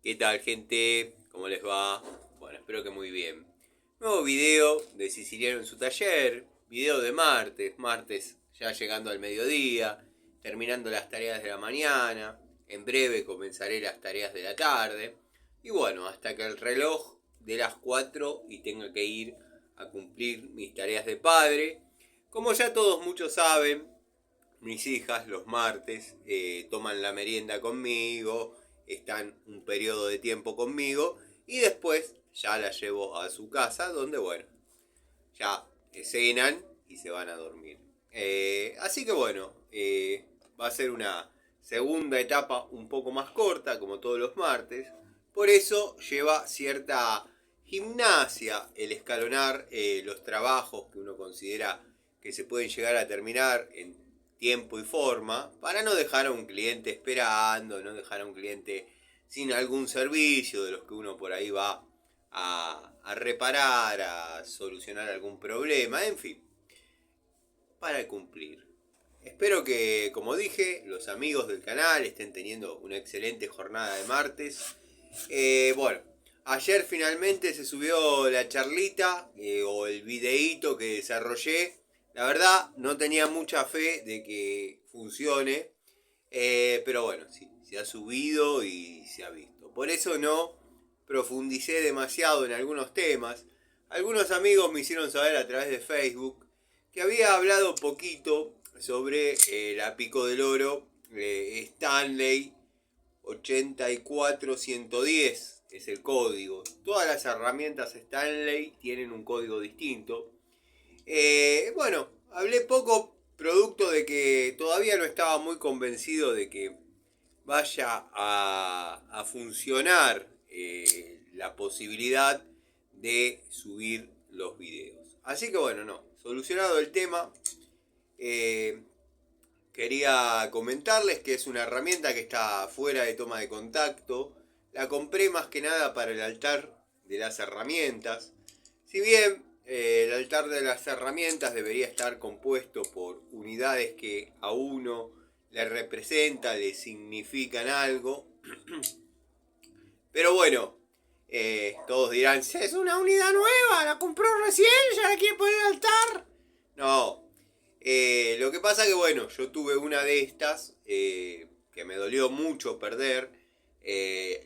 ¿Qué tal, gente? ¿Cómo les va? Bueno, espero que muy bien. Nuevo video de Siciliano en su taller. Video de martes. Martes ya llegando al mediodía. Terminando las tareas de la mañana. En breve comenzaré las tareas de la tarde. Y bueno, hasta que el reloj dé las 4 y tenga que ir a cumplir mis tareas de padre. Como ya todos muchos saben, mis hijas los martes toman la merienda conmigo, están un periodo de tiempo conmigo y después ya las llevo a su casa donde, bueno, ya cenan y se van a dormir. Así que bueno, va a ser una segunda etapa un poco más corta, como todos los martes. Por eso lleva cierta gimnasia el escalonar los trabajos que uno considera que se pueden llegar a terminar en tiempo y forma, para no dejar a un cliente esperando, no dejar a un cliente sin algún servicio de los que uno por ahí va a reparar, a solucionar algún problema, en fin, para cumplir. Espero que, como dije, los amigos del canal estén teniendo una excelente jornada de martes. Bueno, ayer finalmente se subió la charlita o el videíto que desarrollé. La verdad, no tenía mucha fe de que funcione, pero bueno, sí, se ha subido y se ha visto. Por eso no profundicé demasiado en algunos temas. Algunos amigos me hicieron saber a través de Facebook que había hablado poquito sobre la Pico del Oro Stanley 84110 es el código. Todas las herramientas Stanley tienen un código distinto. Bueno, hablé poco producto de que todavía no estaba muy convencido de que vaya a funcionar la posibilidad de subir los videos. Así que bueno, no, solucionado el tema, eh, quería comentarles que es una herramienta que está fuera de toma de contacto. La compré más que nada para el altar de las herramientas. Si bien el altar de las herramientas debería estar compuesto por unidades que a uno le representan, le significan algo. Pero bueno, todos dirán, es una unidad nueva, la compró recién, ya la quiere poner al altar. No, lo que pasa que bueno, yo tuve una de estas que me dolió mucho perder.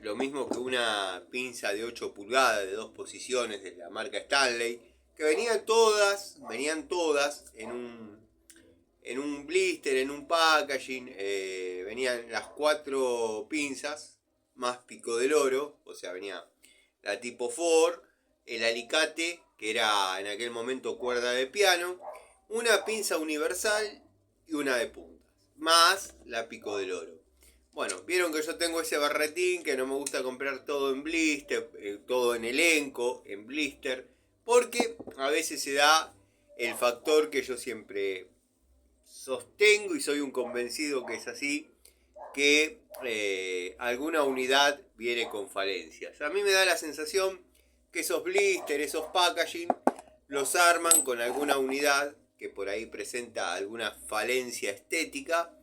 Lo mismo que una pinza de 8 pulgadas de dos posiciones de la marca Stanley, que venían todas en un blister, en un packaging. Venían las 4 pinzas más pico del oro, o sea, venía la tipo 4, el alicate, que era en aquel momento cuerda de piano, una pinza universal y una de puntas, más la pico del oro. Bueno, vieron que yo tengo ese barretín, que no me gusta comprar todo en blister, todo en elenco, en blister, porque a veces se da el factor que yo siempre sostengo y soy un convencido que es así, que alguna unidad viene con falencias. A mí me da la sensación que esos blister, esos packaging, los arman con alguna unidad que por ahí presenta alguna falencia estética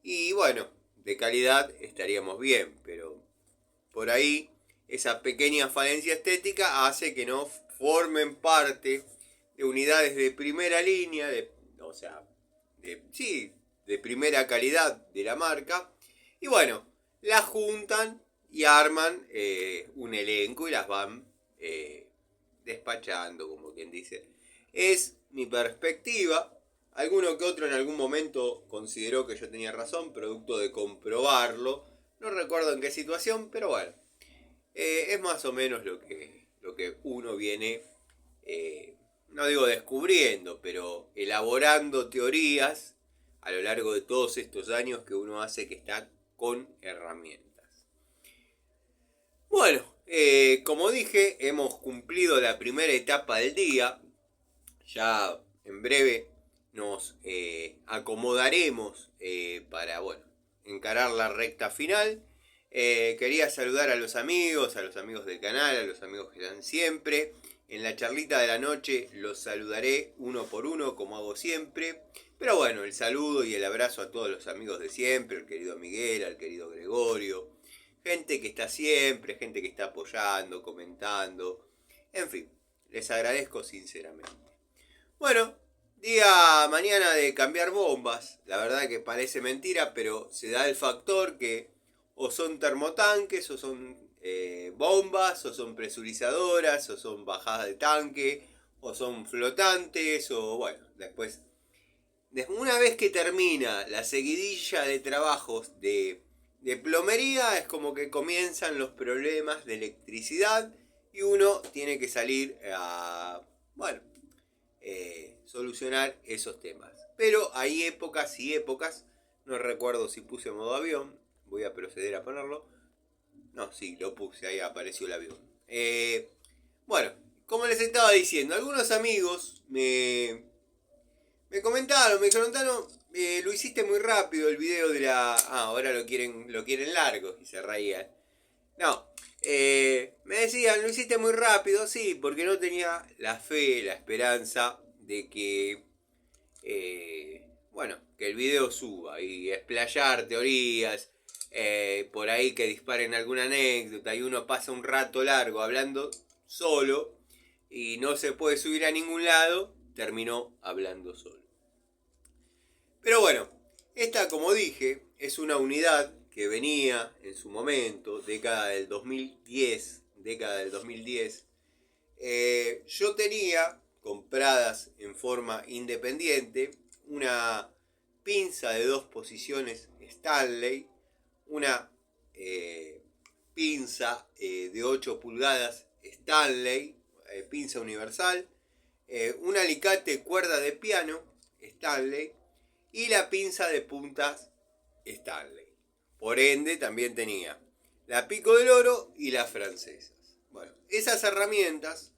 y bueno, de calidad estaríamos bien, pero por ahí esa pequeña falencia estética hace que no formen parte de unidades de primera línea, o sea, sí, de primera calidad de la marca. Y bueno, las juntan y arman un elenco y las van despachando, como quien dice. Es mi perspectiva. Alguno que otro en algún momento consideró que yo tenía razón, producto de comprobarlo. No recuerdo en qué situación, pero bueno. Es más o menos lo que uno viene, no digo descubriendo, pero elaborando teorías a lo largo de todos estos años que uno hace que está con herramientas. Bueno, como dije, hemos cumplido la primera etapa del día. Ya en breve nos acomodaremos para, bueno, encarar la recta final. Quería saludar a los amigos del canal, a los amigos que están siempre. En la charlita de la noche los saludaré uno por uno, como hago siempre. Pero bueno, el saludo y el abrazo a todos los amigos de siempre, al querido Miguel, al querido Gregorio, gente que está siempre, gente que está apoyando, comentando, en fin, les agradezco sinceramente. Bueno, día mañana de cambiar bombas, la verdad que parece mentira, pero se da el factor que o son termotanques, o son bombas, o son presurizadoras, o son bajadas de tanque, o son flotantes, o bueno, después, una vez que termina la seguidilla de trabajos de plomería, es como que comienzan los problemas de electricidad y uno tiene que salir a, bueno, solucionar esos temas. Pero hay épocas y épocas, no recuerdo si puse modo avión, voy a proceder a ponerlo. No, sí, lo puse, ahí apareció el avión. Bueno, como les estaba diciendo, algunos amigos me comentaron, me preguntaron, lo hiciste muy rápido el video de la... Ah, ahora lo quieren largo y se reían. No, me decían, lo hiciste muy rápido, sí, porque no tenía la fe, la esperanza de que, bueno, que el video suba y explayar teorías, por ahí que disparen alguna anécdota y uno pasa un rato largo hablando solo y no se puede subir a ningún lado, terminó hablando solo. Pero bueno, esta, como dije, es una unidad que venía en su momento, década del 2010, yo tenía compradas en forma independiente una pinza de 2 posiciones Stanley, una pinza de 8 pulgadas Stanley, pinza universal, un alicate cuerda de piano Stanley y la pinza de puntas Stanley. Por ende también tenía la pico del oro y las francesas. Bueno, esas herramientas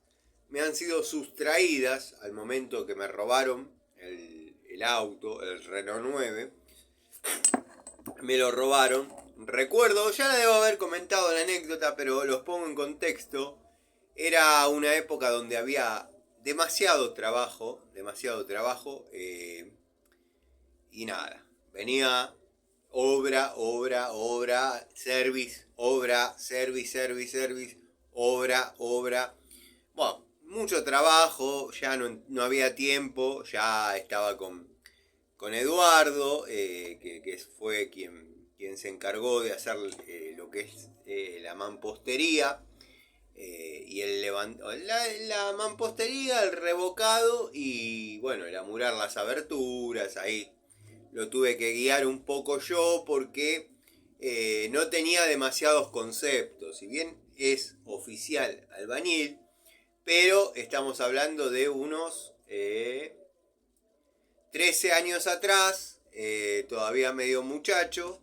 me han sido sustraídas al momento que me robaron el auto, el Renault 9. Me lo robaron. Recuerdo, ya la debo haber comentado la anécdota, pero los pongo en contexto. Era una época donde había demasiado trabajo, y nada, venía obra, service, obra. Bueno, mucho trabajo, ya no había tiempo, ya estaba con Eduardo, que fue quien se encargó de hacer lo que es la mampostería. Y la mampostería, el revocado y bueno, el amurar las aberturas, ahí lo tuve que guiar un poco yo porque no tenía demasiados conceptos. Si bien es oficial albañil, pero estamos hablando de unos 13 años atrás, todavía medio muchacho,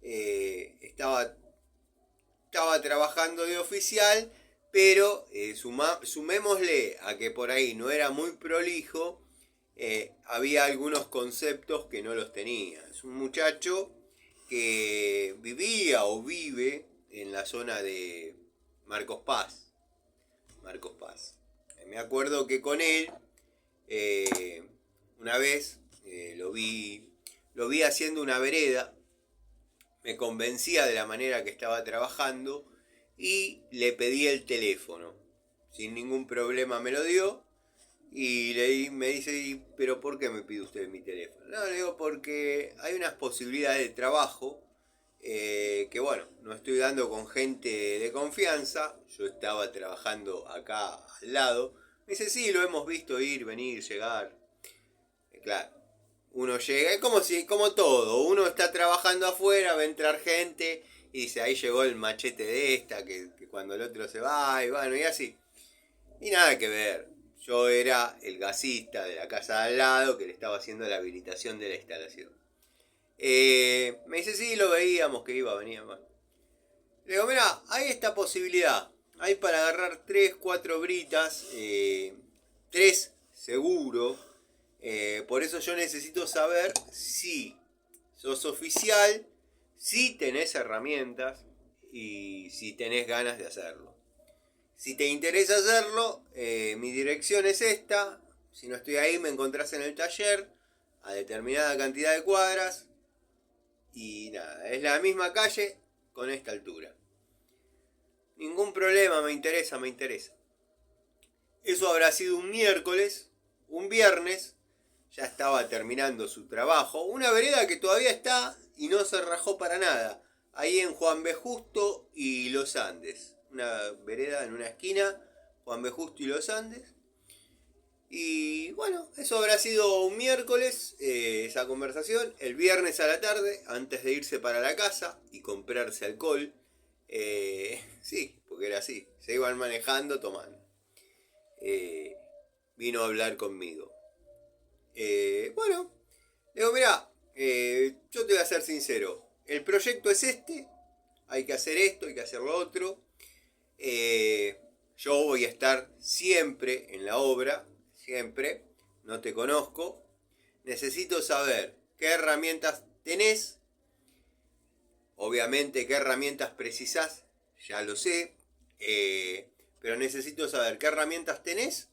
estaba trabajando de oficial, pero sumémosle a que por ahí no era muy prolijo, había algunos conceptos que no los tenía. Es un muchacho que vivía o vive en la zona de Marcos Paz. Me acuerdo que con él, una vez lo vi haciendo una vereda, me convencía de la manera que estaba trabajando y le pedí el teléfono. Sin ningún problema me lo dio y me dice, ¿pero por qué me pide usted mi teléfono? No, le digo, porque hay unas posibilidades de trabajo que bueno, no estoy dando con gente de confianza. Yo estaba trabajando acá al lado. Me dice, sí, lo hemos visto ir, venir, llegar. Claro, uno llega, es como todo, uno está trabajando afuera, va a entrar gente y dice, ahí llegó el machete de esta, que cuando el otro se va, y bueno, y así. Y nada que ver, yo era el gasista de la casa de al lado que le estaba haciendo la habilitación de la instalación. Me dice, sí, lo veíamos que iba, venía más. Le digo, mira, hay esta posibilidad, hay para agarrar 3, 4 britas, 3 seguro. Por eso yo necesito saber si sos oficial, si tenés herramientas y si tenés ganas de hacerlo. Si te interesa hacerlo, mi dirección es esta. Si no estoy ahí, me encontrás en el taller a determinada cantidad de cuadras. Y nada, es la misma calle con esta altura. ningún problema, me interesa. Eso habrá sido un miércoles, un viernes, ya estaba terminando su trabajo. Una vereda que todavía está y no se rajó para nada. Ahí en Juan B. Justo y Los Andes. Una vereda en una esquina, Juan B. Justo y Los Andes. Y bueno, eso habrá sido un miércoles, esa conversación. El viernes a la tarde, antes de irse para la casa y comprarse alcohol. Sí, porque era así. Se iban manejando, tomando. Vino a hablar conmigo. Bueno, le digo, mirá, yo te voy a ser sincero. El proyecto es este. Hay que hacer esto, hay que hacer lo otro. Yo voy a estar siempre en la obra. Siempre. No te conozco. Necesito saber qué herramientas tenés. Obviamente qué herramientas precisás. Ya lo sé. Pero necesito saber qué herramientas tenés.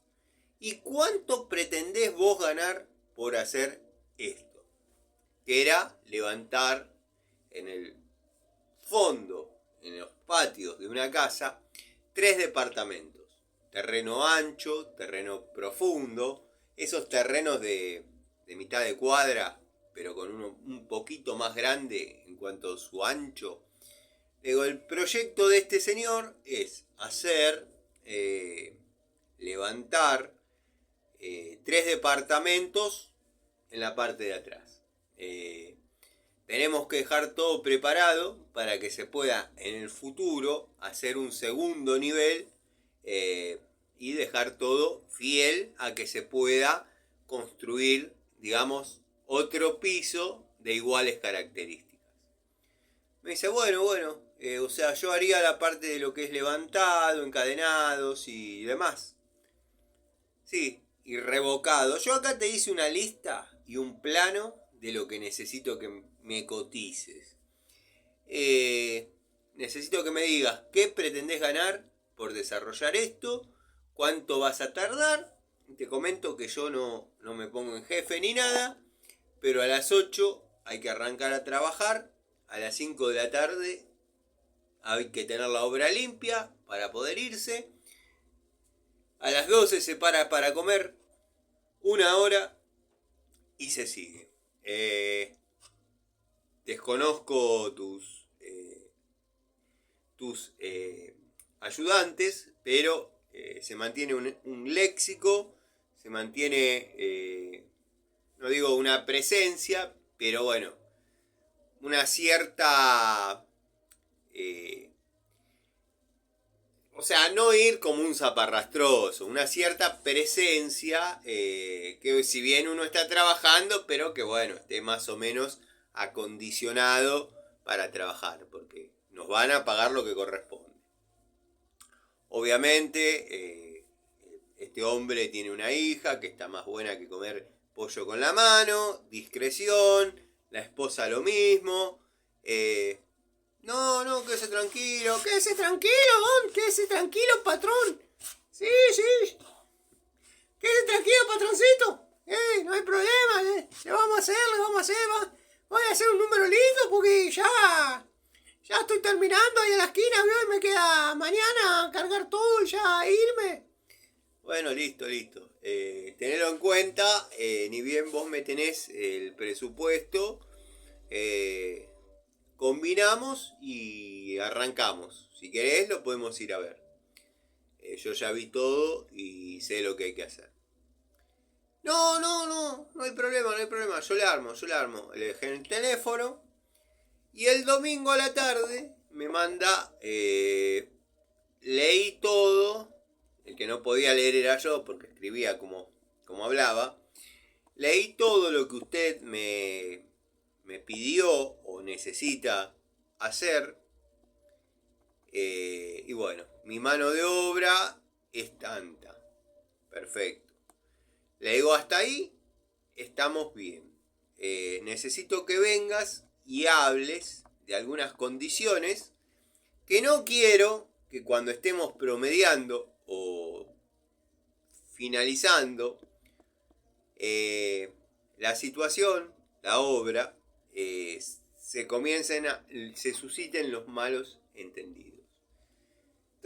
¿Y cuánto pretendés vos ganar por hacer esto? Que era levantar en el fondo, en los patios de una casa, 3 departamentos. Terreno ancho, terreno profundo, esos terrenos de mitad de cuadra, pero con uno un poquito más grande en cuanto a su ancho. Digo, el proyecto de este señor es hacer, levantar 3 departamentos en la parte de atrás. Tenemos que dejar todo preparado para que se pueda en el futuro hacer un segundo nivel y dejar todo fiel a que se pueda construir, digamos, otro piso de iguales características. Me dice, bueno, o sea, yo haría la parte de lo que es levantado, encadenados y demás. Sí, y revocado. Yo acá te hice una lista y un plano de lo que necesito que me cotices. Necesito que me digas qué pretendés ganar por desarrollar esto, cuánto vas a tardar. Te comento que yo no me pongo en jefe ni nada, pero a las 8 hay que arrancar a trabajar, a las 5 de la tarde hay que tener la obra limpia para poder irse, a las 12 se para comer, 1 hora y se sigue. Desconozco tus ayudantes, pero se mantiene un léxico, se mantiene, no digo una presencia, pero bueno, una cierta... o sea, no ir como un zaparrastroso, una cierta presencia que si bien uno está trabajando, pero que bueno, esté más o menos acondicionado para trabajar, porque nos van a pagar lo que corresponde. Obviamente, este hombre tiene una hija que está más buena que comer pollo con la mano, discreción, la esposa lo mismo. No, quédese tranquilo, quédese tranquilo, patrón. Sí, quédese tranquilo, patroncito. No hay problema, le vamos a hacer, voy a hacer un número lindo porque ya estoy terminando ahí en la esquina, ¿vio? Y me queda mañana cargar todo y ya irme. Bueno, listo. Tenelo en cuenta, ni bien vos me tenés el presupuesto, combinamos y arrancamos. Si querés lo podemos ir a ver. Yo ya vi todo y sé lo que hay que hacer. No hay problema. Yo le armo. Le dejé en el teléfono. Y el domingo a la tarde me manda, leí todo. El que no podía leer era yo porque escribía como hablaba. Leí todo lo que usted me pidió o necesita hacer. Y bueno, mi mano de obra es tanta. Perfecto. Le digo, hasta ahí estamos bien. Necesito que vengas y hables de algunas condiciones que no quiero que cuando estemos promediando o finalizando la situación, la obra, se susciten los malos entendidos.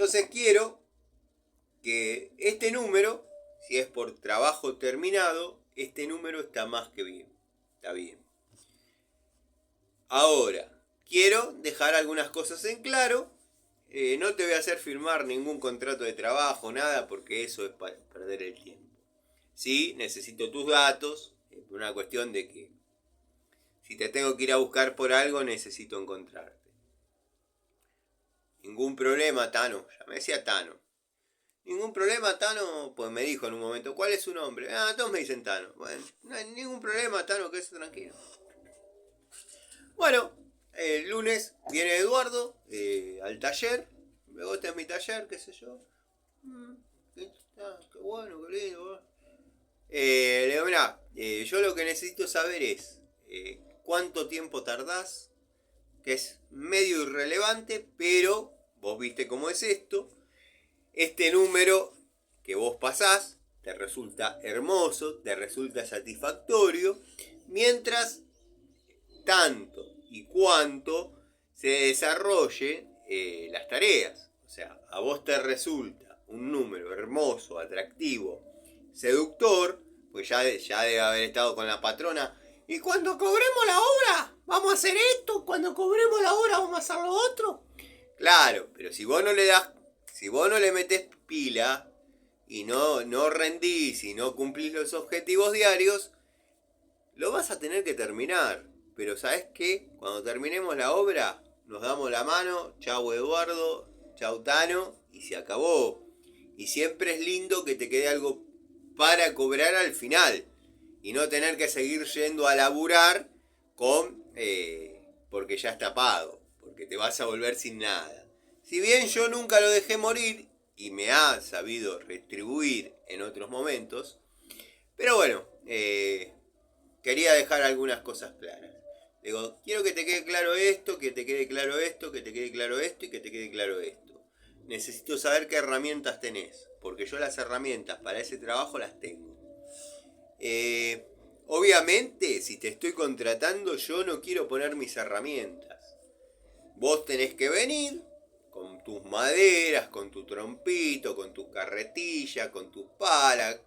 Entonces quiero que este número, si es por trabajo terminado, este número está más que bien. Está bien. Ahora, quiero dejar algunas cosas en claro. No te voy a hacer firmar ningún contrato de trabajo, nada, porque eso es para perder el tiempo. Sí, necesito tus datos, por una cuestión de que si te tengo que ir a buscar por algo, necesito encontrarte. Ningún problema, Tano. Ya me decía Tano. Ningún problema, Tano. Pues me dijo en un momento, ¿cuál es su nombre? Ah, todos me dicen Tano. Bueno, no hay ningún problema, Tano, que eso tranquilo. Bueno, el lunes viene Eduardo al taller. Luego este es mi taller, qué sé yo. Qué bueno, qué lindo. Le digo, mirá, yo lo que necesito saber es cuánto tiempo tardás, que es medio irrelevante, pero vos viste cómo es esto. Este número que vos pasás te resulta hermoso, te resulta satisfactorio, mientras tanto y cuanto se desarrollen las tareas. O sea, a vos te resulta un número hermoso, atractivo, seductor, pues ya debe haber estado con la patrona. Y cuando cobremos la obra, vamos a hacer esto. Cuando cobremos la obra, vamos a hacer lo otro. Claro, pero si vos no le das, si vos no le metés pila y no rendís y no cumplís los objetivos diarios, lo vas a tener que terminar. Pero ¿sabés qué? Cuando terminemos la obra, nos damos la mano, chau Eduardo, chau Tano, y se acabó. Y siempre es lindo que te quede algo para cobrar al final. Y no tener que seguir yendo a laburar porque ya está pago. Porque te vas a volver sin nada. Si bien yo nunca lo dejé morir y me ha sabido retribuir en otros momentos. Pero bueno, quería dejar algunas cosas claras. Digo, quiero que te quede claro esto, que te quede claro esto, que te quede claro esto y que te quede claro esto. Necesito saber qué herramientas tenés, porque yo las herramientas para ese trabajo las tengo. Obviamente, si te estoy contratando, yo no quiero poner mis herramientas. Vos tenés que venir con tus maderas, con tu trompito, con tu carretilla, con tus palas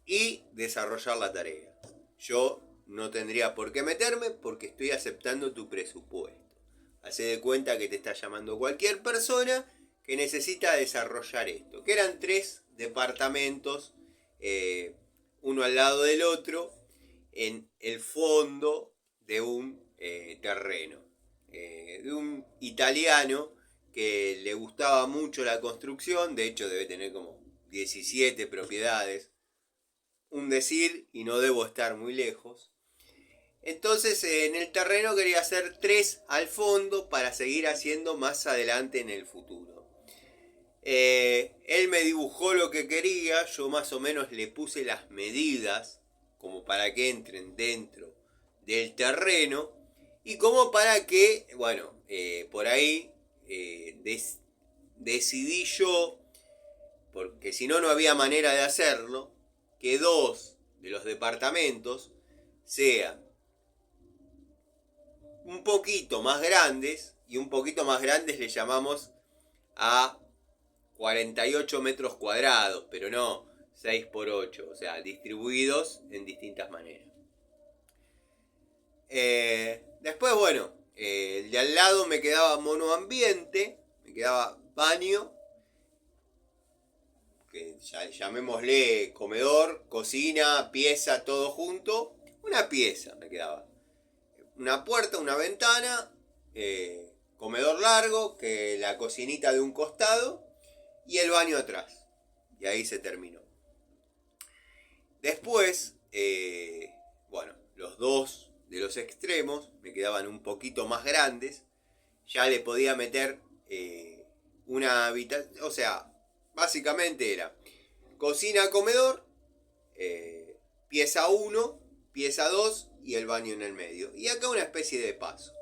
y desarrollar la tarea. Yo no tendría por qué meterme porque estoy aceptando tu presupuesto. Hacé de cuenta que te está llamando cualquier persona que necesita desarrollar esto. Que eran 3 departamentos, uno al lado del otro, en el fondo de un terreno. De un italiano que le gustaba mucho la construcción, de hecho debe tener como 17 propiedades. Un decir, y no debo estar muy lejos. Entonces en el terreno quería hacer 3 al fondo para seguir haciendo más adelante en el futuro. Él me dibujó lo que quería, yo más o menos le puse las medidas como para que entren dentro del terreno y como para que, bueno, por ahí decidí yo, porque si no, no había manera de hacerlo, que 2 de los departamentos sean un poquito más grandes, y un poquito más grandes le llamamos a 48 metros cuadrados, pero no 6 por 8, o sea, distribuidos en distintas maneras. Después, bueno, el de al lado me quedaba monoambiente, me quedaba baño, que llamémosle comedor, cocina, pieza, todo junto. Una pieza me quedaba. Una puerta, una ventana, comedor largo, que la cocinita de un costado y el baño atrás. Y ahí se terminó. Después, bueno, los 2 de los extremos me quedaban un poquito más grandes. Ya le podía meter una habitación, o sea, básicamente era cocina, comedor, pieza 1, pieza 2 y el baño en el medio. Y acá una especie de paso.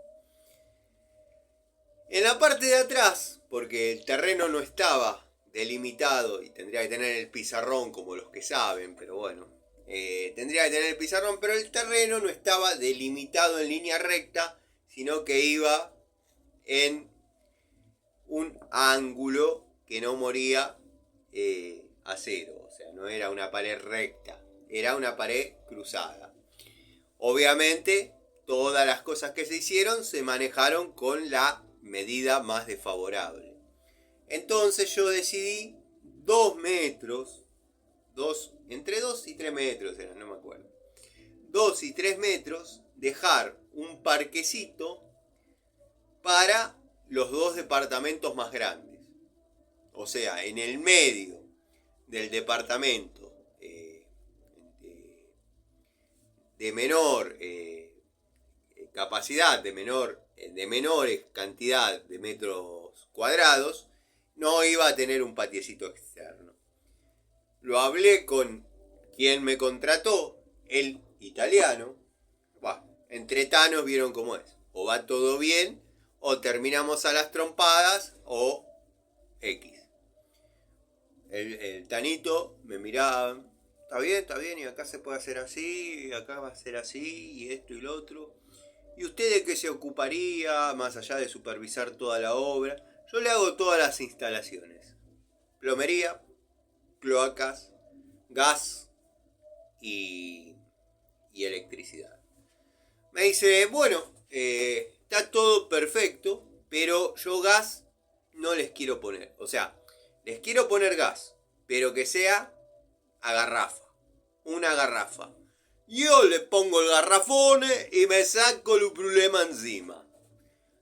En la parte de atrás, porque el terreno no estaba delimitado y tendría que tener el pizarrón como los que saben, pero bueno, tendría que tener el pizarrón, pero el terreno no estaba delimitado en línea recta, sino que iba en un ángulo que no moría a cero. O sea, no era una pared recta, era una pared cruzada. Obviamente, todas las cosas que se hicieron se manejaron con la medida más desfavorable. Entonces yo decidí 2 metros, entre 2 y 3 metros eran, no me acuerdo. 2 y 3 metros, dejar un parquecito para los 2 departamentos más grandes. O sea, en el medio del departamento de menor capacidad, de menores cantidad de metros cuadrados, no iba a tener un patiecito externo. Lo hablé con quien me contrató, el italiano. Entre tanos vieron cómo es. O va todo bien, o terminamos a las trompadas, o X. El tanito me miraba, está bien, y acá se puede hacer así, y acá va a ser así, y esto y lo otro. ¿Y usted de qué se ocuparía, más allá de supervisar toda la obra? Yo le hago todas las instalaciones. Plomería, cloacas, gas y electricidad. Me dice, bueno, está todo perfecto, pero yo gas no les quiero poner. O sea, les quiero poner gas, pero que sea a garrafa. Una garrafa. Yo le pongo el garrafón y me saco el problema encima.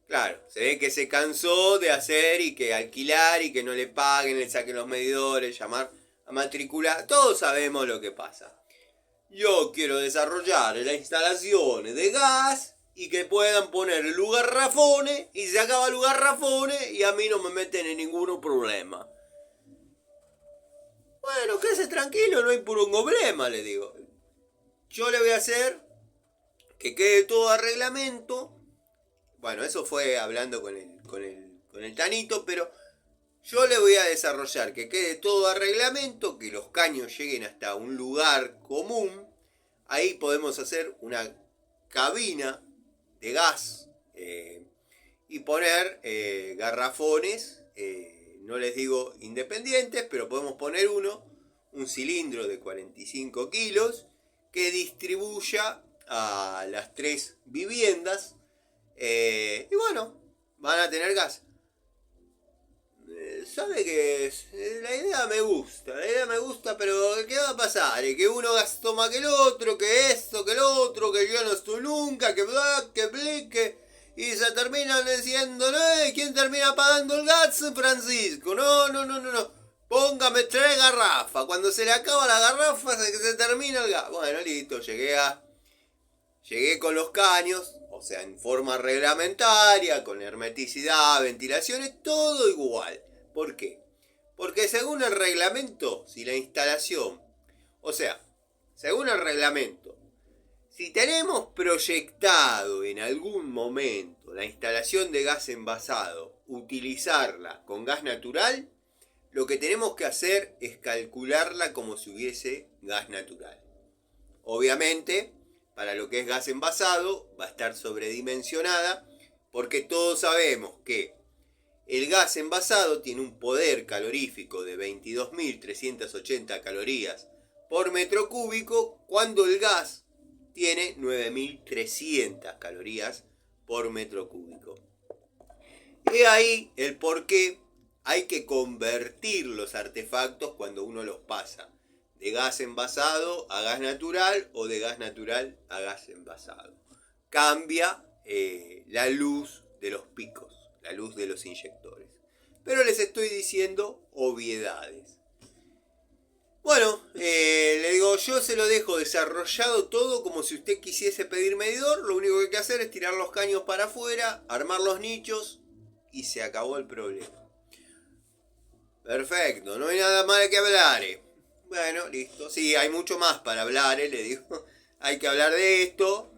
Claro, se ve que se cansó de hacer y que alquilar y que no le paguen, le saquen los medidores, llamar a matricular. Todos sabemos lo que pasa. Yo quiero desarrollar las instalaciones de gas y que puedan poner el garrafones y se acaba el garrafones y a mí no me meten en ningún problema. Bueno, quédese tranquilo, no hay puro problema, le digo. Yo le voy a hacer que quede todo a reglamento. Bueno, eso fue hablando con el tanito, pero yo le voy a desarrollar que quede todo a reglamento, que los caños lleguen hasta un lugar común. Ahí podemos hacer una cabina de gas y poner garrafones, no les digo independientes, pero podemos poner un cilindro de 45 kilos, que distribuya a las 3 viviendas. Y bueno, van a tener gas. Sabe que la idea me gusta, pero ¿qué va a pasar? Que uno gastó más que el otro, que esto, que el otro, que yo no estoy nunca, que bla, que blique. Y se terminan diciendo, ¿no? ¿Quién termina pagando el gas? Francisco. No. Póngame 3 garrafas. Cuando se le acaba la garrafa, se termina el gas. Bueno, listo, llegué con los caños, o sea, en forma reglamentaria, con hermeticidad, ventilaciones, todo igual. ¿Por qué? Porque según el reglamento, si la instalación, o sea, según el reglamento, si tenemos proyectado en algún momento la instalación de gas envasado, utilizarla con gas natural, lo que tenemos que hacer es calcularla como si hubiese gas natural. Obviamente, para lo que es gas envasado, va a estar sobredimensionada, porque todos sabemos que el gas envasado tiene un poder calorífico de 22.380 calorías por metro cúbico, cuando el gas tiene 9.300 calorías por metro cúbico. Y ahí el por qué hay que convertir los artefactos cuando uno los pasa de gas envasado a gas natural o de gas natural a gas envasado. Cambia la luz de los picos, la luz de los inyectores. Pero les estoy diciendo obviedades. Bueno, le digo, yo se lo dejo desarrollado todo como si usted quisiese pedir medidor. Lo único que hay que hacer es tirar los caños para afuera, armar los nichos y se acabó el problema. Perfecto, no hay nada más que hablar. Bueno, listo. Sí, hay mucho más para hablar, le digo. Hay que hablar de esto.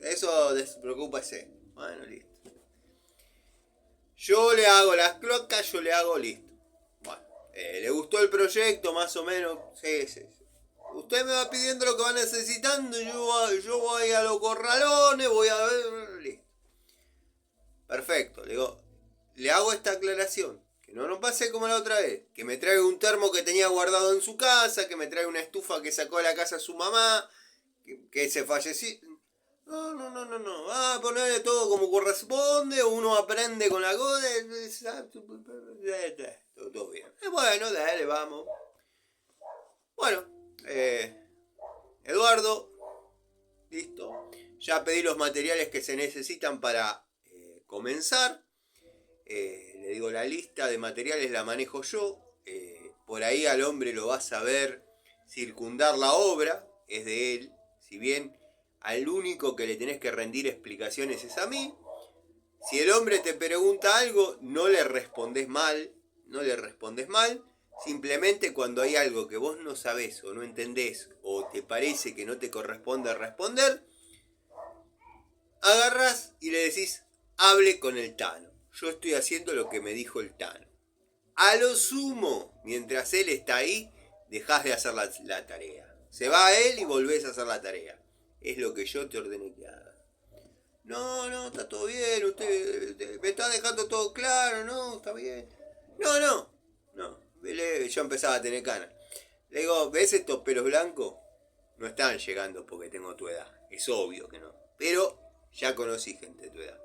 Eso despreocúpese. Bueno, listo. Yo le hago las cloacas, yo le hago listo. Bueno, ¿le gustó el proyecto más o menos? Sí. Usted me va pidiendo lo que va necesitando y yo voy a los corralones, voy a ver... Listo. Perfecto, le digo. le hago esta aclaración. Que no nos pase como la otra vez. Que me traiga un termo que tenía guardado en su casa, que me traiga una estufa que sacó de la casa su mamá, que se falleció. No. Va a ponerle todo como corresponde, uno aprende con la cosa. Todo bien. Bueno, dale, vamos. Bueno, Eduardo, listo. Ya pedí los materiales que se necesitan para comenzar. Le digo, la lista de materiales la manejo yo. Por ahí al hombre lo vas a ver circundar la obra, es de él. Si bien al único que le tenés que rendir explicaciones es a mí. Si el hombre te pregunta algo, no le respondes mal. Simplemente cuando hay algo que vos no sabés o no entendés o te parece que no te corresponde responder, agarrás y le decís, hable con el Tano. Yo estoy haciendo lo que me dijo el Tano. A lo sumo, mientras él está ahí, dejás de hacer la tarea. Se va él y volvés a hacer la tarea. Es lo que yo te ordené que hagas. No, está todo bien, usted me está dejando todo claro, no, está bien. No. Yo empezaba a tener canas. Le digo, ¿ves estos pelos blancos? No están llegando porque tengo tu edad. Es obvio que no. Pero ya conocí gente de tu edad.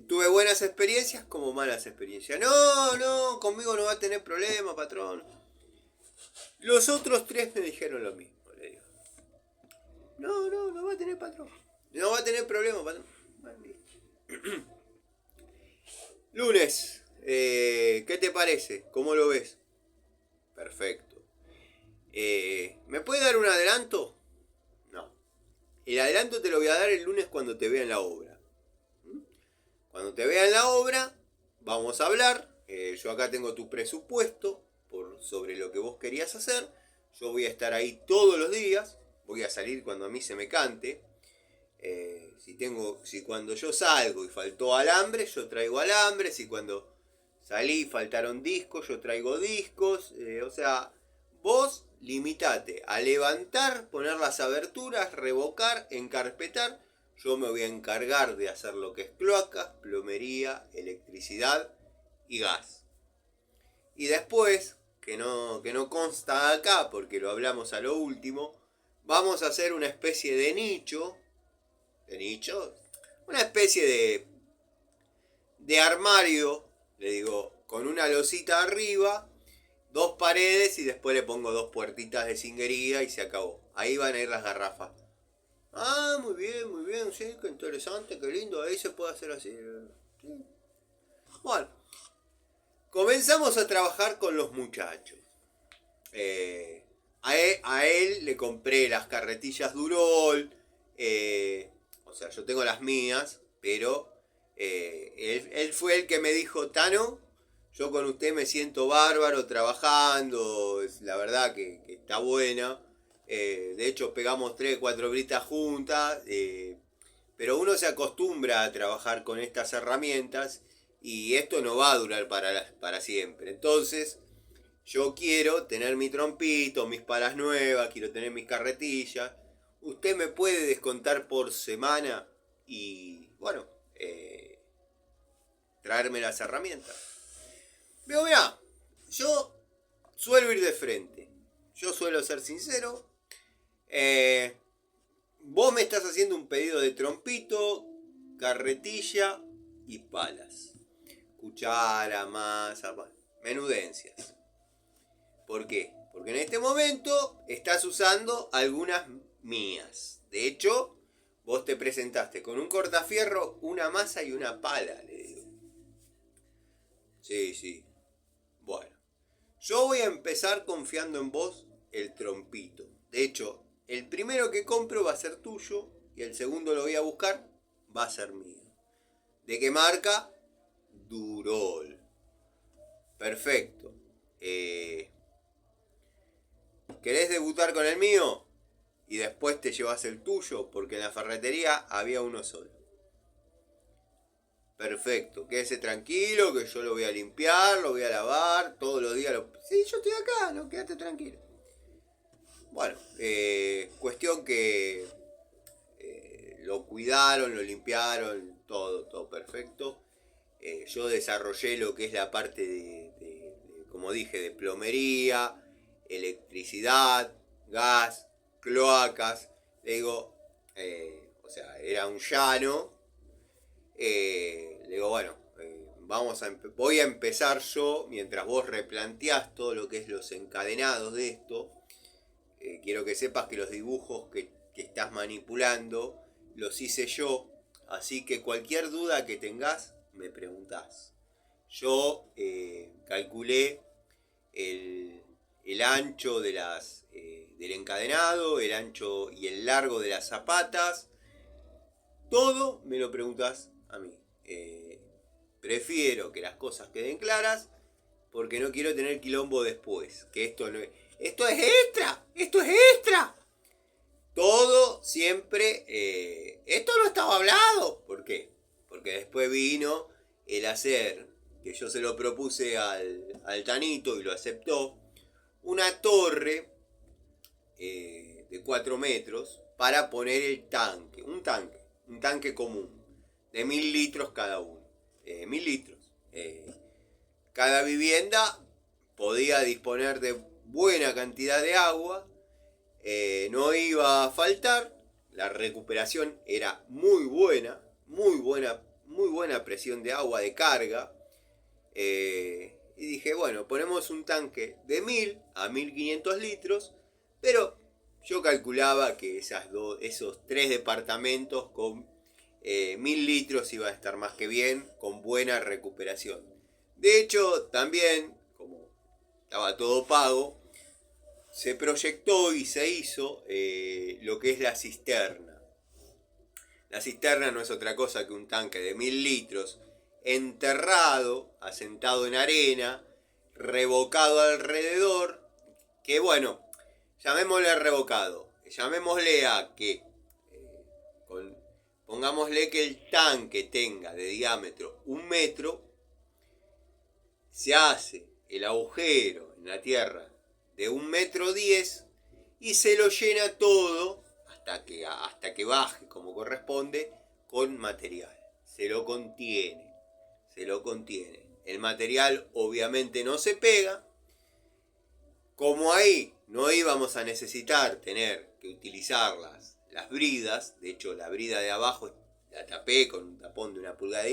Tuve buenas experiencias como malas experiencias. No, conmigo no va a tener problema, patrón. Los otros 3 me dijeron lo mismo, le digo. No va a tener patrón. No va a tener problema, patrón. Lunes, ¿qué te parece? ¿Cómo lo ves? Perfecto. ¿Me puede dar un adelanto? No. El adelanto te lo voy a dar el lunes cuando te vea en la obra. Cuando te vea en la obra, vamos a hablar. Yo acá tengo tu presupuesto sobre lo que vos querías hacer. Yo voy a estar ahí todos los días. Voy a salir cuando a mí se me cante. Si cuando yo salgo y faltó alambre, yo traigo alambre. Si cuando salí y faltaron discos, yo traigo discos. O sea, vos limitate a levantar, poner las aberturas, revocar, encarpetar. Yo me voy a encargar de hacer lo que es cloacas, plomería, electricidad y gas. Y después, que no consta acá porque lo hablamos a lo último, vamos a hacer una especie de nicho. Una especie de armario, le digo, con una losita arriba, 2 paredes y después le pongo 2 puertitas de cinguería y se acabó. Ahí van a ir las garrafas. Ah, muy bien, sí, qué interesante, qué lindo, ahí se puede hacer así. Sí. Bueno, comenzamos a trabajar con los muchachos. A él le compré las carretillas Durol. O sea, yo tengo las mías, pero él fue el que me dijo, Tano, yo con usted me siento bárbaro trabajando, la verdad que está buena. De hecho, pegamos 3, 4 britas juntas, pero uno se acostumbra a trabajar con estas herramientas y esto no va a durar para siempre. Entonces, yo quiero tener mi trompito, mis palas nuevas, quiero tener mis carretillas. Usted me puede descontar por semana y, bueno, traerme las herramientas. Pero mirá, yo suelo ir de frente. Yo suelo ser sincero. Vos me estás haciendo un pedido de trompito, carretilla y palas. Cuchara, masa, menudencias. ¿Por qué? Porque en este momento estás usando algunas mías. De hecho, vos te presentaste con un cortafierro, una masa y una pala, le digo. Sí. Bueno, yo voy a empezar confiando en vos el trompito. De hecho, el primero que compro va a ser tuyo y el segundo lo voy a buscar, va a ser mío. ¿De qué marca? Durol. Perfecto. ¿Querés debutar con el mío? Y después te llevas el tuyo, porque en la ferretería había uno solo. Perfecto, quédese tranquilo, que yo lo voy a limpiar, lo voy a lavar, todos los días Sí, yo estoy acá, no, quédate tranquilo. Bueno, cuestión que lo cuidaron, lo limpiaron, todo perfecto. Yo desarrollé lo que es la parte como dije, de plomería, electricidad, gas, cloacas. Le digo, o sea, era un llano. Le digo, bueno, voy a empezar yo, mientras vos replanteás todo lo que es los encadenados de esto. Quiero que sepas que los dibujos que estás manipulando los hice yo, así que cualquier duda que tengas me preguntás. Yo calculé el ancho del encadenado, el ancho y el largo de las zapatas. Todo me lo preguntás a mí. Prefiero que las cosas queden claras porque no quiero tener quilombo después. Que esto no es... ¡Esto es extra! ¡Esto es extra! Todo siempre... esto no estaba hablado. ¿Por qué? Porque después vino el hacer, que yo se lo propuse al Tanito y lo aceptó, una torre de 4 metros para poner el tanque. Un tanque común, de 1000 litros cada uno. 1000 litros. Cada vivienda podía disponer de buena cantidad de agua, no iba a faltar, la recuperación era muy buena presión de agua de carga, y dije, bueno, ponemos un tanque de 1000 a 1500 litros, pero yo calculaba que esos 3 departamentos con 1000 litros iba a estar más que bien, con buena recuperación. De hecho, también, como estaba todo pago, se proyectó y se hizo lo que es la cisterna. La cisterna no es otra cosa que un tanque de 1000 litros enterrado, asentado en arena, revocado alrededor, que bueno, llamémosle revocado, llamémosle a que, pongámosle que el tanque tenga de diámetro 1 metro, se hace el agujero en la tierra de 1,10 metros y se lo llena todo hasta que baje como corresponde con material. Se lo contiene. El material obviamente no se pega. Como ahí no íbamos a necesitar tener que utilizar las bridas, de hecho la brida de abajo la tapé con un tapón de 1,5 pulgadas,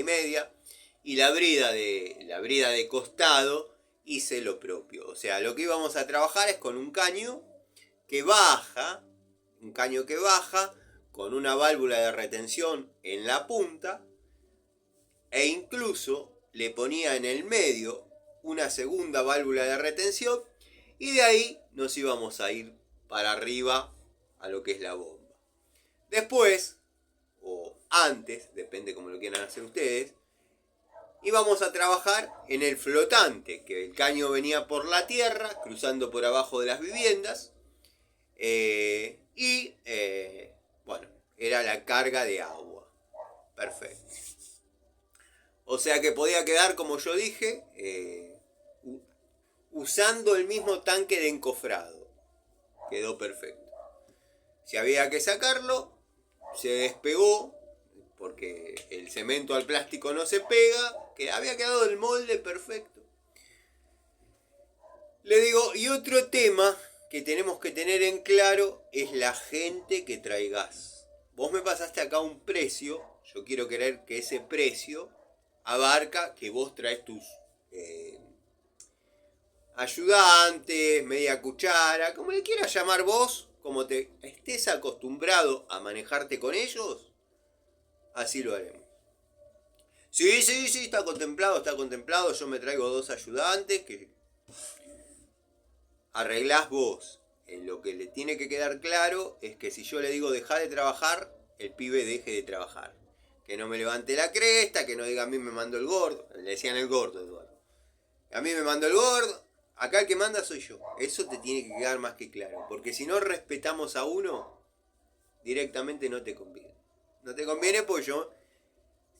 y la brida de costado hice lo propio. O sea, lo que íbamos a trabajar es con un caño que baja con una válvula de retención en la punta, e incluso le ponía en el medio una segunda válvula de retención, y de ahí nos íbamos a ir para arriba a lo que es la bomba. Después, o antes, depende como lo quieran hacer ustedes, íbamos a trabajar en el flotante, que el caño venía por la tierra, cruzando por abajo de las viviendas, bueno, era la carga de agua. Perfecto. O sea que podía quedar, como yo dije, usando el mismo tanque de encofrado. Quedó perfecto. Si había que sacarlo, se despegó, porque el cemento al plástico no se pega, que había quedado el molde perfecto. Le digo, y otro tema que tenemos que tener en claro es la gente que traigas. Vos me pasaste acá un precio, yo quiero creer que ese precio abarca que vos traes tus ayudantes, media cuchara, como le quieras llamar vos, como te estés acostumbrado a manejarte con ellos, así lo haremos. Sí, está contemplado, yo me traigo 2 ayudantes que arreglás vos. Lo que le tiene que quedar claro es que si yo le digo dejá de trabajar, el pibe deje de trabajar. Que no me levante la cresta, que no diga a mí me mandó el gordo. Le decían el gordo, Eduardo. A mí me mandó el gordo. Acá el que manda soy yo. Eso te tiene que quedar más que claro. Porque si no respetamos a uno, directamente no te conviene. No te conviene porque yo,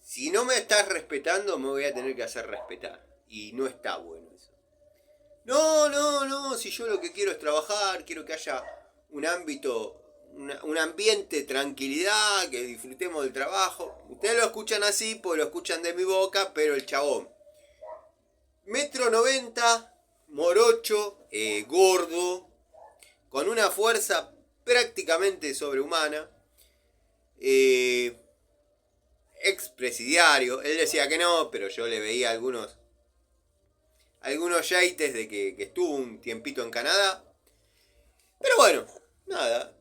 si no me estás respetando, me voy a tener que hacer respetar. Y no está bueno eso. No, si yo lo que quiero es trabajar, quiero que haya un ámbito un ambiente de tranquilidad, que disfrutemos del trabajo. Ustedes lo escuchan así, pues lo escuchan de mi boca, pero el chabón, 1,90 m, morocho, gordo, con una fuerza prácticamente sobrehumana, expresidiario. Él decía que no, pero yo le veía algunos yaites de que estuvo un tiempito en Canadá. Pero bueno, nada,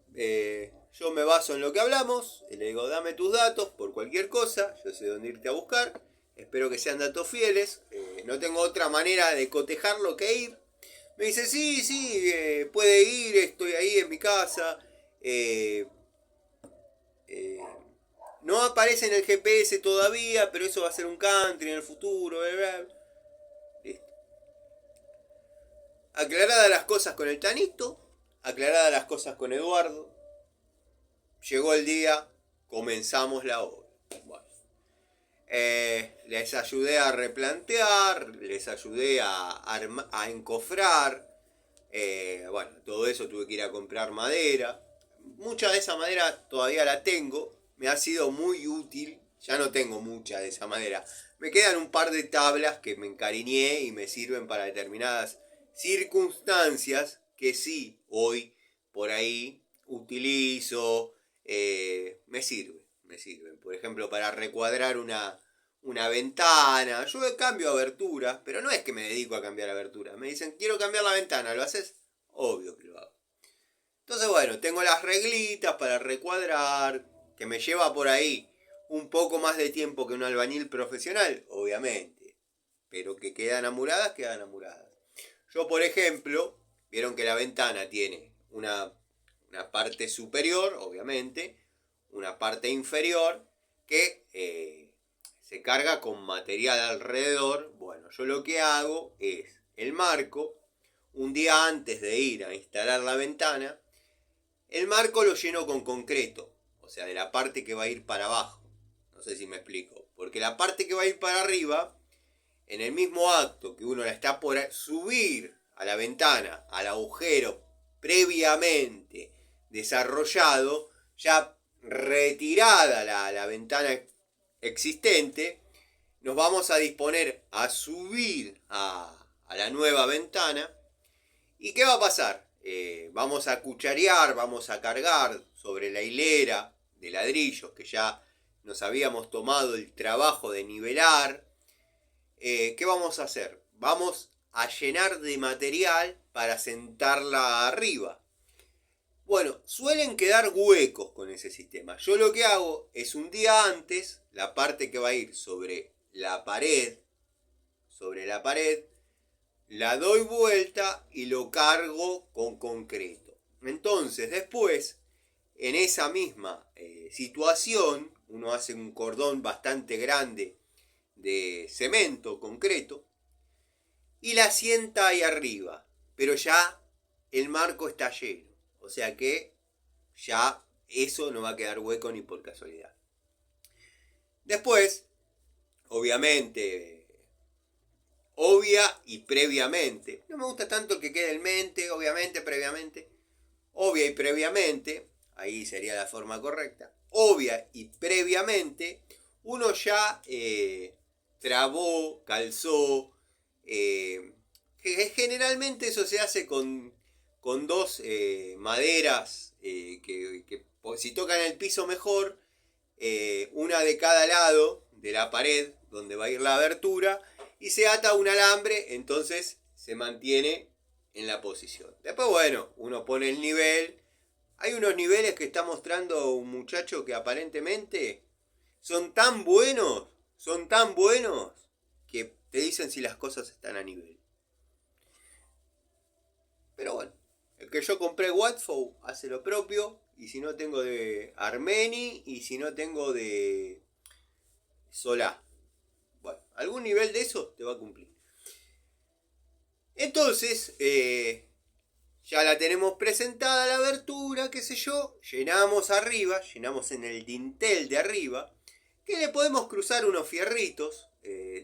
yo me baso en lo que hablamos, le digo, dame tus datos por cualquier cosa, yo sé dónde irte a buscar, espero que sean datos fieles, no tengo otra manera de cotejarlo que ir. Me dice, sí, puede ir, estoy ahí en mi casa. No aparece en el GPS todavía, pero eso va a ser un country en el futuro. Listo. Aclaradas las cosas con el Tanito, aclaradas las cosas con Eduardo, llegó el día, comenzamos la obra. Bueno, les ayudé a replantear, les ayudé a encofrar. Bueno, todo eso tuve que ir a comprar madera. Mucha de esa madera todavía la tengo, me ha sido muy útil. Ya no tengo mucha de esa madera. Me quedan un par de tablas que me encariñé y me sirven para determinadas circunstancias que sí, hoy por ahí utilizo. Me sirven. Por ejemplo, para recuadrar una ventana. Yo cambio aberturas, pero no es que me dedico a cambiar aberturas. Me dicen, quiero cambiar la ventana, ¿lo haces? Obvio que lo hago. Entonces, bueno, tengo las reglitas para recuadrar, que me lleva por ahí un poco más de tiempo que un albañil profesional, obviamente. Pero que quedan amuradas, quedan amuradas. Yo, por ejemplo, vieron que la ventana tiene una parte superior, obviamente, una parte inferior, que se carga con material alrededor. Bueno, yo lo que hago es el marco, un día antes de ir a instalar la ventana, el marco lo lleno con concreto, o sea, de la parte que va a ir para abajo. No sé si me explico. Porque la parte que va a ir para arriba, en el mismo acto que uno la está por subir a la ventana, al agujero previamente desarrollado, ya retirada la ventana existente, nos vamos a disponer a subir a la nueva ventana. ¿Y qué va a pasar? Vamos a cucharear, vamos a cargar sobre la hilera de ladrillos que ya nos habíamos tomado el trabajo de nivelar. ¿Qué vamos a hacer? Vamos a llenar de material para sentarla arriba. Bueno, suelen quedar huecos con ese sistema. Yo lo que hago es un día antes, la parte que va a ir sobre la pared, la doy vuelta y lo cargo con concreto. Entonces, después, en esa misma situación, uno hace un cordón bastante grande de cemento, concreto, y la sienta ahí arriba. Pero ya el marco está lleno. O sea que ya eso no va a quedar hueco ni por casualidad. Después, obvia y previamente. No me gusta tanto que quede el mente, obviamente, previamente. Obvia y previamente, ahí sería la forma correcta. Obvia y previamente, uno ya trabó, calzó. Generalmente eso se hace con dos maderas que si tocan el piso mejor, una de cada lado de la pared donde va a ir la abertura, y se ata un alambre, entonces se mantiene en la posición. Después, bueno, uno pone el nivel. Hay unos niveles que está mostrando un muchacho que aparentemente son tan buenos, que te dicen si las cosas están a nivel. Pero bueno, el que yo compré Watfow hace lo propio, y si no tengo de Armeni, y si no tengo de Solá. Bueno, algún nivel de eso te va a cumplir. Entonces, ya la tenemos presentada la abertura, qué sé yo, llenamos arriba, llenamos en el dintel de arriba, que le podemos cruzar unos fierritos,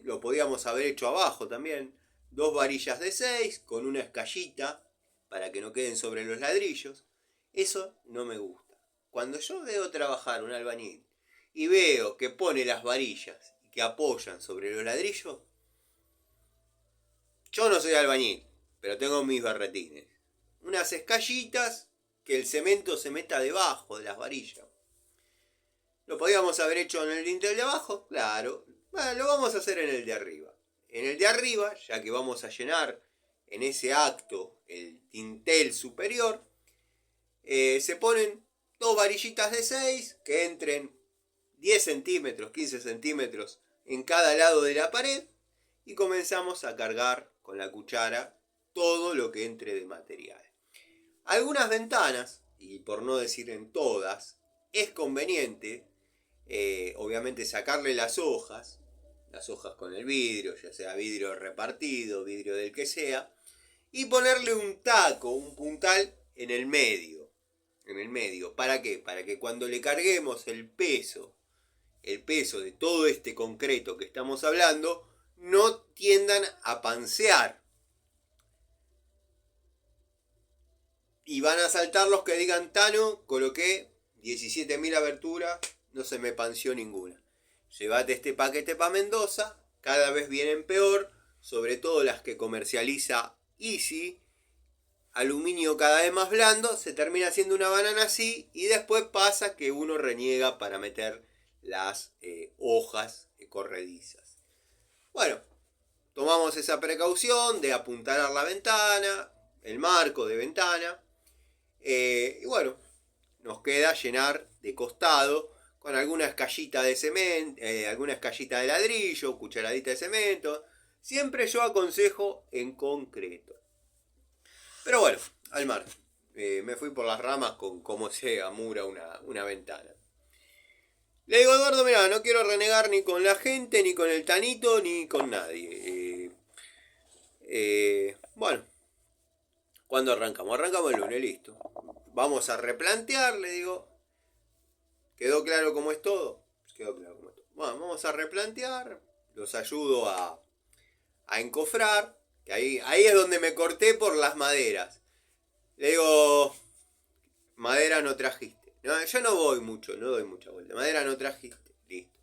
lo podíamos haber hecho abajo también, 2 varillas de 6 con una escayita para que no queden sobre los ladrillos. Eso no me gusta. cuando yo veo trabajar un albañil y veo que pone las varillas que apoyan sobre los ladrillos, yo no soy albañil, pero tengo mis berretines. Unas escallitas que el cemento se meta debajo de las varillas. ¿Lo podíamos haber hecho en el dintel de abajo? Claro. Bueno, lo vamos a hacer en el de arriba. En el de arriba, ya que vamos a llenar en ese acto el dintel superior, se ponen dos varillitas de 6 que entren 10 centímetros, 15 centímetros en cada lado de la pared y comenzamos a cargar con la cuchara todo lo que entre de material. Algunas ventanas, y por no decir en todas, es conveniente, obviamente, sacarle las hojas con el vidrio, ya sea vidrio repartido, vidrio del que sea, y ponerle un taco, un puntal en el medio. ¿Para qué? Para que cuando le carguemos el peso de todo este concreto que estamos hablando, no tiendan a pansear. Y van a saltar los que digan, Tano, coloqué 17.000 aberturas, no se me panseó ninguna. Llévate este paquete para Mendoza, cada vez vienen peor, sobre todo las que comercializa Easy, aluminio cada vez más blando, se termina haciendo una banana así y después pasa que uno reniega para meter las hojas corredizas. Bueno, tomamos esa precaución de apuntalar la ventana, el marco de ventana, y bueno, nos queda llenar de costado con alguna escallita de cemento, alguna escallita de ladrillo, cucharadita de cemento. Siempre yo aconsejo en concreto. Pero bueno, al mar. Me fui por las ramas con cómo se amura una ventana. Le digo, Eduardo, mira, no quiero renegar ni con la gente, ni con el Tanito, ni con nadie. Bueno, ¿cuándo arrancamos? Arrancamos el lunes, listo. Vamos a replantear, le digo. ¿Quedó claro cómo es todo? Quedó claro cómo es todo. Bueno, vamos a replantear. Los ayudo a encofrar. Que ahí es donde me corté por las maderas. Le digo, madera no trajiste. No, yo no doy mucha vuelta. Madera no trajiste. Listo.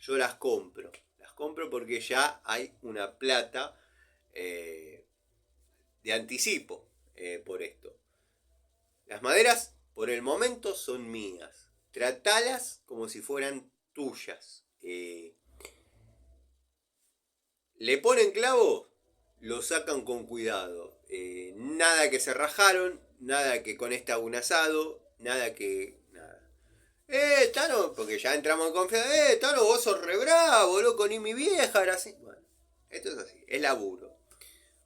Yo las compro. Las compro porque ya hay una plata de anticipo por esto. Las maderas por el momento son mías. Tratalas como si fueran tuyas. Le ponen clavo, lo sacan con cuidado. Nada que se rajaron, nada que con esta un asado, nada que... nada. Tano, porque ya entramos en confianza. Tano, vos sos re bravo, loco, ni mi vieja era así. Bueno, esto es así, es laburo.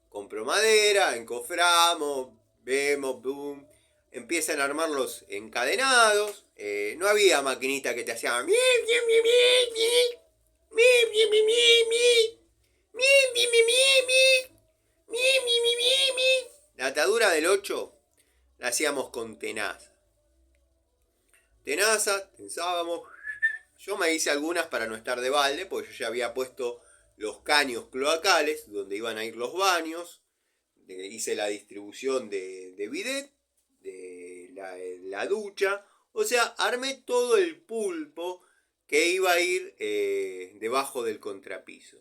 Compro madera, encoframos, vemos, boom. Empiezan a armar los encadenados. No había maquinita que te hacía... La atadura del 8 la hacíamos con tenaza. Tensábamos. Yo me hice algunas para no estar de balde, porque yo ya había puesto los caños cloacales donde iban a ir los baños. Hice la distribución de bidet, de la ducha. O sea, armé todo el pulpo que iba a ir debajo del contrapiso.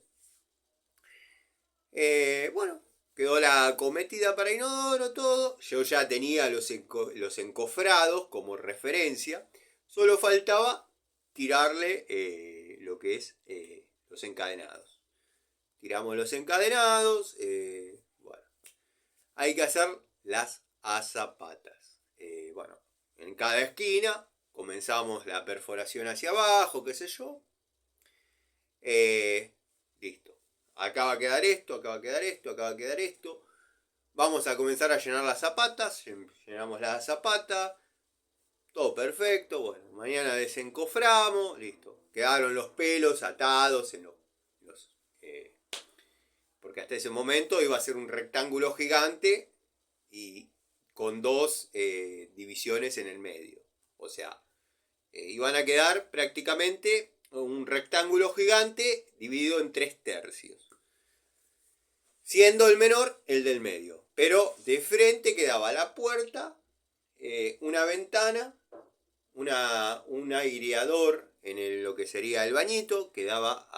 Bueno, quedó la acometida para inodoro, todo. Yo ya tenía los encofrados como referencia. Solo faltaba tirarle lo que es los encadenados. Tiramos los encadenados. Bueno, hay que hacer las azapatas. Bueno, en cada esquina comenzamos la perforación hacia abajo, qué sé yo. Listo. Acá va a quedar esto, acá va a quedar esto, acá va a quedar esto. Vamos a comenzar a llenar las zapatas. Llenamos la zapata. Todo perfecto. Bueno, mañana desencoframos. Listo. Quedaron los pelos atados en los porque hasta ese momento iba a ser un rectángulo gigante y con dos divisiones en el medio. O sea, iban a quedar prácticamente un rectángulo gigante dividido en 3/3. Siendo el menor el del medio. Pero de frente quedaba la puerta, una ventana un aireador en lo que sería el bañito que daba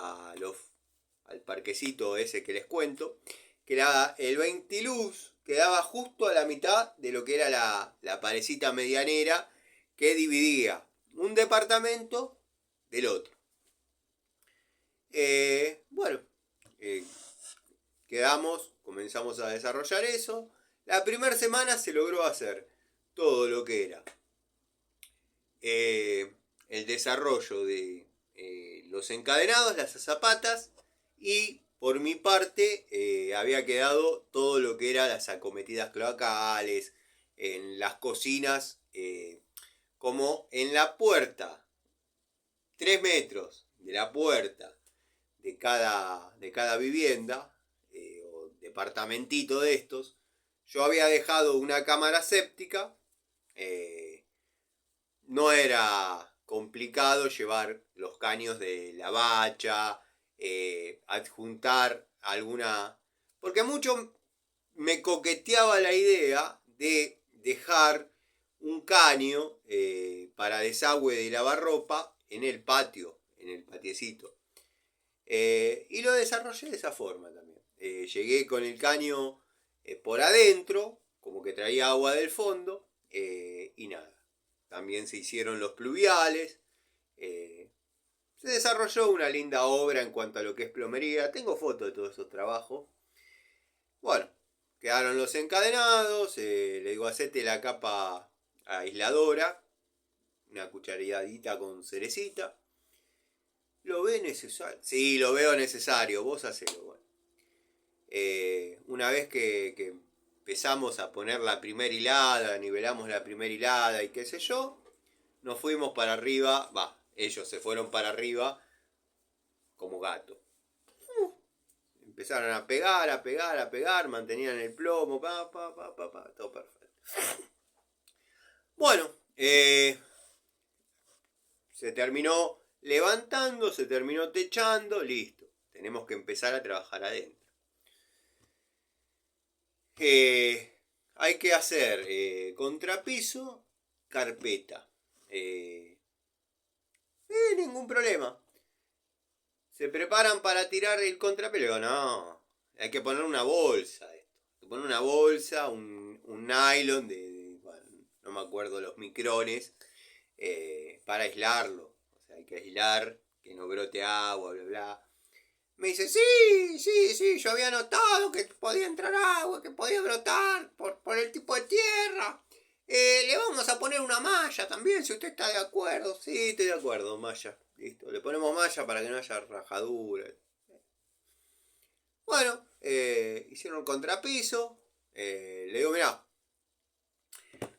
al parquecito ese que les cuento, que era el ventiluz, quedaba justo a la mitad de lo que era la parecita medianera que dividía un departamento del otro. Bueno, comenzamos a desarrollar eso. La primera semana se logró hacer todo lo que era el desarrollo de los encadenados, las zapatas, y por mi parte había quedado todo lo que era las acometidas cloacales, en las cocinas, como en la puerta, 3 metros de la puerta de cada vivienda, o departamentito de estos, yo había dejado una cámara séptica. No era complicado llevar los caños de la bacha, adjuntar alguna... Porque mucho me coqueteaba la idea de dejar un caño para desagüe de lavarropa en el patio, en el patiecito. Y lo desarrollé de esa forma también. Llegué con el caño por adentro, como que traía agua del fondo, y nada. También se hicieron los pluviales. Se desarrolló una linda obra en cuanto a lo que es plomería. Tengo fotos de todos esos trabajos. Bueno, quedaron los encadenados. Le digo, hacete la capa aisladora. Una cucharadita con cerecita. ¿Lo ve necesario? Sí, lo veo necesario. Vos hacelo. Bueno. Una vez que empezamos a poner la primera hilada, nivelamos la primera hilada y qué sé yo, nos fuimos para arriba. Ellos se fueron para arriba como gato. Empezaron a pegar, mantenían el plomo, todo perfecto. Bueno, se terminó levantando, se terminó techando, listo. Tenemos que empezar a trabajar adentro. Hay que hacer contrapiso, carpeta. Ningún problema. Se preparan para tirar el contrapelo. No, hay que poner una bolsa. Hay que poner una bolsa, un nylon bueno, no me acuerdo los micrones, para aislarlo. O sea, hay que aislar, que no brote agua, bla, bla. Me dice, sí, yo había notado que podía entrar agua, que podía brotar por el tipo de tierra. Le vamos a poner una malla también, si usted está de acuerdo. Sí, estoy de acuerdo, malla. Listo, le ponemos malla para que no haya rajadura. Bueno, hicieron el contrapiso. Le digo, mirá,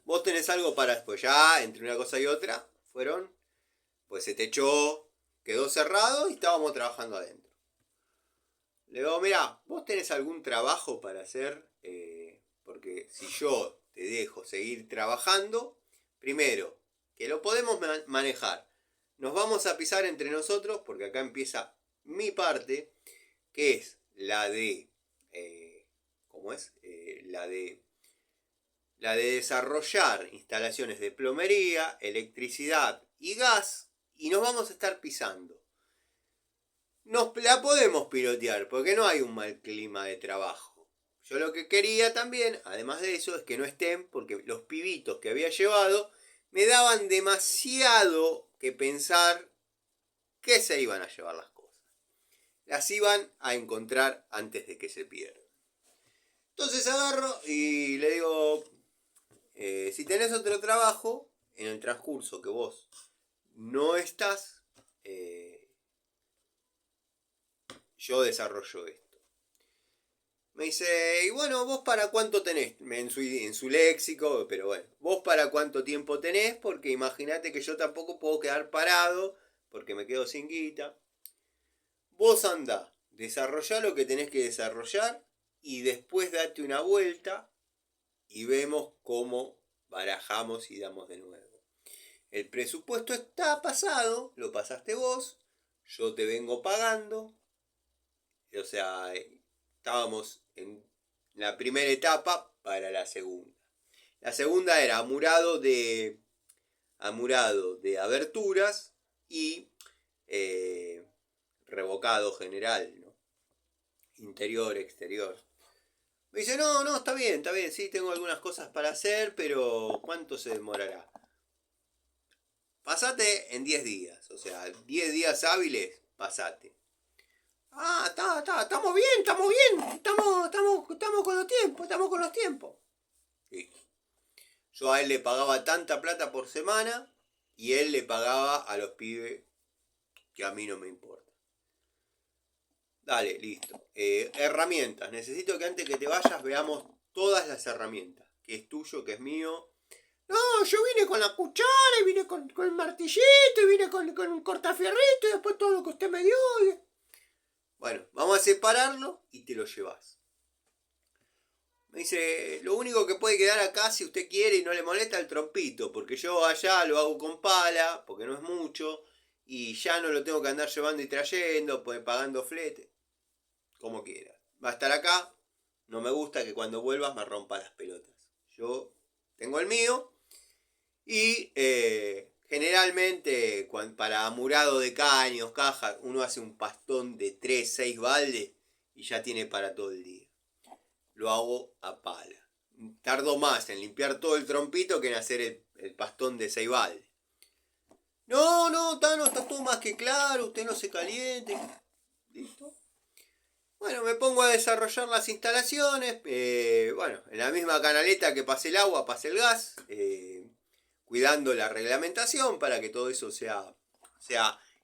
vos tenés algo para... Pues ya, entre una cosa y otra, pues se techó, quedó cerrado y estábamos trabajando adentro. Le digo, mirá, vos tenés algún trabajo para hacer, porque si yo te dejo seguir trabajando, primero, que lo podemos manejar. Nos vamos a pisar entre nosotros, porque acá empieza mi parte, que es la de... ¿Cómo es? La de desarrollar instalaciones de plomería, electricidad y gas, y nos vamos a estar pisando. La podemos pilotear, porque no hay un mal clima de trabajo. Yo lo que quería también, además de eso, es que no estén, porque los pibitos que había llevado me daban demasiado que pensar que se iban a llevar las cosas. Las iban a encontrar antes de que se pierdan. Entonces agarro y le digo, si tenés otro trabajo, en el transcurso que vos no estás, yo desarrollo esto. Me dice, y bueno, ¿vos para cuánto tenés? En su léxico, pero bueno, ¿vos para cuánto tiempo tenés? Porque imagínate que yo tampoco puedo quedar parado, porque me quedo sin guita. Vos andá, desarrollá lo que tenés que desarrollar y después date una vuelta y vemos cómo barajamos y damos de nuevo. El presupuesto está pasado, lo pasaste vos, yo te vengo pagando. O sea, estábamos en la primera etapa para la segunda. La segunda era murado de amurado de aberturas y revocado general, ¿no? Interior, exterior. Me dice, no, está bien, sí, tengo algunas cosas para hacer, pero ¿cuánto se demorará? Pasate en 10 días, o sea, 10 días hábiles, pasate. Ah, estamos bien, estamos con los tiempos. Listo. Yo a él le pagaba tanta plata por semana y él le pagaba a los pibes que a mí no me importa. Dale, listo. Herramientas. Necesito que antes que te vayas veamos todas las herramientas. Que es tuyo, que es mío. No, yo vine con la cuchara y vine con el martillito y vine con un cortafierrito y después todo lo que usted me dio. Bueno, vamos a separarlo y te lo llevas. Me dice, lo único que puede quedar acá si usted quiere y no le molesta el trompito, porque yo allá lo hago con pala, porque no es mucho, y ya no lo tengo que andar llevando y trayendo, pues pagando flete. Como quiera. Va a estar acá, no me gusta que cuando vuelvas me rompa las pelotas. Yo tengo el mío y generalmente para amurado de caños, cajas, uno hace un pastón de 3, 6 baldes y ya tiene para todo el día. Lo hago a pala. Tardo más en limpiar todo el trompito que en hacer el pastón de 6 baldes. No, Tano, está todo más que claro, usted no se caliente. ¿Listo? Bueno, me pongo a desarrollar las instalaciones. Bueno, en la misma canaleta que pase el agua, pase el gas. Cuidando la reglamentación para que todo eso sea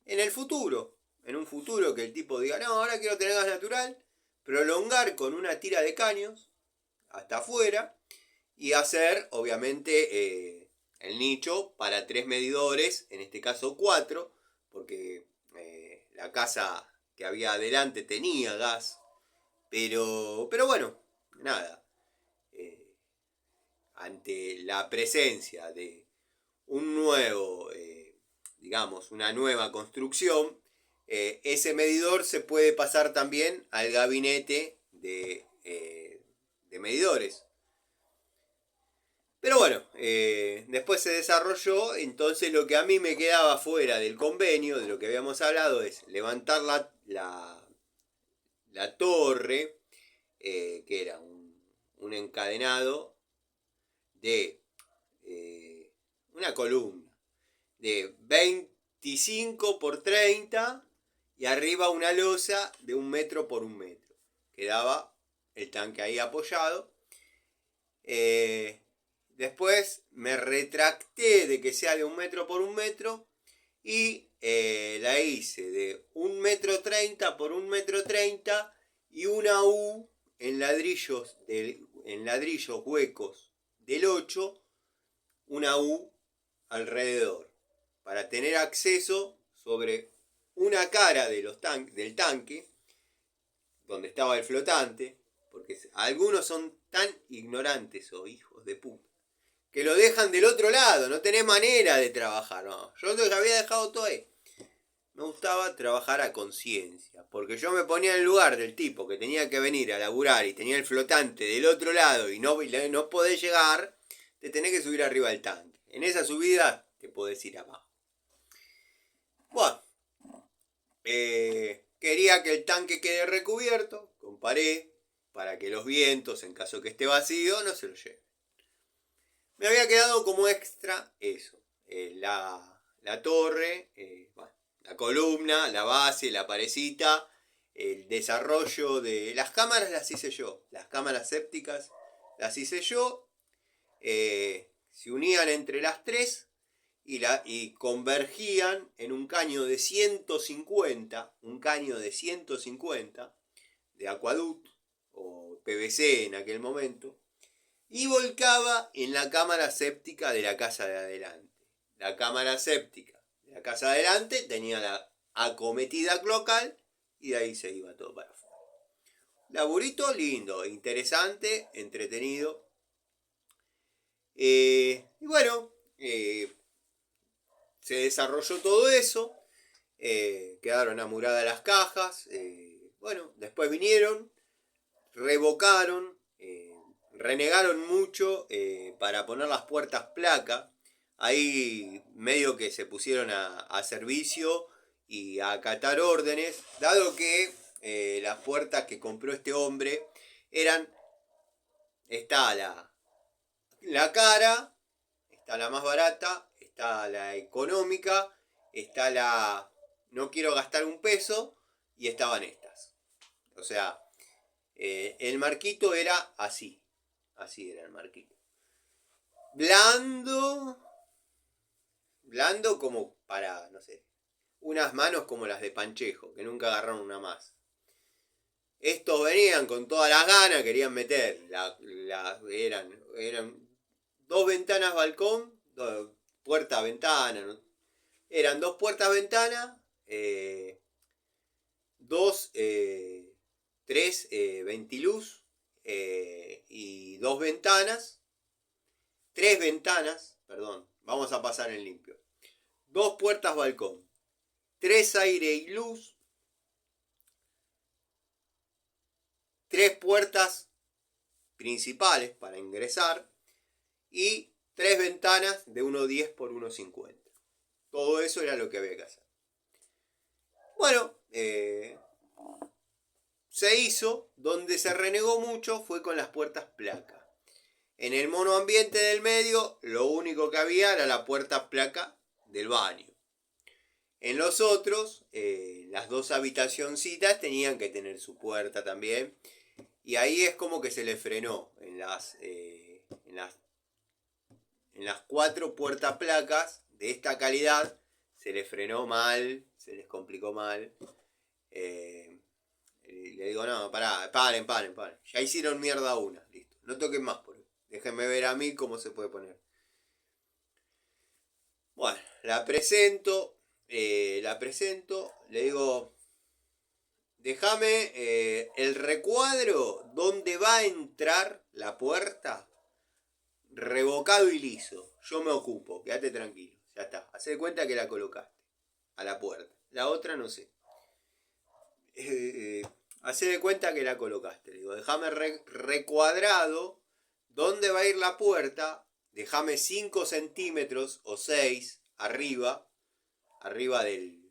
en el futuro. En un futuro que el tipo diga, no, ahora quiero tener gas natural. Prolongar con una tira de caños hasta afuera. Y hacer, obviamente, el nicho para 3 medidores. En este caso 4. Porque la casa que había adelante tenía gas, pero bueno, nada, ante la presencia de un nuevo, digamos, una nueva construcción, ese medidor se puede pasar también al gabinete de medidores. Pero bueno, después se desarrolló, entonces lo que a mí me quedaba fuera del convenio, de lo que habíamos hablado, es levantar la torre, que era un encadenado de una columna de 25 por 30 y arriba una losa de 1 metro por 1 metro. Quedaba el tanque ahí apoyado. Después me retracté de que sea de 1 metro por 1 metro y la hice de 1 metro 30 por 1 metro 30 y una U en ladrillos huecos del 8, una U alrededor, para tener acceso sobre una cara de del tanque, donde estaba el flotante, porque algunos son tan ignorantes o hijos de puta, que lo dejan del otro lado, no tenés manera de trabajar, no. Yo lo había dejado todo ahí. Me gustaba trabajar a conciencia, porque yo me ponía en el lugar del tipo que tenía que venir a laburar y tenía el flotante del otro lado y no podés llegar, te tenés que subir arriba del tanque. En esa subida te podés ir abajo. Bueno, quería que el tanque quede recubierto con pared para que los vientos, en caso que esté vacío, no se lo lleven. Me había quedado como extra eso, la torre, bueno, la columna, la base, la parecita, el desarrollo de las cámaras las hice yo, las cámaras sépticas las hice yo, se unían entre las tres y convergían en un caño de 150, de acueducto o PVC en aquel momento, y volcaba en la cámara séptica de la casa de adelante. La cámara séptica de la casa de adelante tenía la acometida cloacal y de ahí se iba todo para afuera. Laburito lindo, interesante, entretenido. Y bueno, se desarrolló todo eso. Quedaron amuradas las cajas. Bueno, después vinieron, revocaron, renegaron mucho para poner las puertas placa. ahí medio que se pusieron a servicio y a acatar órdenes, dado que las puertas que compró este hombre eran, está la cara, está la más barata, está la económica, está la no quiero gastar un peso y estaban estas. O sea, el marquito era así era el marquito. Blando como para, no sé, unas manos como las de Panchejo, que nunca agarraron una más. Estos venían con todas las ganas, querían meter. Eran dos ventanas balcón, puerta ventana. ¿No? Eran dos puertas ventana, tres ventiluz y dos ventanas. Tres ventanas, perdón, vamos a pasar en limpio. Dos puertas balcón, tres aire y luz, tres puertas principales para ingresar y tres ventanas de 1,10 por 1,50. Todo eso era lo que había que hacer. Bueno, se hizo. Donde se renegó mucho fue con las puertas placa. En el monoambiente del medio, lo único que había era la puerta placa del baño. En los otros, las dos habitacioncitas tenían que tener su puerta también. Y ahí es como que se le frenó en las 4 puertas placas de esta calidad. Se le frenó mal, se les complicó mal. Le digo, no, paren. Ya hicieron mierda una, listo. No toquen más por ahí. Déjenme ver a mí cómo se puede poner. Bueno, la presento, le digo, déjame el recuadro donde va a entrar la puerta, revocado y liso. Yo me ocupo, quédate tranquilo, ya está. Hacé de cuenta que la colocaste a la puerta. La otra no sé. Hacé de cuenta que la colocaste. Le digo, déjame recuadrado dónde va a ir la puerta. Déjame 5 centímetros o 6 arriba del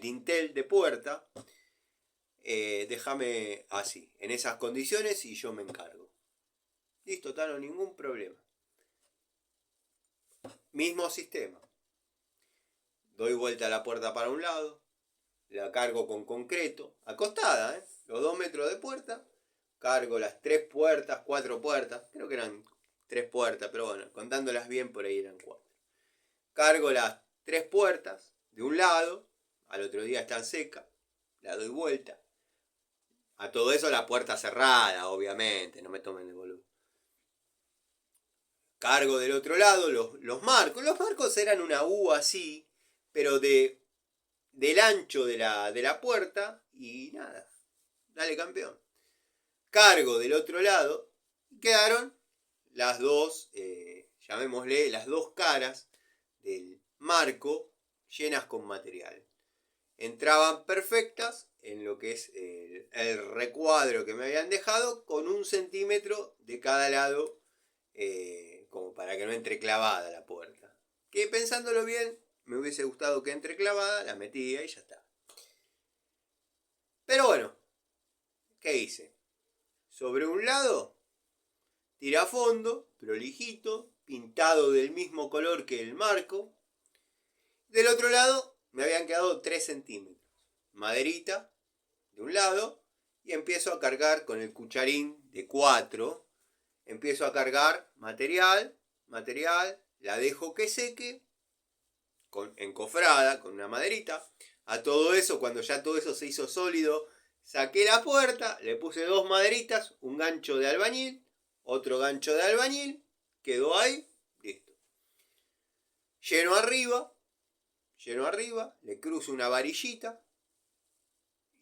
dintel de puerta. Déjame así, en esas condiciones y yo me encargo. Listo, no ningún problema. Mismo sistema. Doy vuelta a la puerta para un lado. La cargo con concreto. Acostada, los 2 metros de puerta. Cargo las 3 puertas, 4 puertas. Creo que eran 3 puertas, pero bueno, contándolas bien por ahí eran 4. Cargo las 3 puertas de un lado. Al otro día están secas. La doy vuelta. A todo eso la puerta cerrada, obviamente. No me tomen de boludo. Cargo del otro lado los marcos. Los marcos eran una U así, pero del ancho de la puerta. Y nada. Dale, campeón. Cargo del otro lado. Quedaron las dos, llamémosle, las dos caras del marco llenas con material. Entraban perfectas en lo que es el recuadro que me habían dejado, con 1 centímetro de cada lado, como para que no entre clavada la puerta. Que pensándolo bien, me hubiese gustado que entre clavada, la metía y ya está. Pero bueno, ¿qué hice? Sobre un lado, tirafondo, prolijito, pintado del mismo color que el marco. Del otro lado me habían quedado 3 centímetros. Maderita de un lado y empiezo a cargar con el cucharín de 4. Empiezo a cargar material, la dejo que seque, encofrada con una maderita. A todo eso, cuando ya todo eso se hizo sólido, saqué la puerta, le puse 2 maderitas, un gancho de albañil, otro gancho de albañil, quedó ahí, listo. Lleno arriba, le cruzo una varillita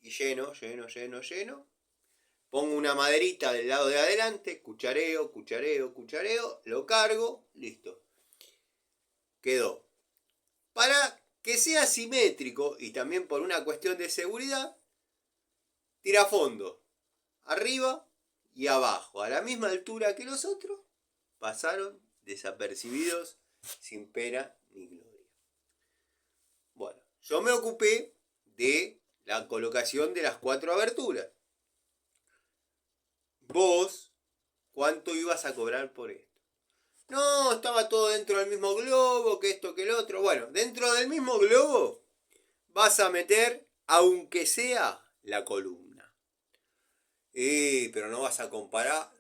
y lleno. Pongo una maderita del lado de adelante, cuchareo, lo cargo, listo. Quedó. Para que sea simétrico y también por una cuestión de seguridad, tirafondo, arriba y abajo, a la misma altura que los otros, pasaron desapercibidos, sin pena ni gloria. Bueno, yo me ocupé de la colocación de las 4 aberturas. Vos, ¿cuánto ibas a cobrar por esto? No, estaba todo dentro del mismo globo, que esto, que el otro. Bueno, dentro del mismo globo vas a meter, aunque sea, la columna. Pero no vas a comparar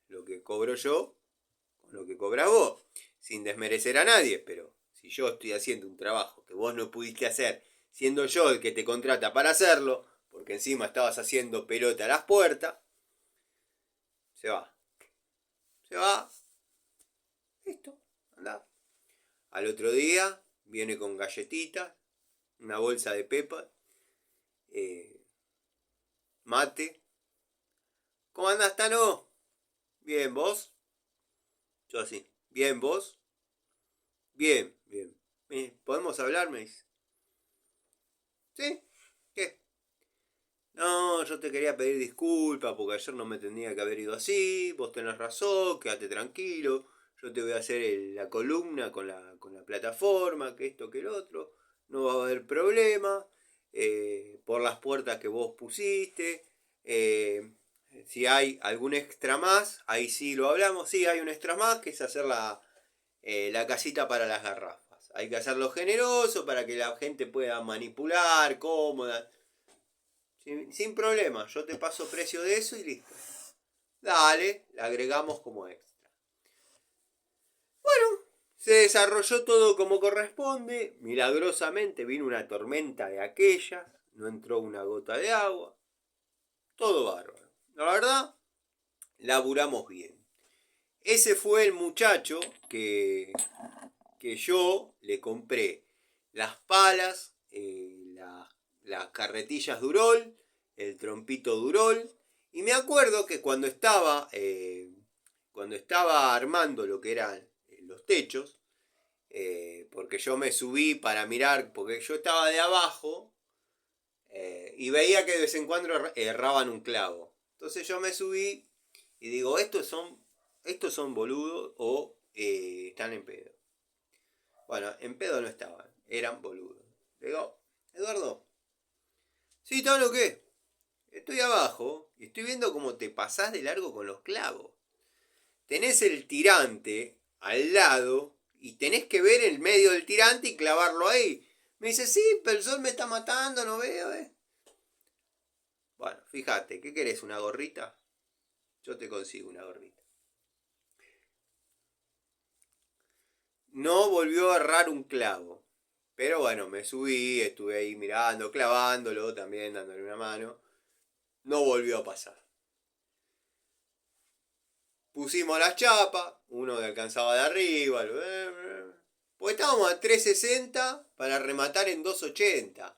lo que cobro yo con lo que cobras vos, sin desmerecer a nadie, pero si yo estoy haciendo un trabajo que vos no pudiste hacer, siendo yo el que te contrata para hacerlo, porque encima estabas haciendo pelota a las puertas, se va. Listo, anda. Al otro día viene con galletitas, una bolsa de pepas, mate. ¿Cómo andás, Tano? Bien, ¿vos? Yo así. Bien, ¿vos? Bien. ¿Podemos hablar? Me dice. ¿Sí? ¿Qué? No, yo te quería pedir disculpas porque ayer no me tendría que haber ido así. Vos tenés razón, quédate tranquilo. Yo te voy a hacer la columna con la plataforma, que esto, que el otro. No va a haber problema. Por las puertas que vos pusiste. Si hay algún extra más, ahí sí lo hablamos. Sí, hay un extra más, que es hacer la casita para las garrafas. Hay que hacerlo generoso para que la gente pueda manipular, cómoda. Sin problema, yo te paso precio de eso y listo. Dale, la agregamos como extra. Bueno, se desarrolló todo como corresponde. Milagrosamente vino una tormenta de aquellas. No entró una gota de agua. Todo bárbaro. La verdad, laburamos bien. Ese fue el muchacho que yo le compré las palas, las carretillas Durol, el trompito Durol. Y me acuerdo que cuando estaba armando lo que eran los techos, porque yo me subí para mirar, porque yo estaba de abajo y veía que de vez en cuando erraban un clavo. Entonces yo me subí y digo, estos son boludos o están en pedo. Bueno, en pedo no estaban, eran boludos. Le digo, Eduardo, ¿sí, Tano, qué? Estoy abajo y estoy viendo cómo te pasás de largo con los clavos. Tenés el tirante al lado y tenés que ver el medio del tirante y clavarlo ahí. Me dice, sí, pero el sol me está matando, no veo, Bueno, fíjate, ¿qué querés? ¿Una gorrita? Yo te consigo una gorrita. No volvió a errar un clavo. Pero bueno, me subí, estuve ahí mirando, clavándolo, también dándole una mano. No volvió a pasar. Pusimos las chapas, uno que alcanzaba de arriba. Pues estábamos a 360 para rematar en 280.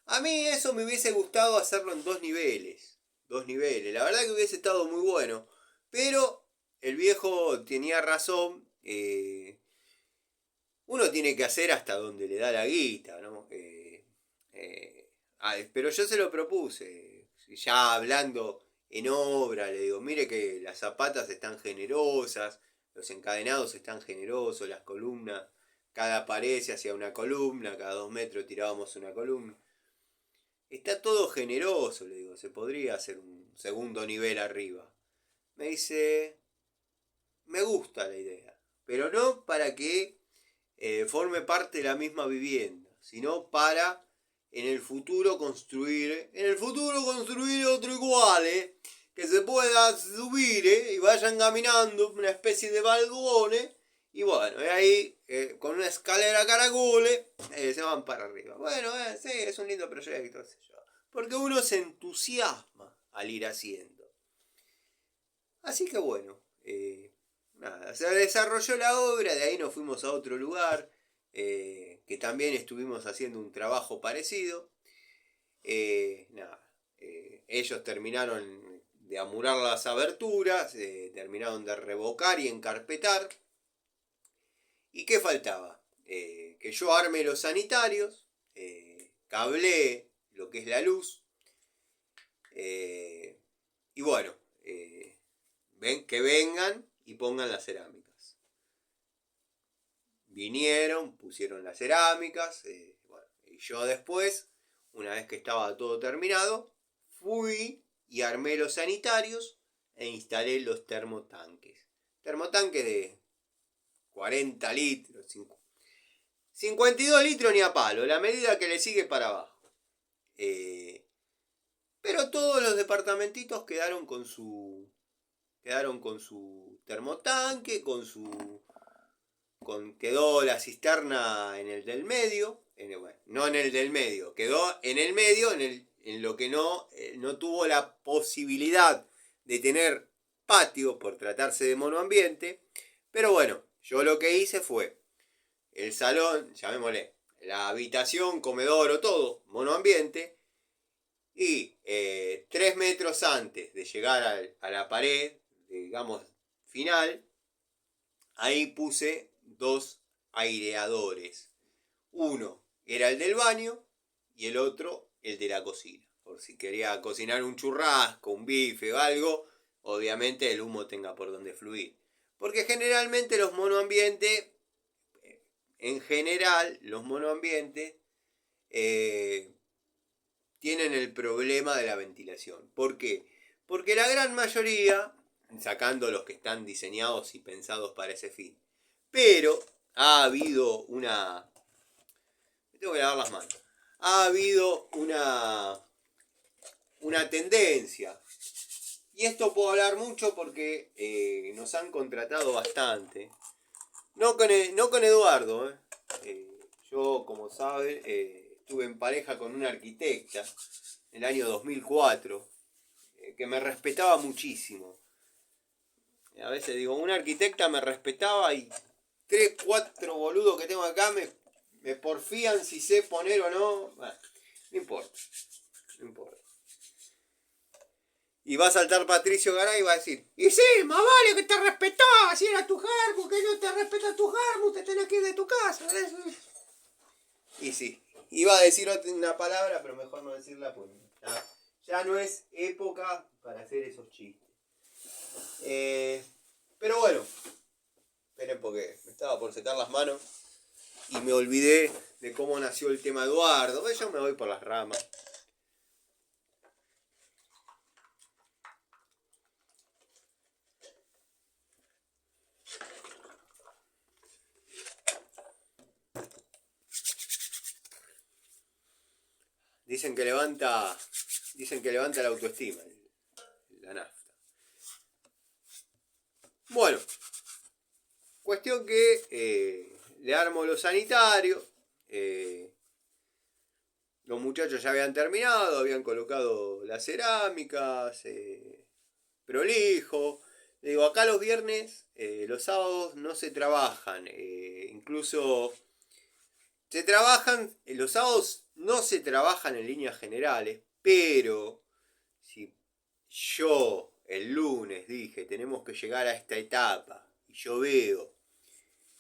A mí eso me hubiese gustado hacerlo en 2 niveles. 2 niveles. La verdad que hubiese estado muy bueno. Pero el viejo tenía razón. Uno tiene que hacer hasta donde le da la guita, ¿no? Pero yo se lo propuse. Ya hablando en obra, le digo, mire que las zapatas están generosas, los encadenados están generosos, las columnas, cada pared se hacía una columna, cada 2 metros tirábamos una columna. Está todo generoso, le digo, se podría hacer un segundo nivel arriba. Me dice, me gusta la idea, pero no para que forme parte de la misma vivienda, sino para en el futuro construir otro igual, que se pueda subir y vayan caminando una especie de balcones y bueno, ahí con una escalera caracoles se van para arriba. Bueno, sí, es un lindo proyecto, porque uno se entusiasma al ir haciendo. Así que bueno, nada, se desarrolló la obra, de ahí nos fuimos a otro lugar, que también estuvimos haciendo un trabajo parecido. Ellos terminaron de amurar las aberturas, terminaron de revocar y encarpetar. ¿Y qué faltaba? Que yo arme los sanitarios, cableé lo que es la luz, y bueno, que vengan y pongan las cerámicas. Vinieron, pusieron las cerámicas, bueno, y yo después, una vez que estaba todo terminado, fui y armé los sanitarios e instalé los termotanques. Termotanques de 40 litros, 52 litros ni a palo, la medida que le sigue para abajo. Pero todos los departamentitos quedaron con su termotanque, quedó la cisterna en el del medio, bueno, no en el del medio, quedó en el medio, en lo que no tuvo la posibilidad de tener patio por tratarse de monoambiente. Pero bueno, yo lo que hice fue el salón, llamémosle, la habitación, comedor o todo, monoambiente, y 3 metros antes de llegar a la pared, digamos, final, ahí puse 2 aireadores. Uno era el del baño y el otro el de la cocina. Por si quería cocinar un churrasco, un bife o algo, obviamente el humo tenga por donde fluir. Porque generalmente los monoambientes, en general, los monoambientes tienen el problema de la ventilación. ¿Por qué? Porque la gran mayoría, sacando los que están diseñados y pensados para ese fin, pero ha habido una... Me tengo que lavar las manos. Ha habido una tendencia. Y esto puedo hablar mucho porque nos han contratado bastante. No con Eduardo. Yo, como saben, estuve en pareja con una arquitecta en el año 2004 que me respetaba muchísimo. A veces digo, una arquitecta me respetaba y 3, 4 boludos que tengo acá me porfían si sé poner o no. Bueno, no importa. Y va a saltar Patricio Garay y va a decir, y sí, más vale que te respetaba, si era tu germo, que no te respeta tu germo, te tenés que ir de tu casa. Y sí, iba a decir una palabra, pero mejor no decirla porque ya no es época para hacer esos chistes. Pero bueno, esperen porque me estaba por secar las manos y me olvidé de cómo nació el tema Eduardo. Yo me voy por las ramas. Dicen que levanta la autoestima, la nafta. Bueno, cuestión que le armo los sanitarios. Los muchachos ya habían terminado, habían colocado las cerámicas, prolijo. Le digo, acá los viernes, los sábados no se trabajan. Incluso se trabajan, los sábados no se trabajan en líneas generales, pero si yo el lunes dije tenemos que llegar a esta etapa y yo veo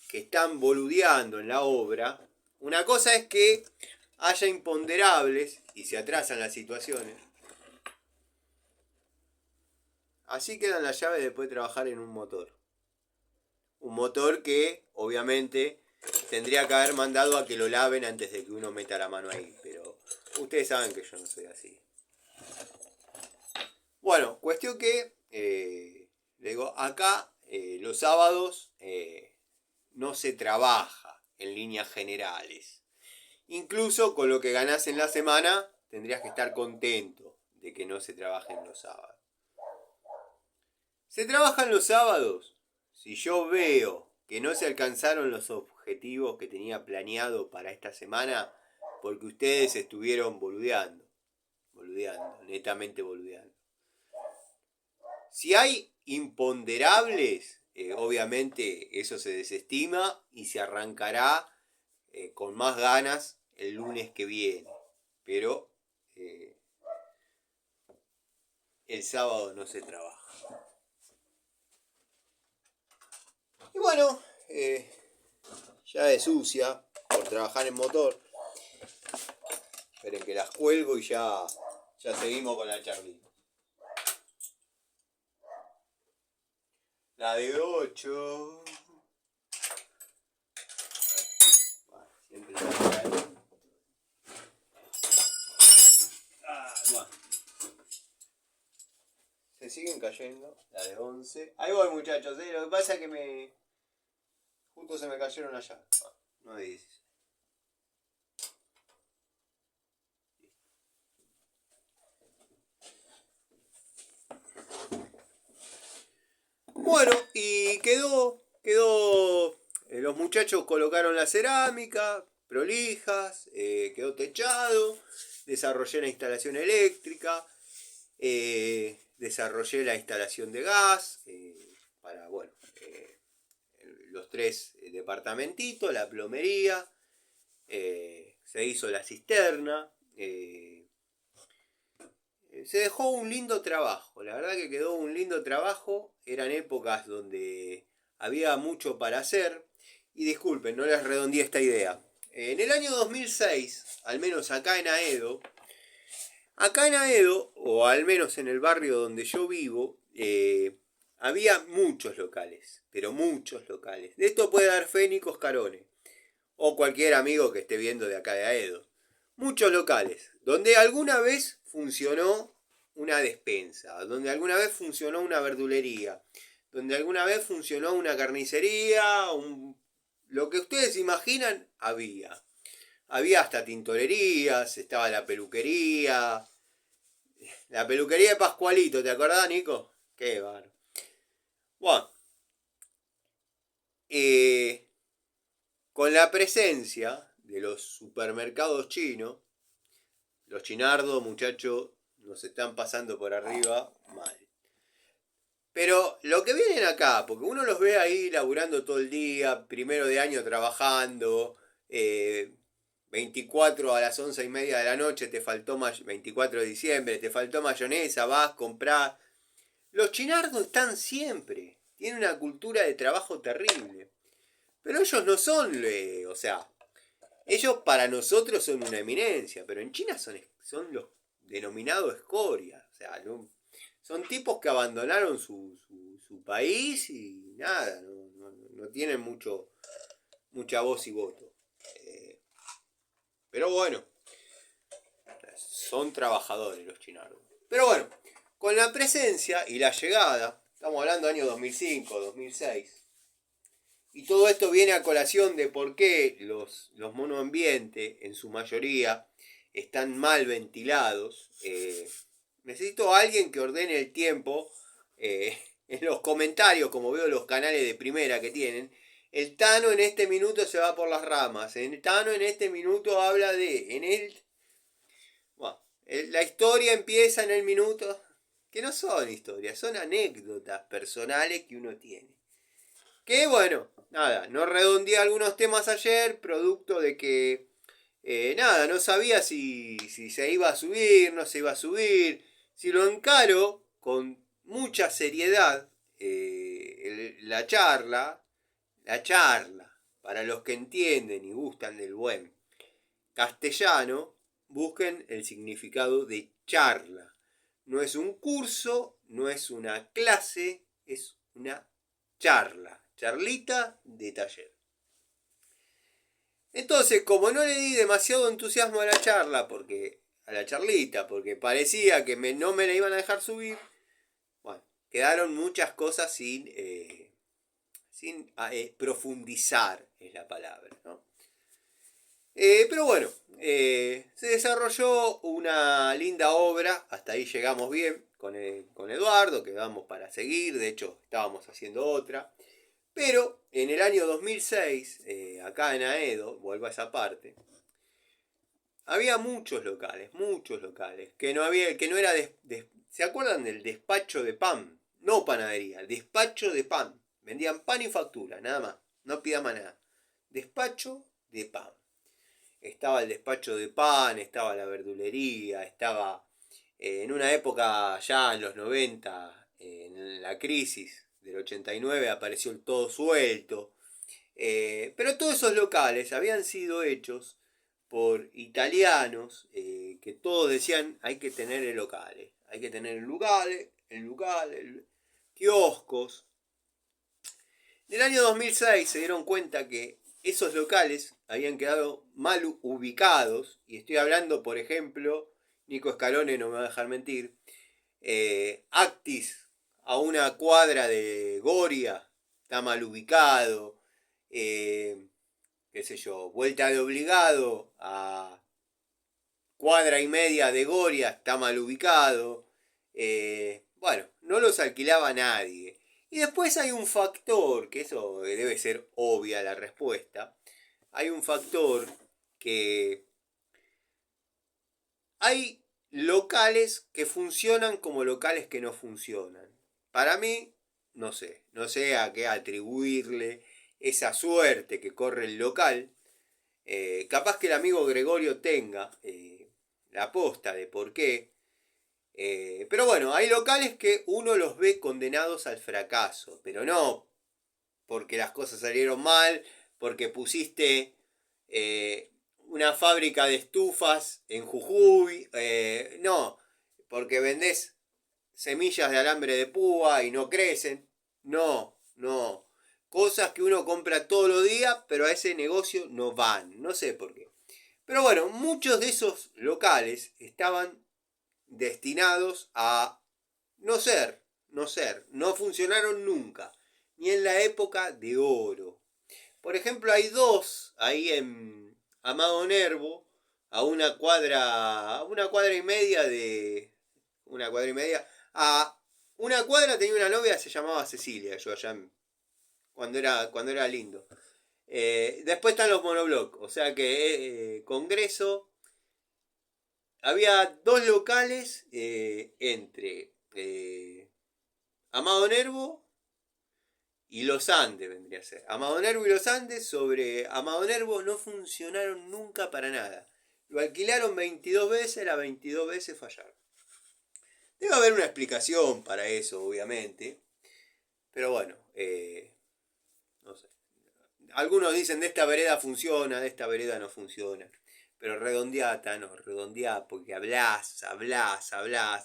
que están boludeando en la obra, una cosa es que haya imponderables y se atrasan las situaciones. Así quedan las llaves después de trabajar en un motor. Un motor que obviamente tendría que haber mandado a que lo laven antes de que uno meta la mano ahí. Pero ustedes saben que yo no soy así. Bueno, cuestión que le digo, acá los sábados no se trabaja en líneas generales. Incluso con lo que ganás en la semana, tendrías que estar contento de que no se trabaje en los sábados. ¿Se trabajan los sábados? Si yo veo que no se alcanzaron los objetivos que tenía planeado para esta semana, porque ustedes estuvieron boludeando, netamente boludeando. Si hay imponderables, obviamente eso se desestima y se arrancará con más ganas el lunes que viene. Pero el sábado no se trabaja. Y bueno, ya de sucia por trabajar en motor. Esperen que las cuelgo y ya seguimos con la charlita. La de 8. Siempre está ahí. Bueno. Se siguen cayendo. La de 11. Ahí voy, muchachos. Lo que pasa es que justo se me cayeron allá. No de 16. Bueno, y quedó, los muchachos colocaron la cerámica, prolijas, quedó techado, desarrollé la instalación eléctrica, desarrollé la instalación de gas, para, bueno, los 3 departamentitos, la plomería, se hizo la cisterna, se dejó un lindo trabajo, la verdad que quedó un lindo trabajo, eran épocas donde había mucho para hacer, y disculpen, no les redondeé esta idea. En el año 2006, al menos acá en Aedo, o al menos en el barrio donde yo vivo, había muchos locales, pero muchos locales. De esto puede dar fe Nico Scarone, o cualquier amigo que esté viendo de acá de Aedo. Muchos locales, donde alguna vez funcionó una despensa, donde alguna vez funcionó una verdulería, donde alguna vez funcionó una carnicería, lo que ustedes imaginan había. Había hasta tintorerías, estaba la peluquería de Pascualito, ¿te acordás, Nico? Qué bárbaro. Bueno, con la presencia de los supermercados chinos, los chinardos, muchachos, nos están pasando por arriba mal. Pero lo que vienen acá, porque uno los ve ahí laburando todo el día, primero de año trabajando, 24 a las 11:30 de la noche, 24 de diciembre, te faltó mayonesa, vas, comprás. Los chinardos están siempre, tienen una cultura de trabajo terrible. Pero ellos no son, o sea, ellos para nosotros son una eminencia, pero en China son los denominados escoria. O sea, son tipos que abandonaron su país y nada, no tienen mucha voz y voto. Pero bueno, son trabajadores los chinardos. Pero bueno, con la presencia y la llegada, estamos hablando del año 2005, 2006, y todo esto viene a colación de por qué los monoambientes, en su mayoría, están mal ventilados. Necesito a alguien que ordene el tiempo en los comentarios, como veo los canales de primera que tienen. El Tano en este minuto se va por las ramas. El Tano en este minuto habla de... Bueno, la historia empieza en el minuto... Que no son historias, son anécdotas personales que uno tiene. Que bueno, nada, no redondeé algunos temas ayer, producto de que, nada, no sabía si se iba a subir, no se iba a subir. Si lo encaro con mucha seriedad, la charla, para los que entienden y gustan del buen castellano, busquen el significado de charla. No es un curso, no es una clase, es una charla. Charlita de taller. Entonces, como no le di demasiado entusiasmo a la charlita, porque parecía que no me la iban a dejar subir, bueno, quedaron muchas cosas sin profundizar, es la palabra, ¿no? Pero bueno, se desarrolló una linda obra, hasta ahí llegamos bien con Eduardo, quedamos para seguir, de hecho estábamos haciendo otra. Pero en el año 2006, acá en Aedo, vuelvo a esa parte, había muchos locales, que no era ¿se acuerdan del despacho de pan? No panadería, despacho de pan. Vendían pan y factura, nada más, no pida más nada. Despacho de pan. Estaba el despacho de pan, estaba la verdulería, estaba en una época ya en los 90, en la crisis del 89 apareció el todo suelto. Pero todos esos locales habían sido hechos por italianos que todos decían hay que tener locales, hay que tener lugares, kioscos. En el año 2006 se dieron cuenta que esos locales habían quedado mal ubicados, y estoy hablando, por ejemplo, Nico Scalone no me va a dejar mentir, Actis, a una cuadra de Goria, está mal ubicado, qué sé yo, Vuelta de Obligado a cuadra y media de Goria, está mal ubicado, bueno, no los alquilaba nadie. Y después hay un factor, que eso debe ser obvia la respuesta, hay un factor que hay locales que funcionan como locales que no funcionan. Para mí, no sé a qué atribuirle esa suerte que corre el local. Capaz que el amigo Gregorio tenga la posta de por qué. Pero bueno, hay locales que uno los ve condenados al fracaso, pero no porque las cosas salieron mal, porque pusiste una fábrica de estufas en Jujuy, no, porque vendés semillas de alambre de púa y no crecen, no. Cosas que uno compra todos los días, pero a ese negocio no van, no sé por qué. Pero bueno, muchos de esos locales estaban destinados a no funcionaron nunca, ni en la época de oro. Por ejemplo, hay dos ahí en Amado Nervo, a una cuadra y media a una cuadra tenía una novia que se llamaba Cecilia, yo allá cuando era lindo. Después están los monoblocks, o sea que Congreso, había dos locales entre Amado Nervo y Los Andes, vendría a ser. Amado Nervo y Los Andes. Sobre Amado Nervo no funcionaron nunca para nada. Lo alquilaron 22 veces, las 22 veces fallaron. Debe haber una explicación para eso, obviamente. Pero bueno, no sé. Algunos dicen de esta vereda funciona, de esta vereda no funciona. Pero redondeá, Tano, redondeá, porque hablás,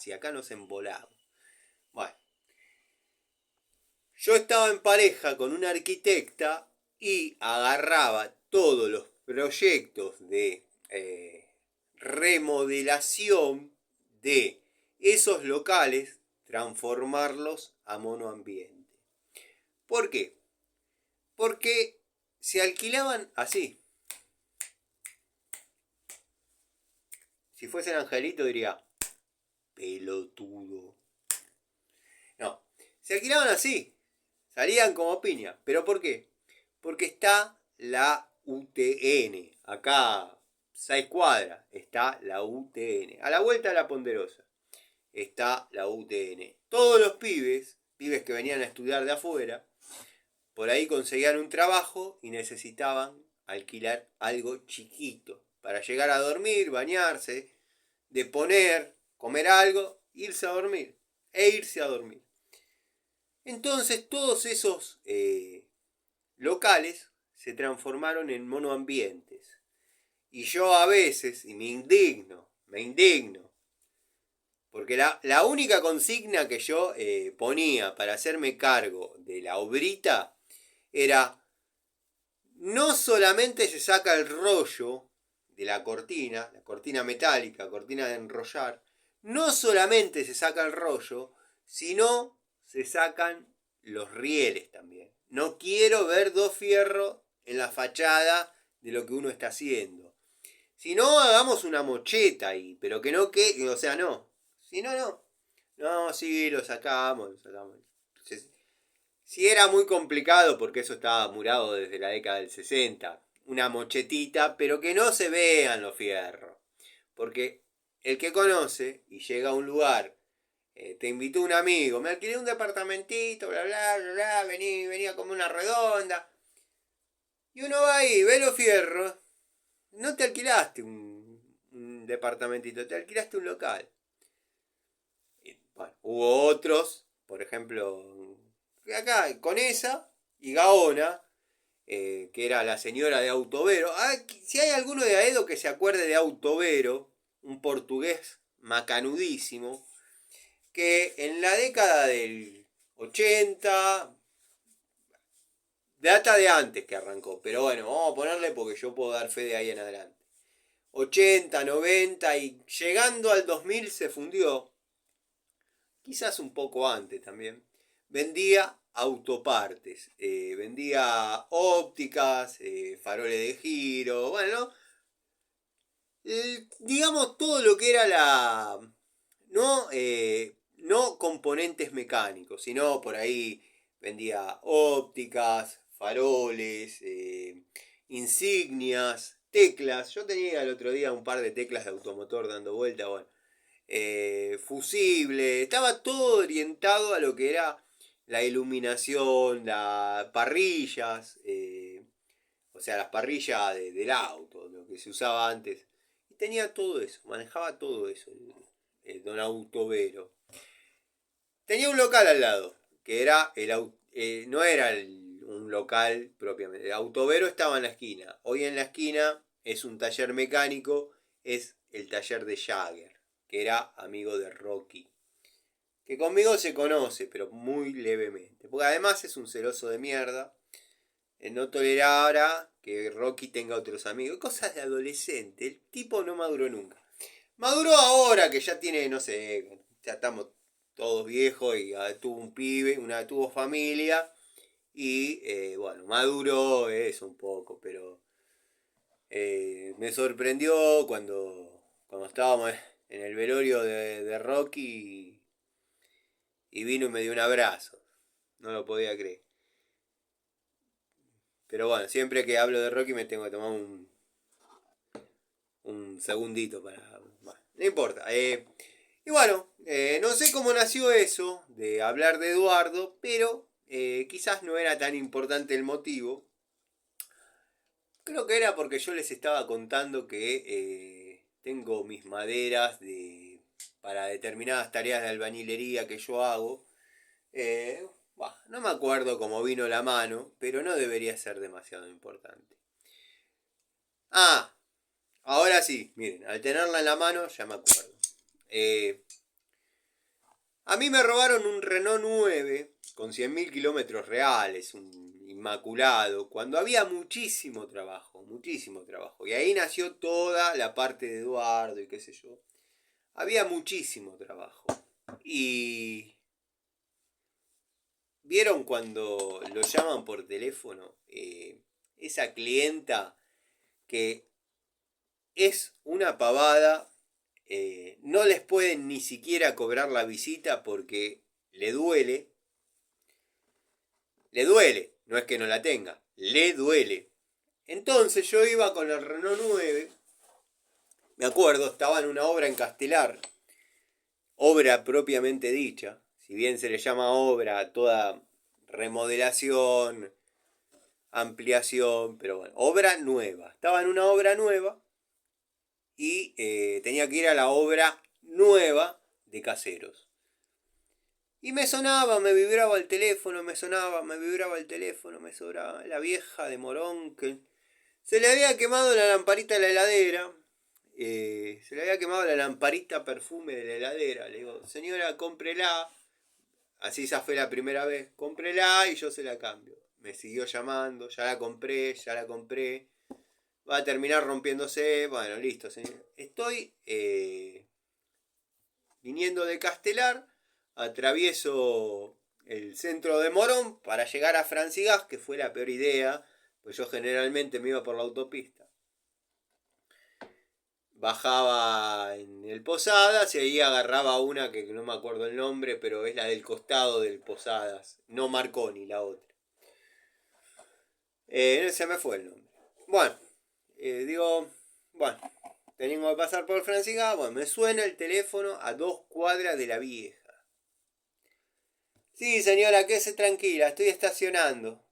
y acá nos embolamos. Bueno, yo estaba en pareja con una arquitecta y agarraba todos los proyectos de remodelación de esos locales, transformarlos a monoambiente. ¿Por qué? Porque se alquilaban así. Si fuese el angelito diría, pelotudo. No, se alquilaban así. Salían como piña. ¿Pero por qué? Porque está la UTN. Acá, 6 cuadras, está la UTN. A la vuelta de la Ponderosa está la UTN. Todos los pibes que venían a estudiar de afuera, por ahí conseguían un trabajo y necesitaban alquilar algo chiquito para llegar a dormir, bañarse, deponer, comer algo, irse a dormir irse a dormir. Entonces todos esos locales se transformaron en monoambientes. Y yo a veces, y me indigno, porque la única consigna que yo ponía para hacerme cargo de la obrita era, no solamente se saca el rollo de la cortina metálica, cortina de enrollar, no solamente se saca el rollo, sino se sacan los rieles también. No quiero ver dos fierros en la fachada de lo que uno está haciendo. Si no, hagamos una mocheta ahí, pero que no que, o sea, no. Si no, no. No, sí, lo sacamos. Si era muy complicado, porque eso estaba murado desde la década del 60, una mochetita, pero que no se vean los fierros. Porque el que conoce y llega a un lugar, te invitó un amigo, me alquilé un departamentito, bla, bla, bla, bla, vení a comer una redonda. Y uno va ahí, ve los fierros, no te alquilaste un departamentito, te alquilaste un local. Y, bueno, hubo otros, por ejemplo, acá, Conesa y Gaona, que era la señora de Autovero. Si hay alguno de Aedo que se acuerde de Autovero, un portugués macanudísimo, que en la década del 80, Data de antes que arrancó, pero bueno, vamos a ponerle porque yo puedo dar fe de ahí en adelante. 80, 90 y llegando al 2000 se fundió. Quizás un poco antes también. Vendía autopartes, vendía ópticas, faroles de giro, bueno, digamos todo lo que era la... No componentes mecánicos, sino por ahí vendía ópticas, faroles, insignias, teclas. Yo tenía el otro día un par de teclas de automotor dando vuelta, bueno. Fusible, estaba todo orientado a lo que era la iluminación, las parrillas, o sea, las parrillas del auto, lo que se usaba antes. Y tenía todo eso, manejaba todo eso, el don Autovero. Tenía un local al lado, que era no era un local propiamente. El Autovero estaba en la esquina. Hoy en la esquina es un taller mecánico, es el taller de Jagger, que era amigo de Rocky. Que conmigo se conoce, pero muy levemente. Porque además es un celoso de mierda. No tolerara que Rocky tenga otros amigos. Cosas de adolescente. El tipo no maduró nunca. Maduró ahora que ya tiene, no sé, ya estamos todos viejos y tuvo un pibe, tuvo familia. Y bueno, maduró eso un poco, pero me sorprendió cuando estábamos en el velorio de Rocky y vino y me dio un abrazo. No lo podía creer. Pero bueno, siempre que hablo de Rocky me tengo que tomar un segundito para... Bueno, no importa. Y bueno, no sé cómo nació eso de hablar de Eduardo, pero quizás no era tan importante el motivo. Creo que era porque yo les estaba contando que tengo mis maderas para determinadas tareas de albañilería que yo hago. No me acuerdo cómo vino la mano, pero no debería ser demasiado importante. Ah, ahora sí, miren, al tenerla en la mano ya me acuerdo. A mí me robaron un Renault 9 con 100.000 kilómetros reales, un inmaculado, cuando había muchísimo trabajo, muchísimo trabajo. Y ahí nació toda la parte de Eduardo y qué sé yo. Había muchísimo trabajo. Y ¿vieron cuando lo llaman por teléfono? Esa clienta que es una pavada, no les pueden ni siquiera cobrar la visita porque le duele. Le duele, no es que no la tenga, le duele. Entonces yo iba con el Renault 9, me acuerdo, estaba en una obra en Castelar, obra propiamente dicha, si bien se le llama obra a toda remodelación, ampliación, pero bueno, obra nueva. Estaba en una obra nueva y tenía que ir a la obra nueva de Caseros. Y me sonaba, me vibraba el teléfono, me sonaba, me vibraba el teléfono, me sobraba la vieja de Morón que se le había quemado la lamparita de la heladera. Se le había quemado la lamparita perfume de la heladera. Le digo, señora, cómprela. Así esa fue la primera vez. Cómprela y yo se la cambio. Me siguió llamando, ya la compré, ya la compré. Va a terminar rompiéndose. Bueno, listo, señor. Estoy viniendo de Castelar. Atravieso el centro de Morón para llegar a Francigas, que fue la peor idea, pues yo generalmente me iba por la autopista. Bajaba en el Posadas y ahí agarraba una que no me acuerdo el nombre, pero es la del costado del Posadas, no Marconi, la otra. Se me fue el nombre. Bueno, bueno, tenemos que pasar por Francigas, bueno, me suena el teléfono a 2 cuadras de la vieja. Sí, señora, quédese tranquila, estoy estacionando.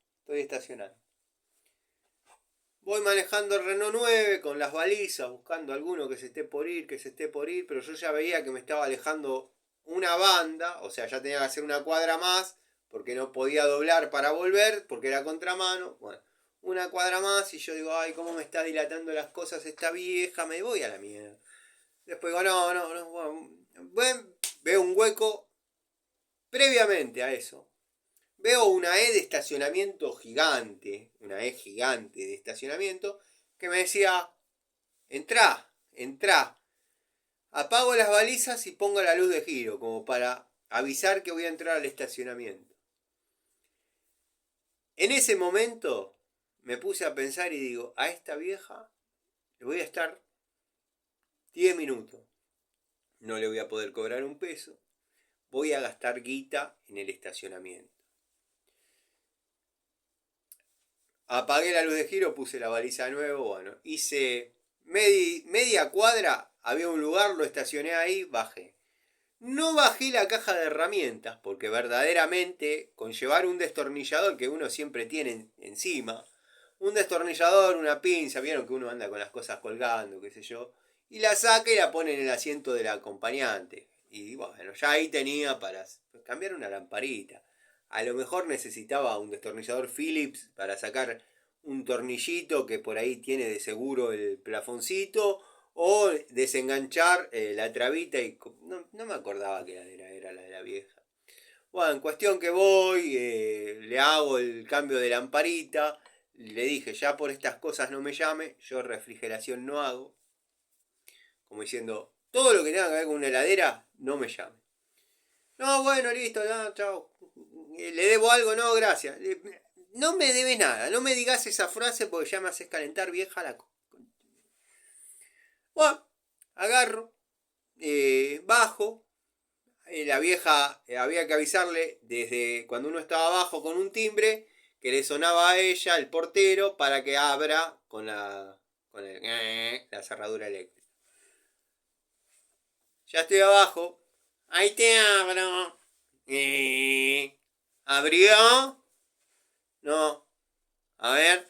Voy manejando el Renault 9 con las balizas, buscando alguno que se esté por ir, pero yo ya veía que me estaba alejando una banda, o sea, ya tenía que hacer una cuadra más, porque no podía doblar para volver, porque era contramano. Bueno, una cuadra más y yo digo, ay, cómo me está dilatando las cosas esta vieja, me voy a la mierda. Después digo, bueno, veo un hueco previamente a eso. veo una E de estacionamiento gigante, una E gigante de estacionamiento, que me decía, entrá, entrá. Apago las balizas y pongo la luz de giro, como para avisar que voy a entrar al estacionamiento. En ese momento me puse a pensar y digo, a esta vieja le voy a estar 10 minutos. No le voy a poder cobrar un peso. Voy a gastar guita en el estacionamiento. Apagué la luz de giro, puse la baliza de nuevo, bueno, hice media cuadra, había un lugar, lo estacioné ahí, bajé. No bajé la caja de herramientas, porque verdaderamente con llevar un destornillador que uno siempre tiene encima, un destornillador, una pinza, vieron que uno anda con las cosas colgando, qué sé yo, y la saca y la pone en el asiento del acompañante. Y bueno, ya ahí tenía para cambiar una lamparita. A lo mejor necesitaba un destornillador Phillips para sacar un tornillito que por ahí tiene de seguro el plafoncito, o desenganchar la trabita y no me acordaba que era la de la vieja. Bueno, en cuestión que voy, le hago el cambio de lamparita, le dije, ya por estas cosas no me llame, yo refrigeración no hago, como diciendo, todo lo que tenga que ver con una heladera, no me llame. No, bueno, listo, no, chao. ¿Le debo algo? No, gracias. No me debes nada, no me digas esa frase porque ya me haces calentar, vieja la... Bueno, agarro, bajo. La vieja había que avisarle desde cuando uno estaba abajo con un timbre que le sonaba a ella, el portero, para que abra con la cerradura eléctrica. Ya estoy abajo. Ahí te abro. ¿Abrió? No. A ver.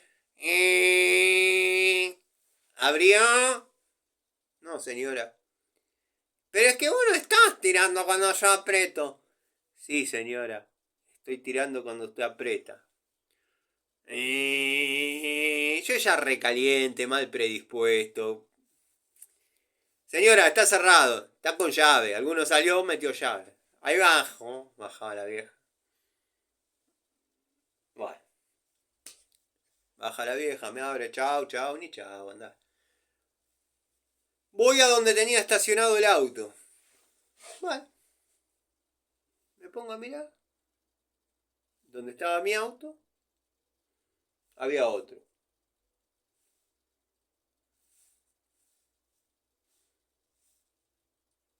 ¿Abrió? No, señora. Pero es que vos no estás tirando cuando yo aprieto. Sí, señora. Estoy tirando cuando usted aprieta. Yo ya recaliente, mal predispuesto. Señora, está cerrado. Está con llave. Alguno salió, metió llave. Ahí bajo. Bajaba la vieja. Bueno. Baja la vieja, me abre. Chau, chau, ni chau, andá. Voy a donde tenía estacionado el auto. Bueno. Me pongo a mirar. Donde estaba mi auto, había otro.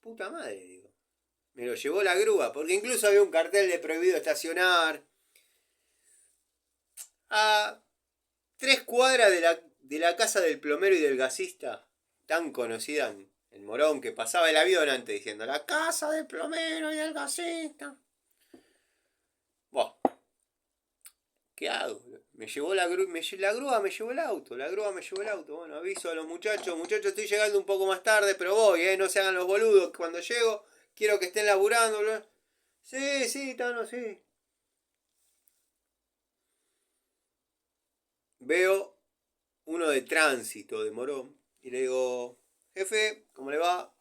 Puta madre, digo. Me lo llevó la grúa, porque incluso había un cartel de prohibido estacionar. A 3 cuadras de la casa del plomero y del gasista, tan conocida en Morón, que pasaba el avión antes diciendo la casa del plomero y del gasista. Buah, ¿qué hago? Me llevó la grúa, la grúa me llevó el auto, la grúa me llevó el auto. Bueno, aviso a los muchachos, estoy llegando un poco más tarde, pero voy, no se hagan los boludos, cuando llego quiero que estén laburando. Sí, sí, Tano, sí. Veo uno de tránsito de Morón y le digo, jefe, ¿cómo le va?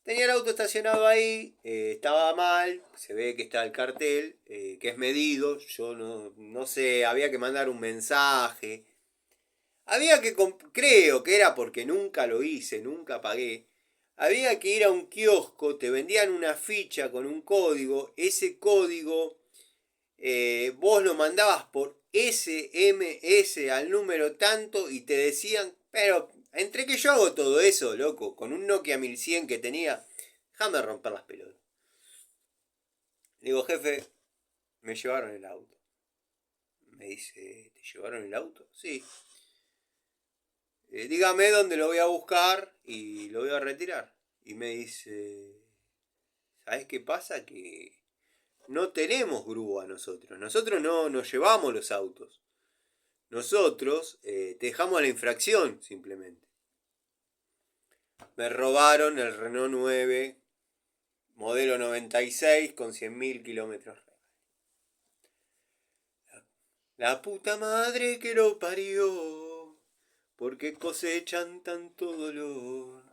Tenía el auto estacionado ahí, estaba mal, se ve que está el cartel, que es medido, yo no sé, había que mandar un mensaje. Había que, creo que era porque nunca lo hice, nunca pagué. Había que ir a un kiosco, te vendían una ficha con un código, ese código vos lo mandabas por SMS al número tanto y te decían, pero entre que yo hago todo eso, loco, con un Nokia 1100 que tenía, déjame romper las pelotas. Le digo, jefe, me llevaron el auto. Me dice, ¿te llevaron el auto? Sí. Dígame dónde lo voy a buscar y lo voy a retirar. Y me dice, ¿sabes qué pasa? Que no tenemos grúa nosotros. Nosotros no nos llevamos los autos. Nosotros te dejamos la infracción simplemente. Me robaron el Renault 9, modelo 96 con 100.000 kilómetros. La puta madre que lo parió, porque cosechan tanto dolor.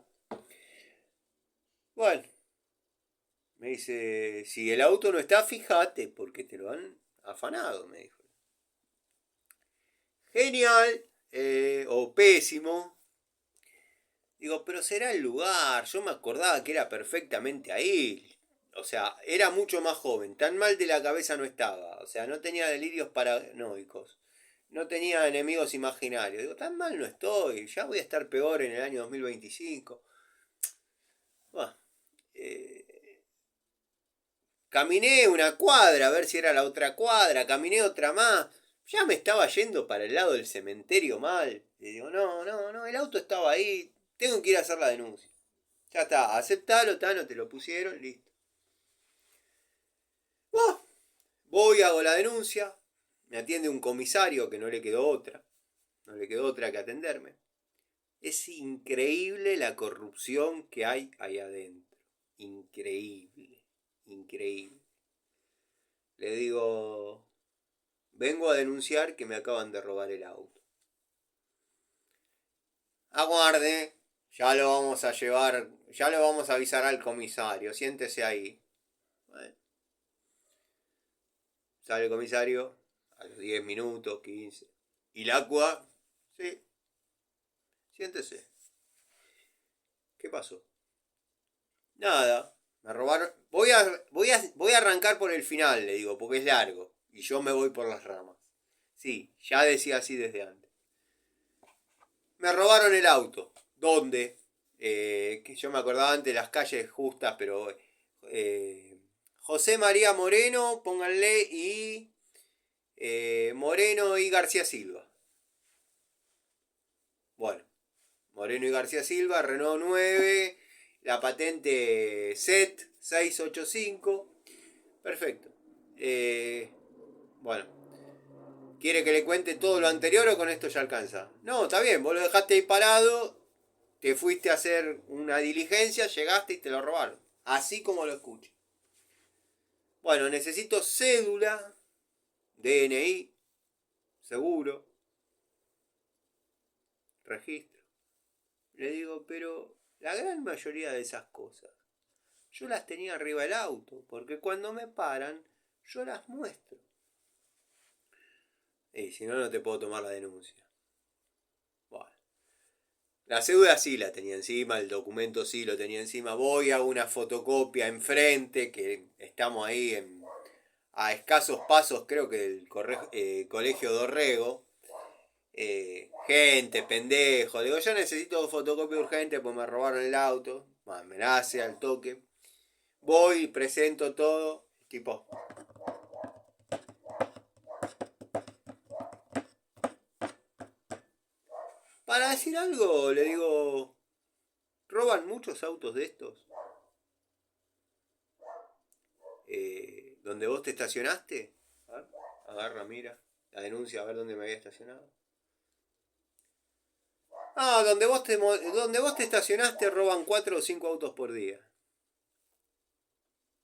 Bueno, me dice, si el auto no está, fíjate, porque te lo van afanado, me dijo. Genial, o pésimo. Digo, pero será el lugar, yo me acordaba que era perfectamente ahí. O sea, era mucho más joven, tan mal de la cabeza no estaba. O sea, no tenía delirios paranoicos. No tenía enemigos imaginarios. Digo, tan mal no estoy, ya voy a estar peor en el año 2025. Bueno, caminé una cuadra a ver si era la otra cuadra, caminé otra más. Ya me estaba yendo para el lado del cementerio mal. Y digo, no, el auto estaba ahí, tengo que ir a hacer la denuncia. Ya está, aceptalo, Tano, te lo pusieron, listo. Voy, hago la denuncia, me atiende un comisario que no le quedó otra que atenderme. Es increíble la corrupción que hay ahí adentro. Increíble, increíble. Le digo, vengo a denunciar que me acaban de robar el auto. Aguarde, ya lo vamos a llevar, ya lo vamos a avisar al comisario, siéntese ahí. Bueno, sale el comisario a los 10 minutos, 15. ¿Y la agua? Sí, siéntese. ¿Qué pasó? Nada, me robaron. Voy a arrancar por el final, le digo, porque es largo. Y yo me voy por las ramas. Sí, ya decía así desde antes. Me robaron el auto. ¿Dónde? Que yo me acordaba antes las calles justas, pero José María Moreno, pónganle, y Moreno y García Silva. Bueno, Moreno y García Silva, Renault 9, la patente SET 685. Perfecto. Bueno, ¿quiere que le cuente todo lo anterior o con esto ya alcanza? No, está bien, vos lo dejaste ahí parado, te fuiste a hacer una diligencia, llegaste y te lo robaron. Así como lo escucho. Bueno, necesito cédula, DNI, seguro, registro. Le digo, pero la gran mayoría de esas cosas yo las tenía arriba del auto, porque cuando me paran, yo las muestro. Y si no, no te puedo tomar la denuncia. Bueno. La cédula sí la tenía encima, el documento sí lo tenía encima. Voy a una fotocopia enfrente, que estamos ahí a escasos pasos, creo que del colegio Dorrego. Gente, pendejo. Digo, yo necesito fotocopia urgente porque me robaron el auto. Bueno, me la hace al toque. Voy, presento todo. Tipo, para decir algo, le digo, ¿roban muchos autos de estos? ¿Donde vos te estacionaste? A ver, agarra, mira, la denuncia, a ver dónde me había estacionado. Ah, donde vos te estacionaste roban 4 o 5 autos por día.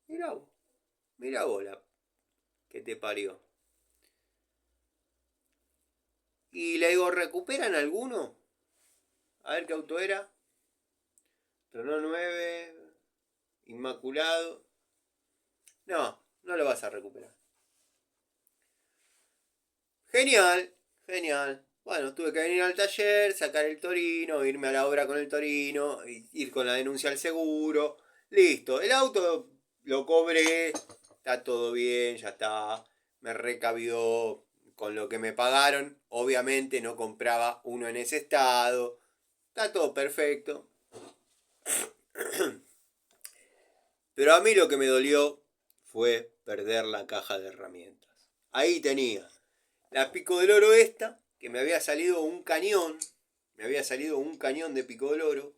Mirá vos, mirá vos la que te parió. Y le digo, ¿recuperan alguno? A ver qué auto era. Renault 9, Inmaculado. No, no lo vas a recuperar. Genial, genial. Bueno, tuve que venir al taller, sacar el Torino, irme a la obra con el Torino, ir con la denuncia al seguro. Listo, el auto lo cobré, está todo bien, ya está. Me recabió con lo que me pagaron. Obviamente no compraba uno en ese estado. Está todo perfecto. Pero a mí lo que me dolió fue perder la caja de herramientas. Ahí tenía la Pico del Oro esta, que me había salido un cañón, de Pico del Oro,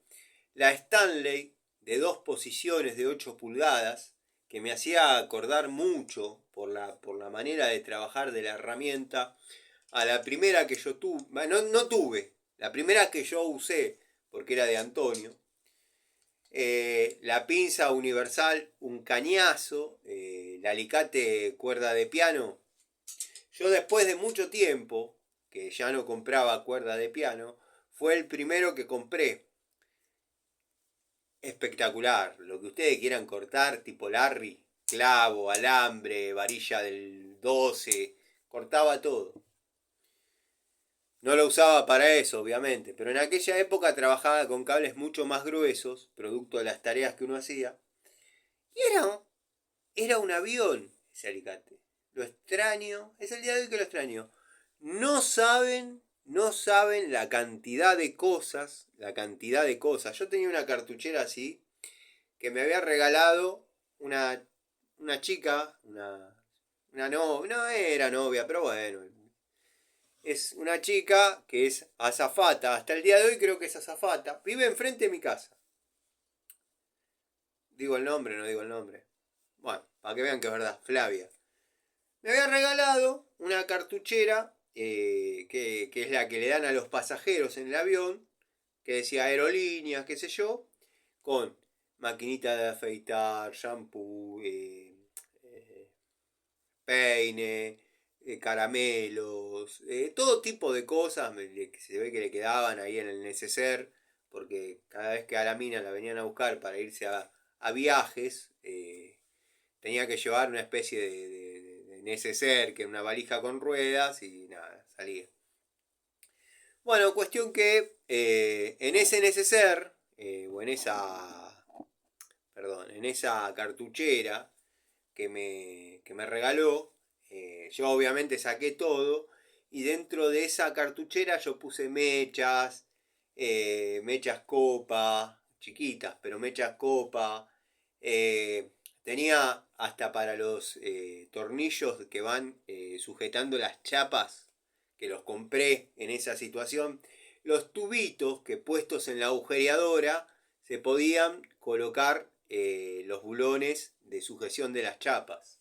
la Stanley de 2 posiciones de 8 pulgadas, que me hacía acordar mucho por la manera de trabajar de la herramienta a la primera que yo tuve, no tuve, la primera que yo usé, porque era de Antonio. La pinza universal, un cañazo, el alicate cuerda de piano. Yo después de mucho tiempo, que ya no compraba cuerda de piano, fue el primero que compré. Espectacular, lo que ustedes quieran cortar, tipo Larry, clavo, alambre, varilla 12, cortaba todo. No lo usaba para eso, obviamente, pero en aquella época trabajaba con cables mucho más gruesos, producto de las tareas que uno hacía. Y era un avión ese alicate. Lo extraño, es el día de hoy que lo extraño. No saben la cantidad de cosas, Yo tenía una cartuchera así, que me había regalado una chica, no era novia, pero bueno, es una chica que es azafata, hasta el día de hoy creo que es azafata, vive enfrente de mi casa. ¿Digo el nombre? No digo el nombre. Bueno, para que vean que es verdad, Flavia. Me había regalado una cartuchera, que es la que le dan a los pasajeros en el avión, que decía aerolíneas, qué sé yo, con maquinita de afeitar, shampoo, peine, caramelos, todo tipo de cosas que se ve que le quedaban ahí en el neceser, porque cada vez que a la mina la venían a buscar para irse a viajes, tenía que llevar una especie de neceser, que era una valija con ruedas y nada, salía. Bueno, cuestión que en ese neceser, o en esa cartuchera que me regaló, yo obviamente saqué todo y dentro de esa cartuchera yo puse mechas copa, chiquitas, pero mechas copa, tenía hasta para los tornillos que van sujetando las chapas, que los compré en esa situación, los tubitos que puestos en la agujereadora se podían colocar los bulones de sujeción de las chapas.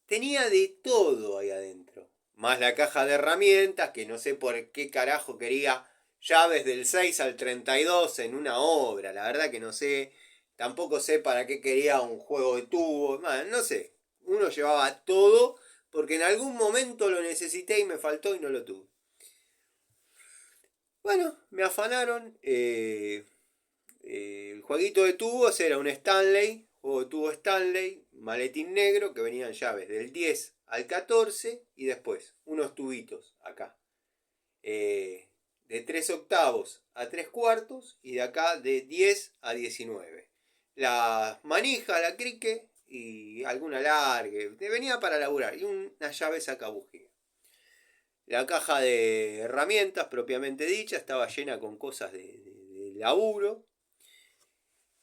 Tenía de todo ahí adentro. Más la caja de herramientas, que no sé por qué carajo quería llaves del 6 al 32 en una obra. La verdad que no sé. Tampoco sé para qué quería un juego de tubos. No sé. Uno llevaba todo porque en algún momento lo necesité y me faltó y no lo tuve. Bueno, me afanaron. El jueguito de tubos era un Stanley, juego de tubo Stanley, maletín negro, que venían llaves del 10 al 14 y después unos tubitos acá. De 3 octavos a 3 cuartos y de acá de 10 a 19. La manija, la crique y alguna largue. Venía para laburar y una llave sacabujía. La caja de herramientas propiamente dicha estaba llena con cosas de laburo.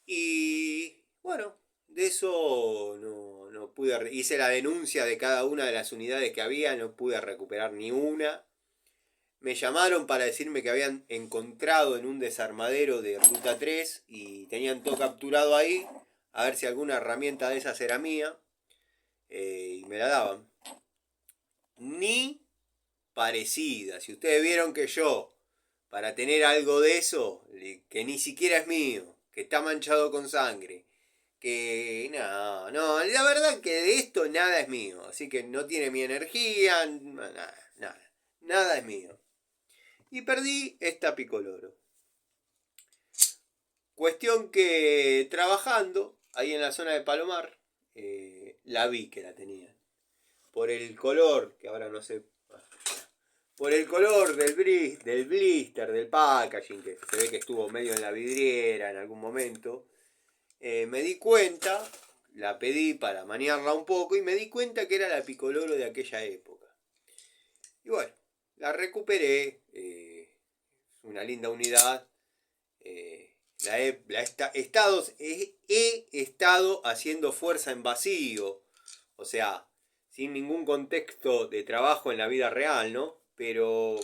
Y bueno, de eso no pude. Hice la denuncia de cada una de las unidades que había, no pude recuperar ni una. Me llamaron para decirme que habían encontrado en un desarmadero de Ruta 3 y tenían todo capturado ahí, a ver si alguna herramienta de esas era mía, y me la daban. Ni parecida. Si ustedes vieron que yo, para tener algo de eso, que ni siquiera es mío, que está manchado con sangre, que no, la verdad que de esto nada es mío, así que no tiene mi energía, nada es mío. Y perdí esta picoloro. Cuestión que trabajando ahí en la zona de Palomar, la vi que la tenían. Por el color, que ahora no sé, por el color del blister, del packaging, que se ve que estuvo medio en la vidriera en algún momento, me di cuenta, la pedí para maniarla un poco y me di cuenta que era la picoloro de aquella época. Y bueno, la recuperé, una linda unidad. He estado haciendo fuerza en vacío, o sea, sin ningún contexto de trabajo en la vida real, ¿no? Pero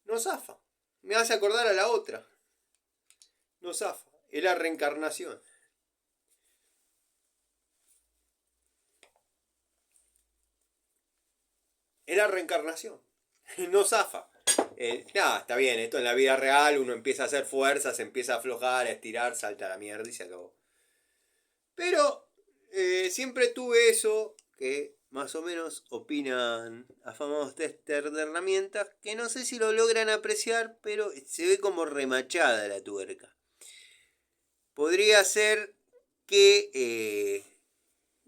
no zafa. Me hace acordar a la otra. No zafa. Es la reencarnación. Es la reencarnación. No zafa. Está bien, esto en la vida real uno empieza a hacer fuerza, se empieza a aflojar, a estirar, salta a la mierda y se acabó. Pero siempre tuve eso que más o menos opinan afamados testers de herramientas, que no sé si lo logran apreciar, pero se ve como remachada la tuerca. Podría ser que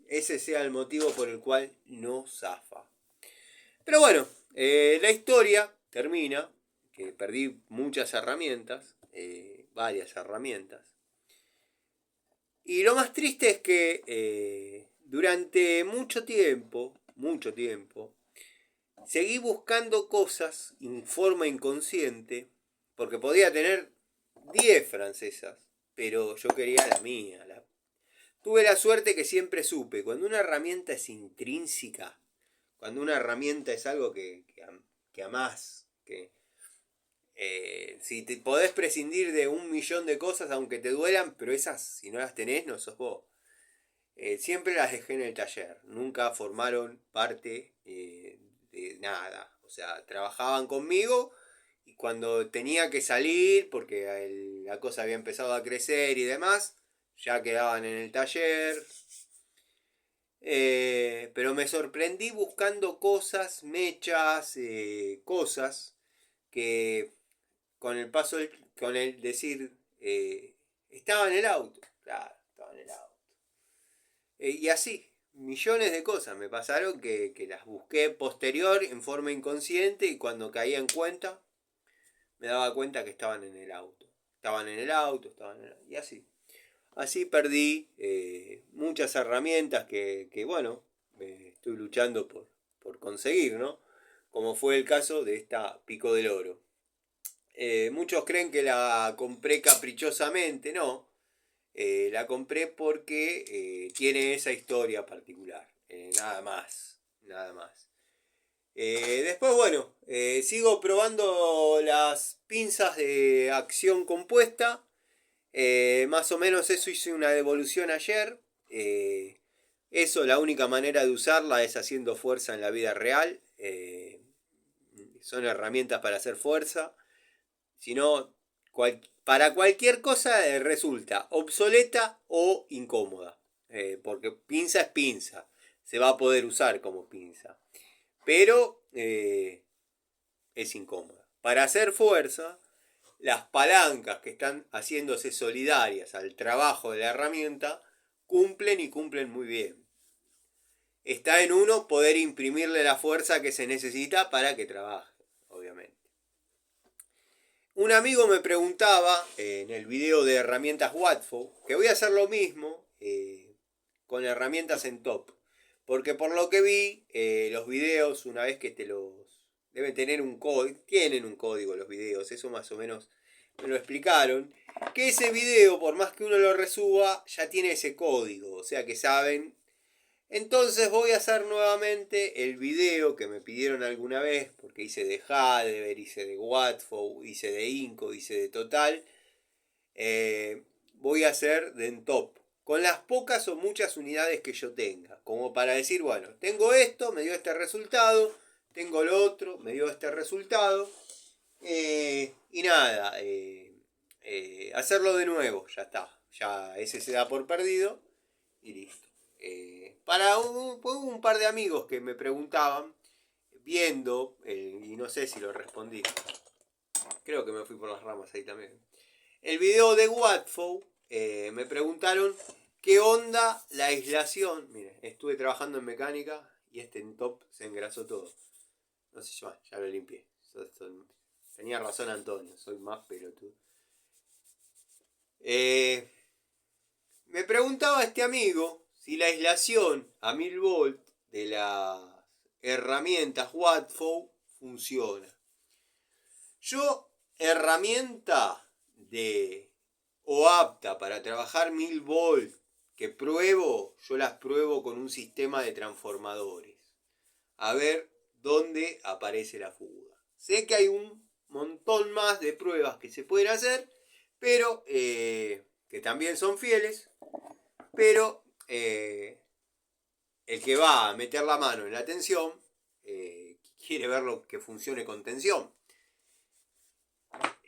ese sea el motivo por el cual no zafa. Pero bueno, la historia termina, que perdí muchas herramientas, varias herramientas. Y lo más triste es que durante mucho tiempo, seguí buscando cosas en forma inconsciente, porque podía tener 10 francesas, pero yo quería la mía. Tuve la suerte que siempre supe, cuando una herramienta es intrínseca, cuando una herramienta es algo que amás, si te podés prescindir de 1.000.000 de cosas, aunque te duelan, pero esas, si no las tenés, no sos vos. Siempre las dejé en el taller, nunca formaron parte de nada. O sea, trabajaban conmigo y cuando tenía que salir, porque la cosa había empezado a crecer y demás, ya quedaban en el taller. Pero me sorprendí buscando cosas, mechas, cosas que con el paso, con el decir, estaba en el auto. Claro, estaba en el auto. Y así, millones de cosas me pasaron que las busqué posterior en forma inconsciente y cuando caía en cuenta, me daba cuenta que estaban en el auto. Y así. Así perdí muchas herramientas que bueno, estoy luchando por conseguir, ¿no? Como fue el caso de esta Pico del Oro. Muchos creen que la compré caprichosamente, no. La compré porque tiene esa historia particular. Nada más. Nada más. Después, bueno, sigo probando las pinzas de acción compuesta. Más o menos eso hice una devolución ayer. Eso, la única manera de usarla es haciendo fuerza en la vida real. Son herramientas para hacer fuerza. Si no, para cualquier cosa resulta obsoleta o incómoda. Porque pinza es pinza. Se va a poder usar como pinza. Pero es incómoda. Para hacer fuerza, las palancas que están haciéndose solidarias al trabajo de la herramienta cumplen y cumplen muy bien. Está en uno poder imprimirle la fuerza que se necesita para que trabaje, obviamente. Un amigo me preguntaba en el video de herramientas Watfo que voy a hacer lo mismo con herramientas en top. Porque por lo que vi, los videos, una vez que te los... Deben tener un código, tienen un código los videos, eso más o menos me lo explicaron. Que ese video, por más que uno lo resuba, ya tiene ese código, o sea que saben. Entonces voy a hacer nuevamente el video que me pidieron alguna vez, porque hice de Hadver, hice de Watfo, hice de Inco, hice de Total. Voy a hacer de Entop, con las pocas o muchas unidades que yo tenga, como para decir, bueno, tengo esto, me dio este resultado, tengo lo otro, me dio este resultado, y nada, hacerlo de nuevo, ya está, ya ese se da por perdido y listo. Para un par de amigos que me preguntaban, viendo, y no sé si lo respondí, creo que me fui por las ramas ahí también, el video de Watfo, me preguntaron qué onda la aislación. Miren, estuve trabajando en mecánica y en top se engrasó todo. No sé, ya lo limpié. Tenía razón Antonio, soy más pelotudo. Me preguntaba este amigo si la aislación a 1000 volt de las herramientas Watfo funciona. Yo, herramienta o apta para trabajar 1000 volt que pruebo, yo las pruebo con un sistema de transformadores. A ver dónde aparece la fuga. Sé que hay un montón más de pruebas que se pueden hacer, pero que también son fieles, pero el que va a meter la mano en la tensión quiere verlo que funcione con tensión.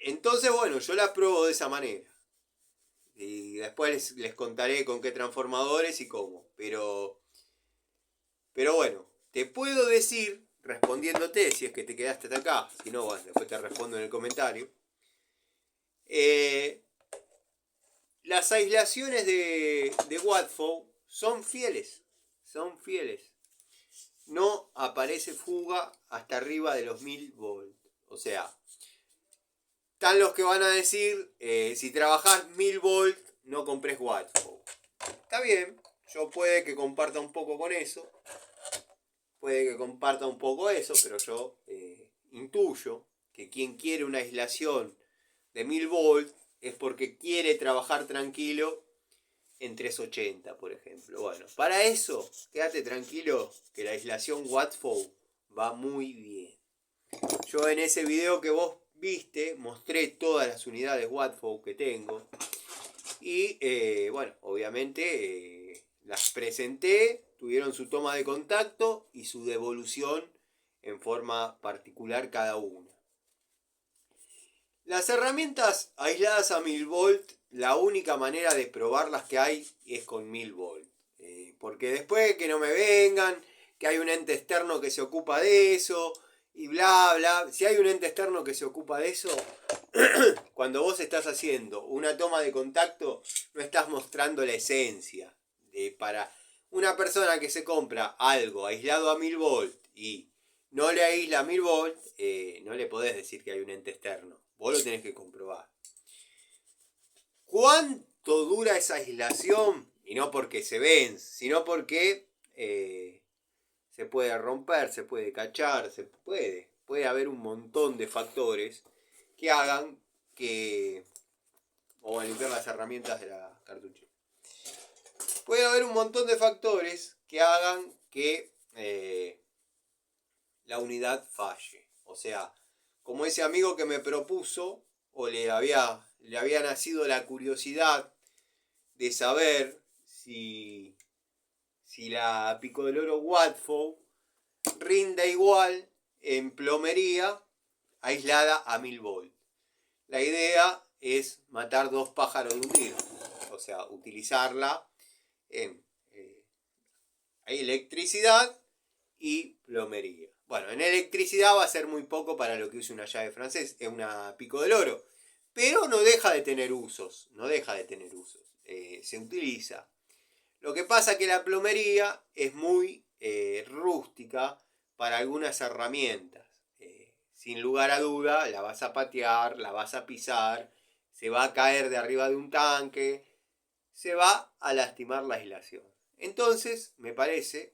Entonces, bueno, yo la pruebo de esa manera. Y después les contaré con qué transformadores y cómo. Pero bueno, te puedo decir, respondiéndote, si es que te quedaste hasta acá, si no, bueno, después te respondo en el comentario. Las aislaciones de Watfo son fieles. son fieles. No aparece fuga hasta arriba de los 1000 volts. O sea, están los que van a decir, si trabajás 1000 volts, no compres Wattfall. Está bien, yo puede que comparta un poco con eso. Puede que comparta un poco eso, pero yo intuyo que quien quiere una aislación de 1000 volts es porque quiere trabajar tranquilo en 380, por ejemplo. Bueno, para eso, quédate tranquilo que la aislación Wattfall va muy bien. Yo en ese video que vos viste mostré todas las unidades Wattfall que tengo. Y bueno, obviamente las presenté, tuvieron su toma de contacto y su devolución en forma particular cada una. Las herramientas aisladas a 1000 volt, la única manera de probarlas que hay es con 1000 volt. Porque después que no me vengan, que hay un ente externo que se ocupa de eso, y bla, bla. Si hay un ente externo que se ocupa de eso, cuando vos estás haciendo una toma de contacto, no estás mostrando la esencia. Para una persona que se compra algo aislado a 1000 volt y no le aísla a 1000 volt, no le podés decir que hay un ente externo. Vos lo tenés que comprobar. ¿Cuánto dura esa aislación? Y no porque se vence, sino porque se puede romper, se puede cachar, puede haber un montón de factores que hagan que... Vamos a limpiar las herramientas de la cartuchera. Puede haber un montón de factores que hagan que la unidad falle. O sea, como ese amigo que me propuso, o le había nacido la curiosidad de saber si la Pico del Oro Wattfall rinde igual en plomería aislada a 1000 volt. La idea es matar dos pájaros de un tiro. O sea, utilizarla en electricidad y plomería. Bueno, en electricidad va a ser muy poco para lo que usa una llave francesa, es una Pico del Oro. Pero no deja de tener usos, se utiliza. Lo que pasa es que la plomería es muy rústica para algunas herramientas. Sin lugar a duda, la vas a patear, la vas a pisar, se va a caer de arriba de un tanque, se va a lastimar la aislación. Entonces, me parece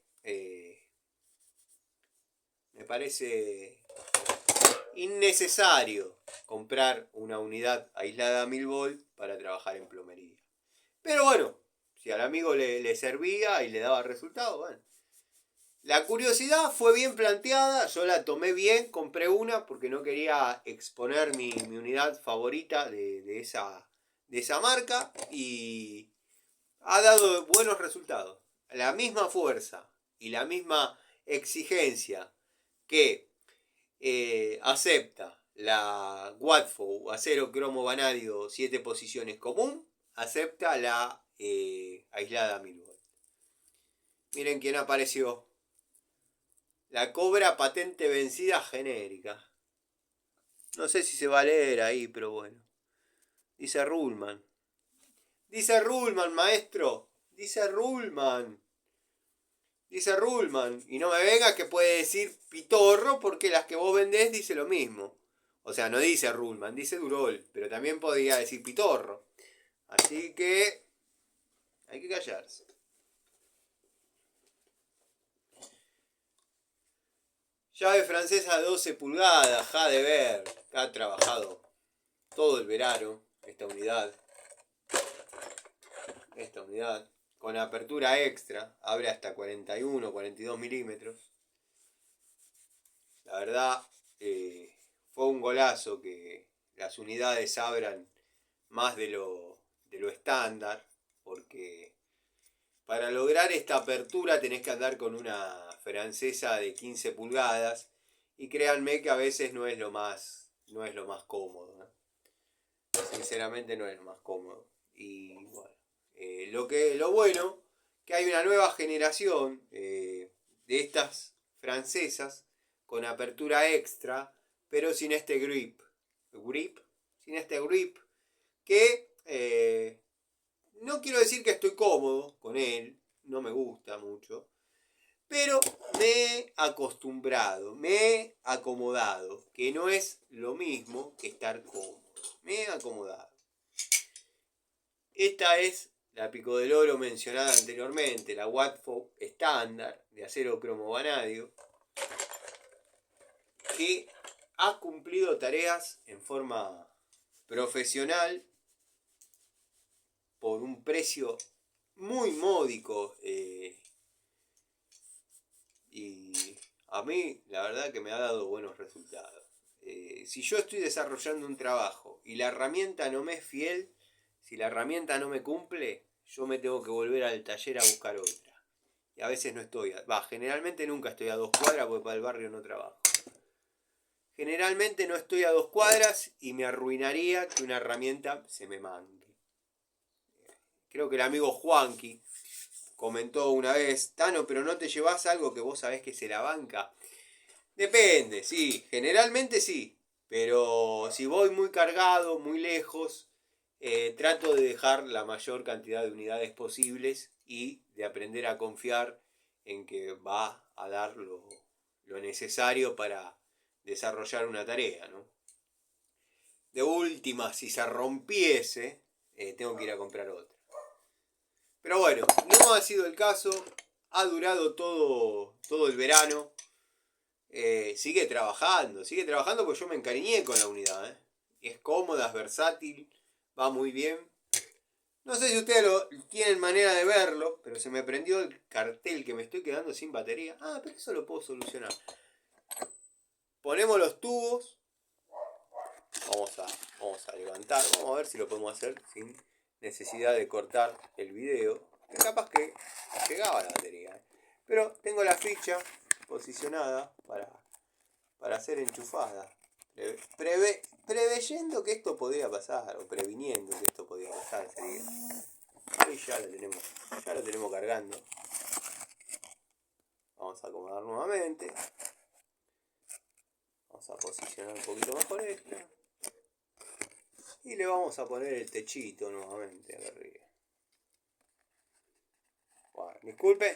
innecesario comprar una unidad aislada a 1000 volt para trabajar en plomería. Pero bueno, si al amigo le servía y le daba resultado, bueno. La curiosidad fue bien planteada, yo la tomé bien, compré una porque no quería exponer mi unidad favorita de esa marca y ha dado buenos resultados. La misma fuerza y la misma exigencia que acepta la Wattfall acero cromo vanadio 7 posiciones común, acepta la aislada 1000 volt. Miren quién apareció. La Cobra patente vencida genérica. No sé si se va a leer ahí, pero bueno. Dice Ruhlman. Dice Ruhlman, maestro. Dice Ruhlman. Dice Ruhlman. Y no me venga que puede decir Pitorro porque las que vos vendés dice lo mismo. O sea, no dice Ruhlman, dice Durol. Pero también podría decir Pitorro. Así que hay que callarse. Llave francesa 12 pulgadas, ja de ver. Ha trabajado todo el verano esta unidad. Con apertura extra, abre hasta 41, 42 milímetros. La verdad, fue un golazo que las unidades abran más de lo estándar, porque para lograr esta apertura tenés que andar con una francesa de 15 pulgadas y créanme que a veces no es lo más cómodo, ¿no? Sinceramente no es lo más cómodo. Y bueno, lo bueno que hay una nueva generación de estas francesas con apertura extra, pero sin este grip, que no quiero decir que estoy cómodo con él, no me gusta mucho, Pero me he acostumbrado, me he acomodado, que no es lo mismo que estar cómodo. Me he acomodado. Esta es la Pico del Oro mencionada anteriormente, la Watford estándar de acero cromo vanadio, que ha cumplido tareas en forma profesional por un precio muy módico, y a mí la verdad que me ha dado buenos resultados. Si yo estoy desarrollando un trabajo y la herramienta no me es fiel, si la herramienta no me cumple, yo me tengo que volver al taller a buscar otra. Y a veces no estoy, generalmente nunca estoy a 2 cuadras porque para el barrio no trabajo. Generalmente no estoy a 2 cuadras y me arruinaría que una herramienta se me manque. Creo que el amigo Juanqui comentó una vez: Tano, pero no te llevas algo que vos sabés que se la banca. Depende, sí, generalmente sí, pero si voy muy cargado, muy lejos, trato de dejar la mayor cantidad de unidades posibles y de aprender a confiar en que va a dar lo necesario para desarrollar una tarea, ¿no? De última, si se rompiese, tengo que ir a comprar otra. Pero bueno, no ha sido el caso, ha durado todo el verano. Sigue trabajando porque yo me encariñé con la unidad. Es cómoda, es versátil, va muy bien. No sé si ustedes tienen manera de verlo, pero se me prendió el cartel que me estoy quedando sin batería. Ah, pero eso lo puedo solucionar. Ponemos los tubos. Vamos a levantar, vamos a ver si lo podemos hacer sin necesidad de cortar el video. Que capaz que llegaba la batería. Pero tengo la ficha posicionada para ser enchufada. Preveyendo que esto podía pasar, o previniendo que esto podía pasar, sería. Ahí ya lo tenemos cargando. Vamos a acomodar nuevamente. Vamos a posicionar un poquito mejor esto. Y le vamos a poner el techito nuevamente acá arriba. Bueno,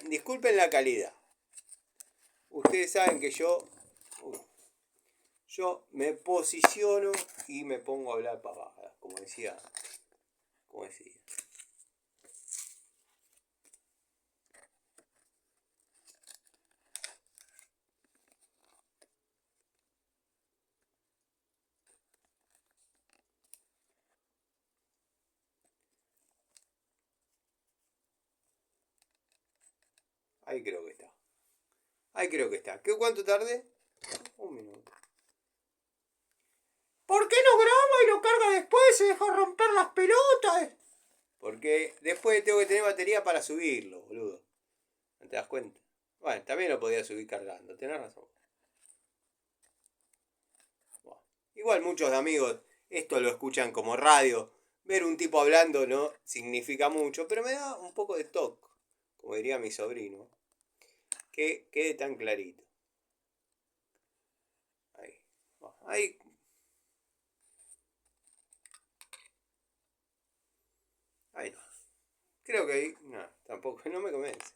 disculpen la calidad. Ustedes saben que yo me posiciono y me pongo a hablar pavadas, como decía. Ahí creo que está. ¿Cuánto tardé? Un minuto. ¿Por qué no graba y lo carga después? Se deja romper las pelotas. Porque después tengo que tener batería para subirlo, boludo. ¿No te das cuenta? Bueno, también lo podía subir cargando, tenés razón. Bueno, igual muchos amigos esto lo escuchan como radio. Ver un tipo hablando no significa mucho, pero me da un poco de toque, como diría mi sobrino. Que quede tan clarito. Ahí. Bueno, ahí. Ahí no. Creo que ahí. No, tampoco, no me convence.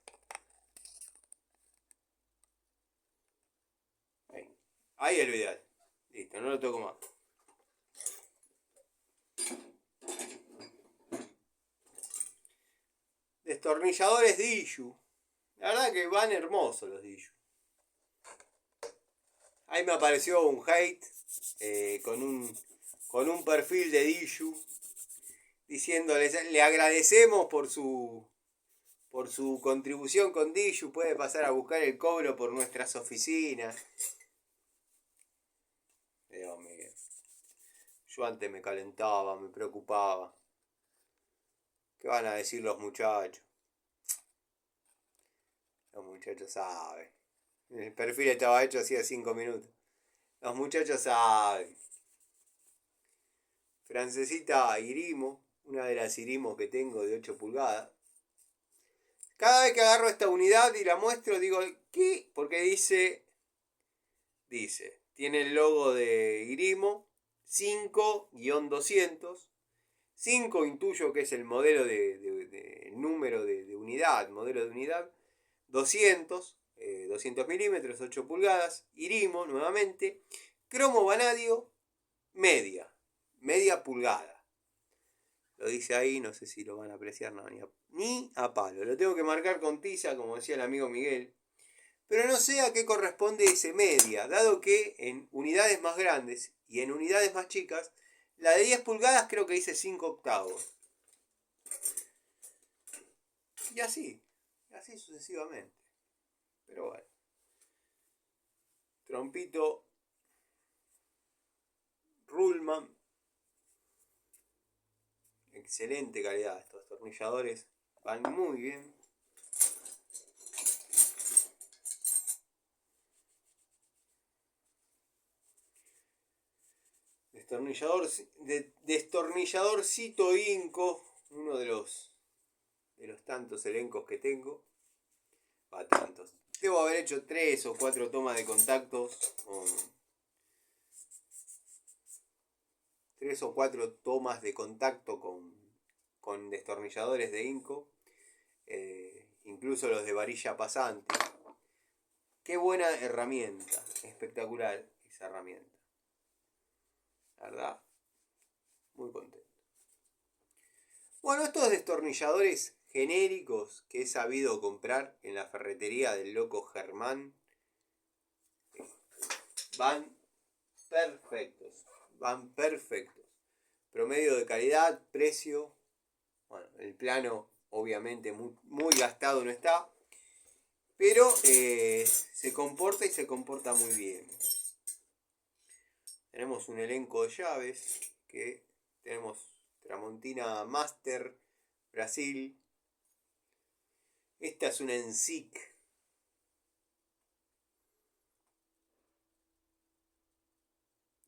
Ahí el ideal. Listo, no lo toco más. Destornilladores Diju. La verdad que van hermosos los Diju. Ahí me apareció un hate con un perfil de Diju diciéndoles: le agradecemos por su contribución con Diju, puede pasar a buscar el cobro por nuestras oficinas. Dios mío. Yo antes me calentaba, me preocupaba. ¿Qué van a decir los muchachos? Los muchachos saben. El perfil estaba hecho hacía 5 minutos. Los muchachos saben. Francesita Irimo, una de las Irimos que tengo de 8 pulgadas. Cada vez que agarro esta unidad y la muestro, digo, ¿qué? Porque dice, tiene el logo de Irimo, 5-200. 5 intuyo que es el modelo el número de unidad, modelo de unidad. 200, 200 milímetros, 8 pulgadas, Irimo nuevamente, cromo vanadio, media pulgada. Lo dice ahí, no sé si lo van a apreciar, no, ni a palo. Lo tengo que marcar con tiza, como decía el amigo Miguel. Pero no sé a qué corresponde ese media, dado que en unidades más grandes y en unidades más chicas, la de 10 pulgadas creo que dice 5 octavos. Y así sucesivamente. Pero bueno. Trompito Ruhlmann. Excelente calidad. Estos destornilladores van muy bien. Destornilladorcito Inco. Uno de los tantos elencos que tengo. Va, tantos. Debo haber hecho 3 o 4 tomas de contactos con 3 o 4 tomas de contacto con destornilladores de Inco, incluso los de varilla pasante. Qué buena herramienta, espectacular esa herramienta. La verdad, muy contento. Bueno, estos destornilladores genéricos que he sabido comprar en la ferretería del loco Germán van perfectos. Promedio de calidad, precio. Bueno, el plano obviamente muy gastado no está. Pero se comporta y se comporta muy bien. Tenemos un elenco de llaves que tenemos Tramontina Master Brasil. Esta es una ENSIC.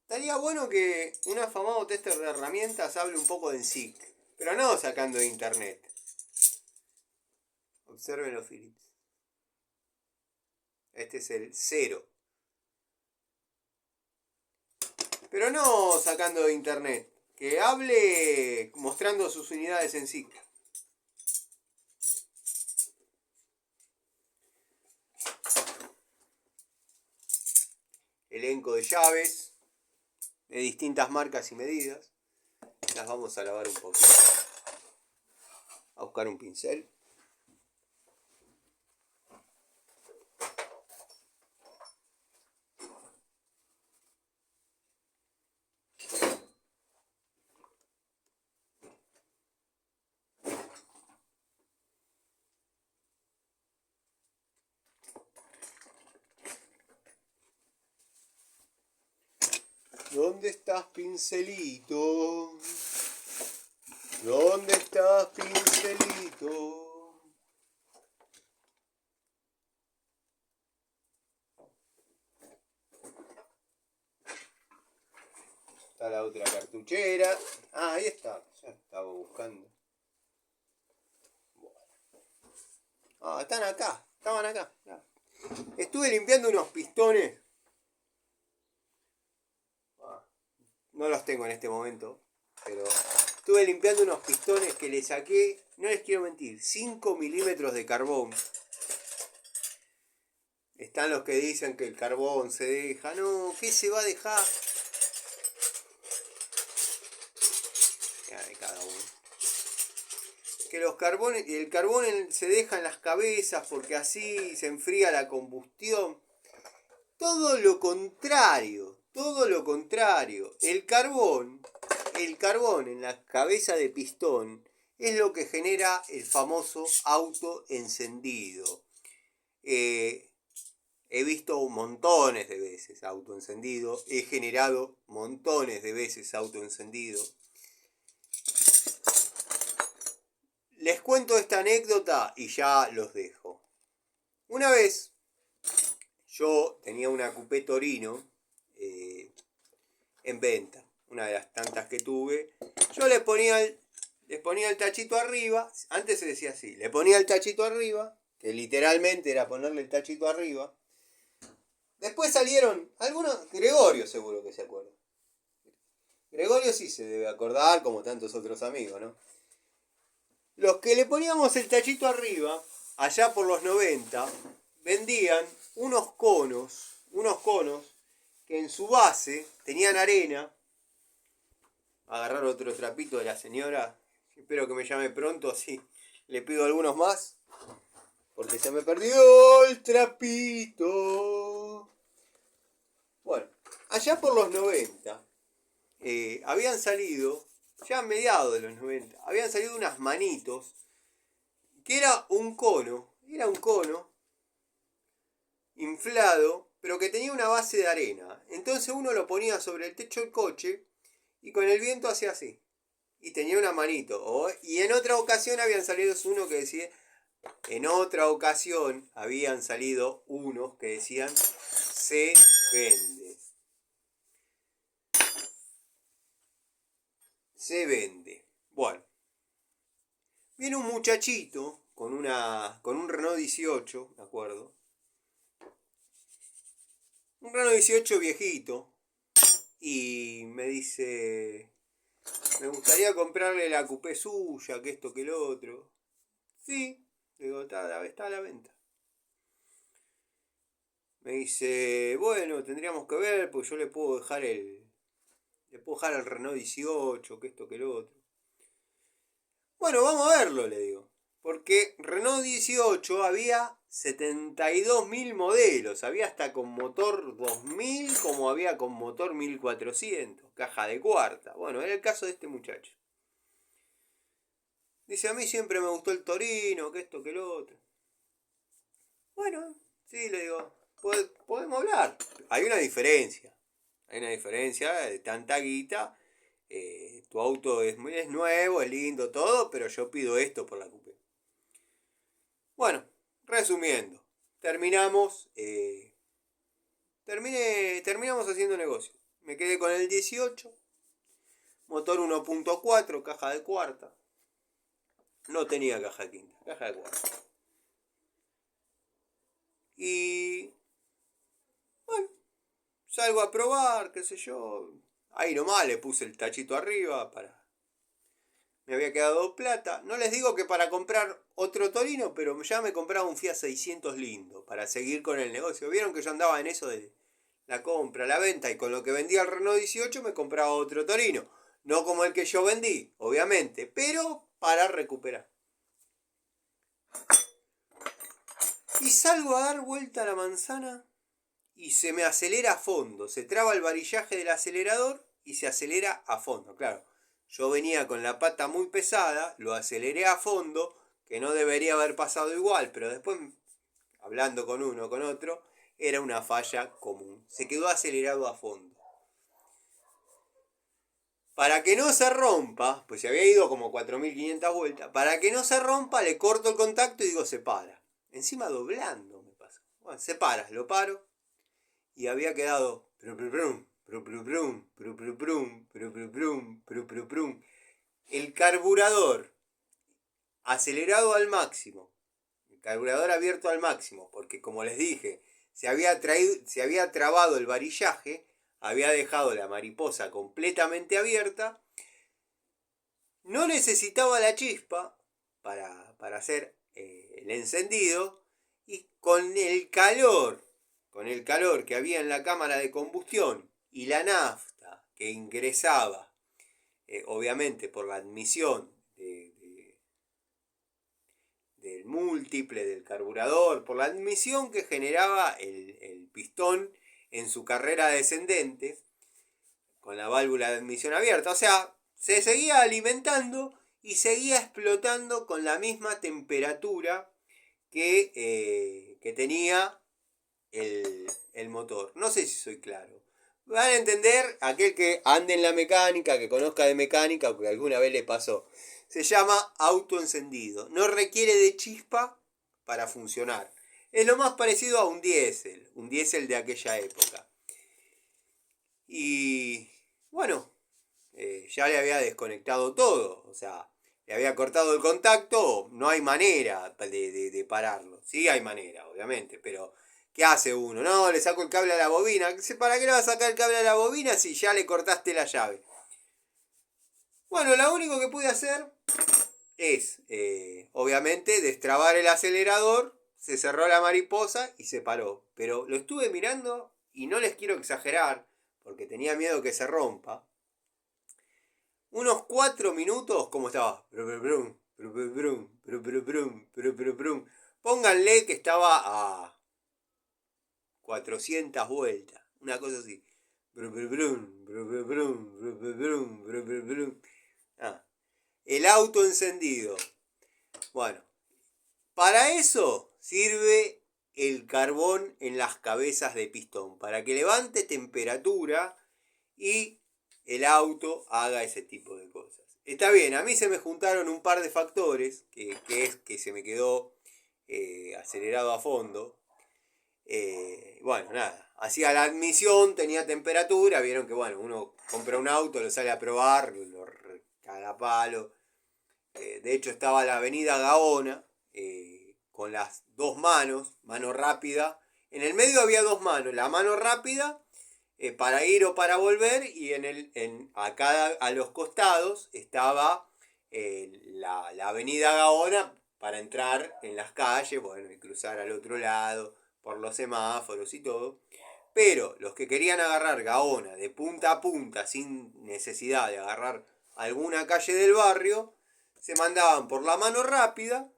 Estaría bueno que un afamado tester de herramientas hable un poco de ENSIC, pero no sacando de internet. Observen los Philips. Este es el 0. Pero no sacando de internet. Que hable mostrando sus unidades ENSIC. Elenco de llaves de distintas marcas y medidas. Las vamos a lavar un poquito. A buscar un pincel. ¿Dónde estás, pincelito? ¿Dónde estás, pincelito? Está la otra cartuchera. Ah, ahí está. Ya estaba buscando. Bueno. Ah, están acá. Estaban acá. Estuve limpiando unos pistones. No los tengo en este momento, pero estuve limpiando unos pistones que le saqué, no les quiero mentir, 5 milímetros de carbón. Están los que dicen que el carbón se deja. No, ¿qué se va a dejar? Ya de cada uno. Que el carbón se deja en las cabezas porque así se enfría la combustión. Todo lo contrario. El carbón en la cabeza de pistón es lo que genera el famoso autoencendido. He visto montones de veces autoencendido, he generado montones de veces autoencendido. Les cuento esta anécdota y ya los dejo. Una vez yo tenía una Coupé Torino en venta, una de las tantas que tuve. Yo les ponía el tachito arriba, antes se decía así, le ponía el tachito arriba, que literalmente era ponerle el tachito arriba. Después salieron algunos, Gregorio seguro que se acuerda. Gregorio sí se debe acordar, como tantos otros amigos, ¿no? Los que le poníamos el tachito arriba, allá por los 90, vendían unos conos que en su base tenían arena. Agarrar otro trapito de la señora. Espero que me llame pronto, así le pido algunos más. Porque se me perdió el trapito. Bueno, allá por los 90 habían salido, ya a mediados de los 90, habían salido unas manitos que era un cono inflado, pero que tenía una base de arena. Entonces uno lo ponía sobre el techo del coche y con el viento hacía así. Y tenía una manito. Y en otra ocasión habían salido uno que decía... En otra ocasión habían salido unos que decían se vende. Se vende. Bueno. Viene un muchachito con un Renault 18, me acuerdo. Un Renault 18 viejito. Y me dice... Me gustaría comprarle la coupé suya, que esto, que el otro. Sí. Digo, está a la venta. Me dice, bueno, tendríamos que ver, porque yo le puedo dejar el Renault 18, que esto, que el otro. Bueno, vamos a verlo, le digo. Porque Renault 18 había 72.000 modelos. Había hasta con motor 2000, como había con motor 1400. Caja de cuarta. Bueno, era el caso de este muchacho. Dice, a mí siempre me gustó el Torino, que esto, que el otro. Bueno, sí, le digo, podemos hablar. Hay una diferencia de tanta guita. Tu auto es nuevo, es lindo, todo, pero yo pido esto por la coupé. Bueno, resumiendo, terminamos haciendo negocio. Me quedé con el 18, motor 1.4, caja de cuarta. No tenía caja de quinta, caja de cuarta. Y bueno, salgo a probar, qué sé yo. Ahí nomás le puse el tachito arriba me había quedado plata. No les digo que para comprar otro Torino, pero ya me compraba un Fiat 600 lindo para seguir con el negocio. Vieron que yo andaba en eso de la compra, la venta, y con lo que vendía el Renault 18 me compraba otro Torino. No como el que yo vendí, obviamente, pero para recuperar. Y salgo a dar vuelta a la manzana y se me acelera a fondo. Se traba el varillaje del acelerador y se acelera a fondo. Claro, yo venía con la pata muy pesada, lo aceleré a fondo, que no debería haber pasado igual, pero después, hablando con uno, con otro, era una falla común. Se quedó acelerado a fondo. Para que no se rompa, pues se había ido como 4.500 vueltas, para que no se rompa le corto el contacto y digo, se para. Encima doblando me pasa. Bueno, se para, lo paro y había quedado el carburador acelerado al máximo, el carburador abierto al máximo, porque como les dije, se había trabado el varillaje, había dejado la mariposa completamente abierta, no necesitaba la chispa para hacer el encendido, y con el calor que había en la cámara de combustión y la nafta que ingresaba, obviamente por la admisión del múltiple del carburador, por la admisión que generaba el pistón en su carrera descendente, con la válvula de admisión abierta. O sea, se seguía alimentando y seguía explotando con la misma temperatura que tenía el motor. No sé si soy claro. Van a entender aquel que ande en la mecánica, que conozca de mecánica o que alguna vez le pasó. Se llama autoencendido. No requiere de chispa para funcionar. Es lo más parecido a un diésel de aquella época. Y bueno, ya le había desconectado todo. O sea, le había cortado el contacto. No hay manera de pararlo. Sí hay manera, obviamente, pero ¿qué hace uno? No, le saco el cable a la bobina. ¿Para qué le vas a sacar el cable a la bobina si ya le cortaste la llave? Bueno, lo único que pude hacer es, obviamente, destrabar el acelerador, se cerró la mariposa y se paró. Pero lo estuve mirando y no les quiero exagerar, porque tenía miedo que se rompa. Unos 4 minutos, ¿cómo estaba? Pónganle que estaba a 400 vueltas, una cosa así. Ah, el auto encendido. Bueno, para eso sirve el carbón en las cabezas de pistón, para que levante temperatura y el auto haga ese tipo de cosas. Está bien, a mí se me juntaron un par de factores, que es que se me quedó acelerado a fondo. Bueno, nada, hacía la admisión, tenía temperatura, vieron que bueno, uno compra un auto, lo sale a probar, lo caga a palo. De hecho estaba la avenida Gaona, con las dos manos, mano rápida. En el medio había dos manos, la mano rápida para ir o para volver, y a los costados estaba la avenida Gaona para entrar en las calles, bueno, y cruzar al otro lado por los semáforos y todo. Pero los que querían agarrar Gaona de punta a punta sin necesidad de agarrar alguna calle del barrio, se mandaban por la mano rápida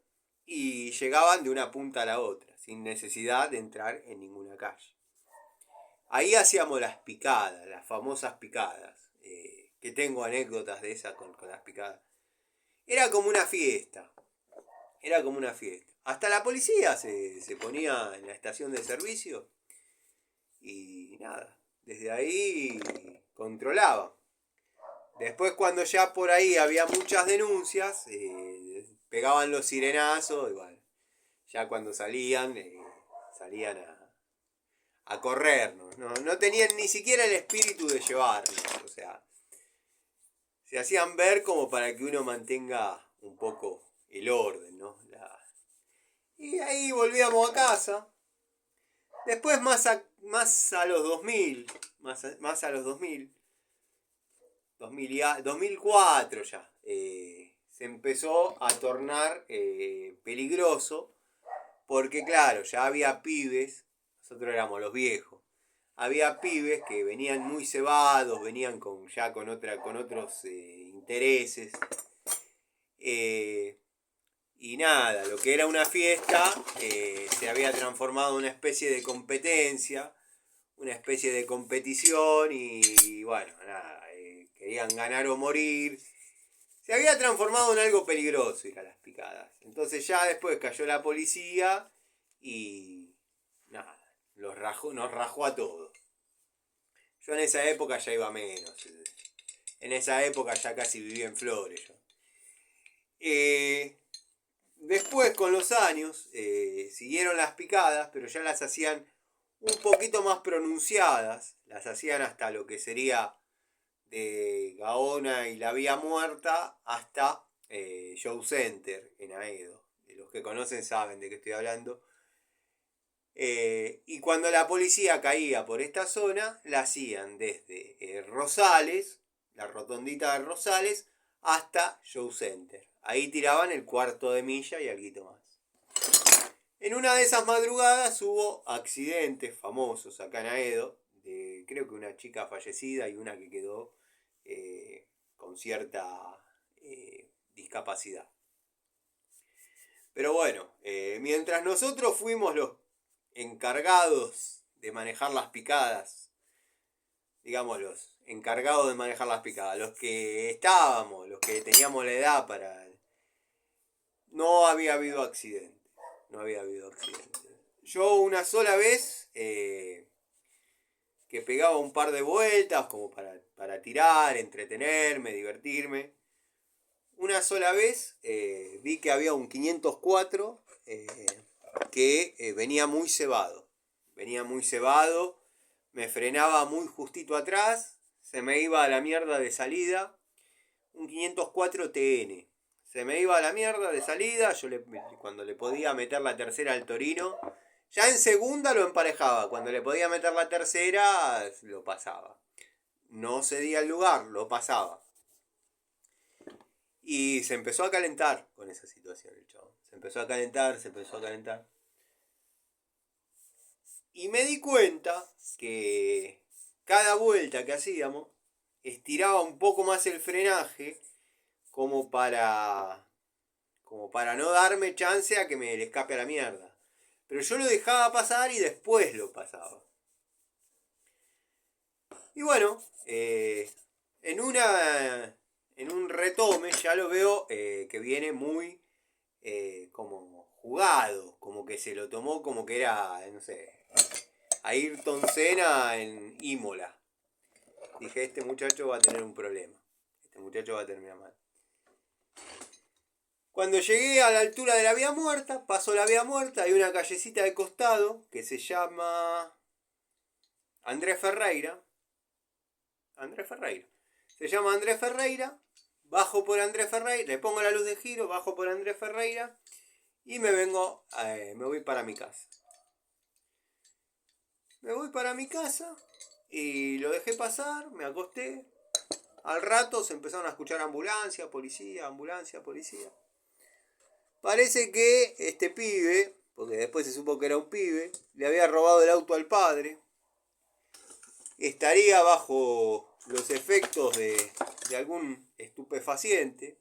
y llegaban de una punta a la otra, sin necesidad de entrar en ninguna calle. Ahí hacíamos las picadas, las famosas picadas, que tengo anécdotas de esas con las picadas. Era como una fiesta, era como una fiesta. Hasta la policía se ponía en la estación de servicio y nada, desde ahí controlaba. Después cuando ya por ahí había muchas denuncias, pegaban los sirenazos y bueno, ya cuando salían a corrernos. No tenían ni siquiera el espíritu de llevarnos. O sea, se hacían ver como para que uno mantenga un poco el orden, ¿no? Y ahí volvíamos a casa. Después más a los 2000, más a los 2000, 2004 ya, se empezó a tornar peligroso, porque claro, ya había pibes, nosotros éramos los viejos, había pibes que venían muy cebados, venían con otros intereses, y nada, lo que era una fiesta se había transformado en una especie de competencia, una especie de competición, y bueno, nada, querían ganar o morir. Se había transformado en algo peligroso ir a las picadas. Entonces ya después cayó la policía y nada, nos rajó a todos. Yo en esa época ya iba menos. En esa época ya casi vivía en Flores yo. Después con los años siguieron las picadas, pero ya las hacían un poquito más pronunciadas. Las hacían hasta lo que sería de Gaona y la Vía Muerta hasta Show Center en Aedo. Los que conocen saben de qué estoy hablando. Y cuando la policía caía por esta zona, la hacían desde Rosales, la rotondita de Rosales, hasta Show Center. Ahí tiraban el cuarto de milla y algo más. En una de esas madrugadas hubo accidentes famosos acá en Aedo, de creo que una chica fallecida y una que quedó con cierta discapacidad. Pero bueno, mientras nosotros fuimos los encargados de manejar las picadas, digamos los encargados de manejar las picadas, los que estábamos, los que teníamos la edad para... No había habido accidente. Yo una sola vez que pegaba un par de vueltas como para tirar, entretenerme, divertirme. Una sola vez vi que había un 504 que venía muy cebado. Me frenaba muy justito atrás, se me iba a la mierda de salida. Un 504 TN. Se me iba a la mierda de salida, cuando le podía meter la tercera al Torino, ya en segunda lo emparejaba, cuando le podía meter la tercera lo pasaba. No cedía el lugar, lo pasaba. Y se empezó a calentar con esa situación el chabón. Se empezó a calentar. Y me di cuenta que cada vuelta que hacíamos estiraba un poco más el frenaje como para no darme chance a que me le escape a la mierda. Pero yo lo dejaba pasar y después lo pasaba. Y bueno, en un retome ya lo veo que viene muy como jugado, como que se lo tomó como que era, no sé, Ayrton Senna en Imola. Dije, este muchacho va a tener un problema. Este muchacho va a terminar mal. Cuando llegué a la altura de la vía muerta, paso la vía muerta, hay una callecita de costado que se llama Andrés Ferreira. Andrés Ferreira. Se llama Andrés Ferreira. Bajo por Andrés Ferreira, le pongo la luz de giro, bajo por Andrés Ferreira y me voy para mi casa. Me voy para mi casa y lo dejé pasar, me acosté. Al rato se empezaron a escuchar ambulancia, policía. Parece que este pibe, porque después se supo que era un pibe, le había robado el auto al padre. Estaría bajo los efectos de algún estupefaciente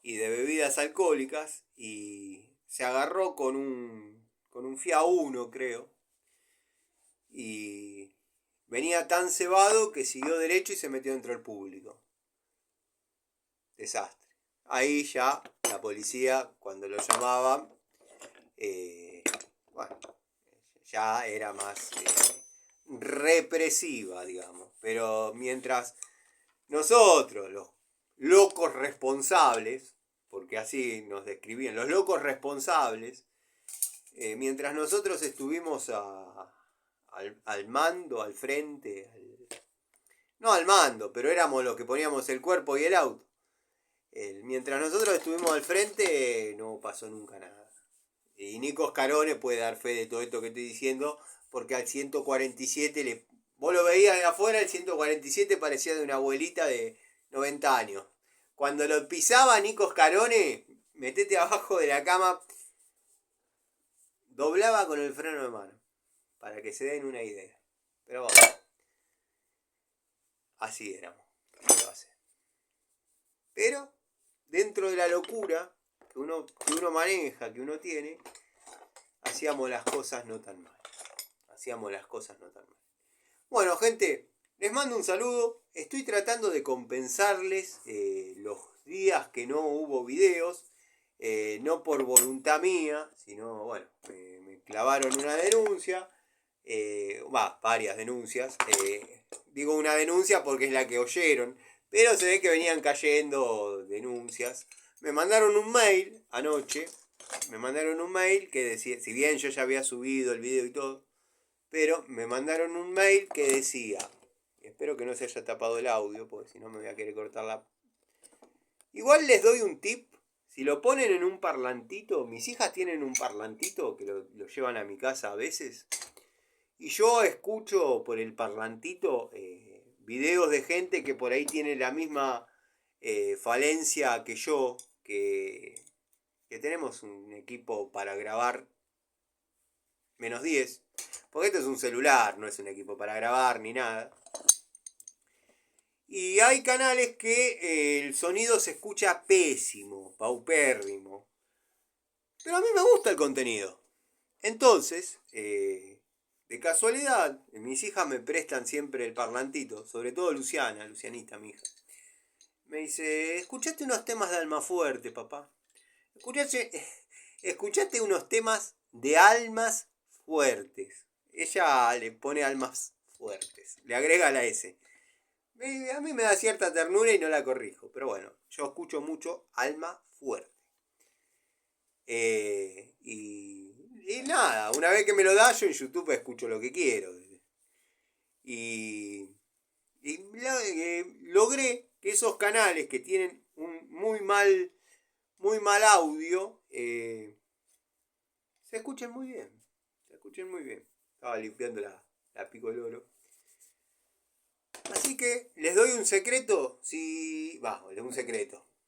y de bebidas alcohólicas y se agarró con un Fiat Uno, creo, y venía tan cebado que siguió derecho y se metió dentro del público. Desastre. Ahí ya la policía, cuando lo llamaban, bueno, ya era más represiva, digamos. Pero mientras nosotros, los locos responsables, porque así nos describían, los locos responsables, mientras nosotros estuvimos al mando, al frente, no al mando, pero éramos los que poníamos el cuerpo y el auto. Mientras nosotros estuvimos al frente, no pasó nunca nada. Y Nico Scarone puede dar fe de todo esto que estoy diciendo, porque al 147 vos lo veías de afuera, el 147 parecía de una abuelita de 90 años. Cuando lo pisaba Nico Scarone, metete abajo de la cama, doblaba con el freno de mano, para que se den una idea. Pero bueno, así éramos. Pero dentro de la locura que uno maneja, que uno tiene, hacíamos las cosas no tan mal. Bueno, gente, les mando un saludo. Estoy tratando de compensarles los días que no hubo videos. No por voluntad mía, sino, bueno, me clavaron una denuncia. Varias denuncias. Digo una denuncia porque es la que oyeron. Pero se ve que venían cayendo denuncias. Me mandaron un mail anoche. Que decía, si bien yo ya había subido el video y todo, pero me mandaron un mail que decía, espero que no se haya tapado el audio, porque si no me voy a querer cortar la... Igual les doy un tip, si lo ponen en un parlantito, mis hijas tienen un parlantito que lo llevan a mi casa a veces, y yo escucho por el parlantito videos de gente que por ahí tiene la misma falencia que yo, que tenemos un equipo para grabar -10, porque esto es un celular, no es un equipo para grabar ni nada. Y hay canales que el sonido se escucha pésimo, paupérrimo. Pero a mí me gusta el contenido. Entonces, de casualidad, mis hijas me prestan siempre el parlantito, sobre todo Lucianita, mi hija. Me dice, ¿escuchaste unos temas de Almafuerte, papá? ¿Escuchaste unos temas de Almas Fuertes? Ella le pone Almas Fuertes, le agrega la S. A mí me da cierta ternura y no la corrijo, pero bueno, yo escucho mucho Alma Fuerte. Y nada, una vez que me lo da, yo en YouTube escucho lo que quiero. Y logré que esos canales que tienen un muy mal audio se escuchen muy bien. Estaba limpiando la pico del oro. Así que les doy un secreto,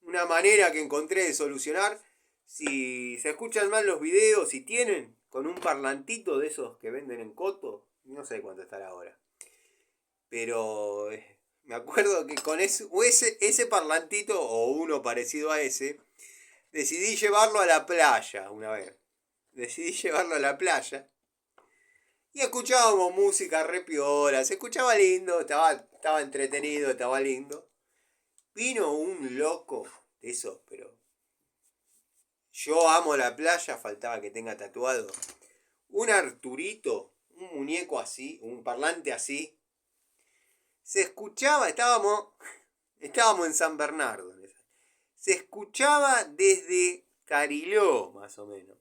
una manera que encontré de solucionar. Si se escuchan mal los videos, si tienen con un parlantito de esos que venden en Coto, no sé cuánto estará ahora. Pero me acuerdo que con ese parlantito, o uno parecido a ese, decidí llevarlo a la playa una vez. Decidí llevarlo a la playa. Y escuchábamos música re piola, se escuchaba lindo, estaba entretenido, estaba lindo. Vino un loco de esos, pero yo amo la playa, faltaba que tenga tatuado. Un Arturito, un muñeco así, un parlante así. Se escuchaba, estábamos en San Bernardo. Se escuchaba desde Cariló, más o menos.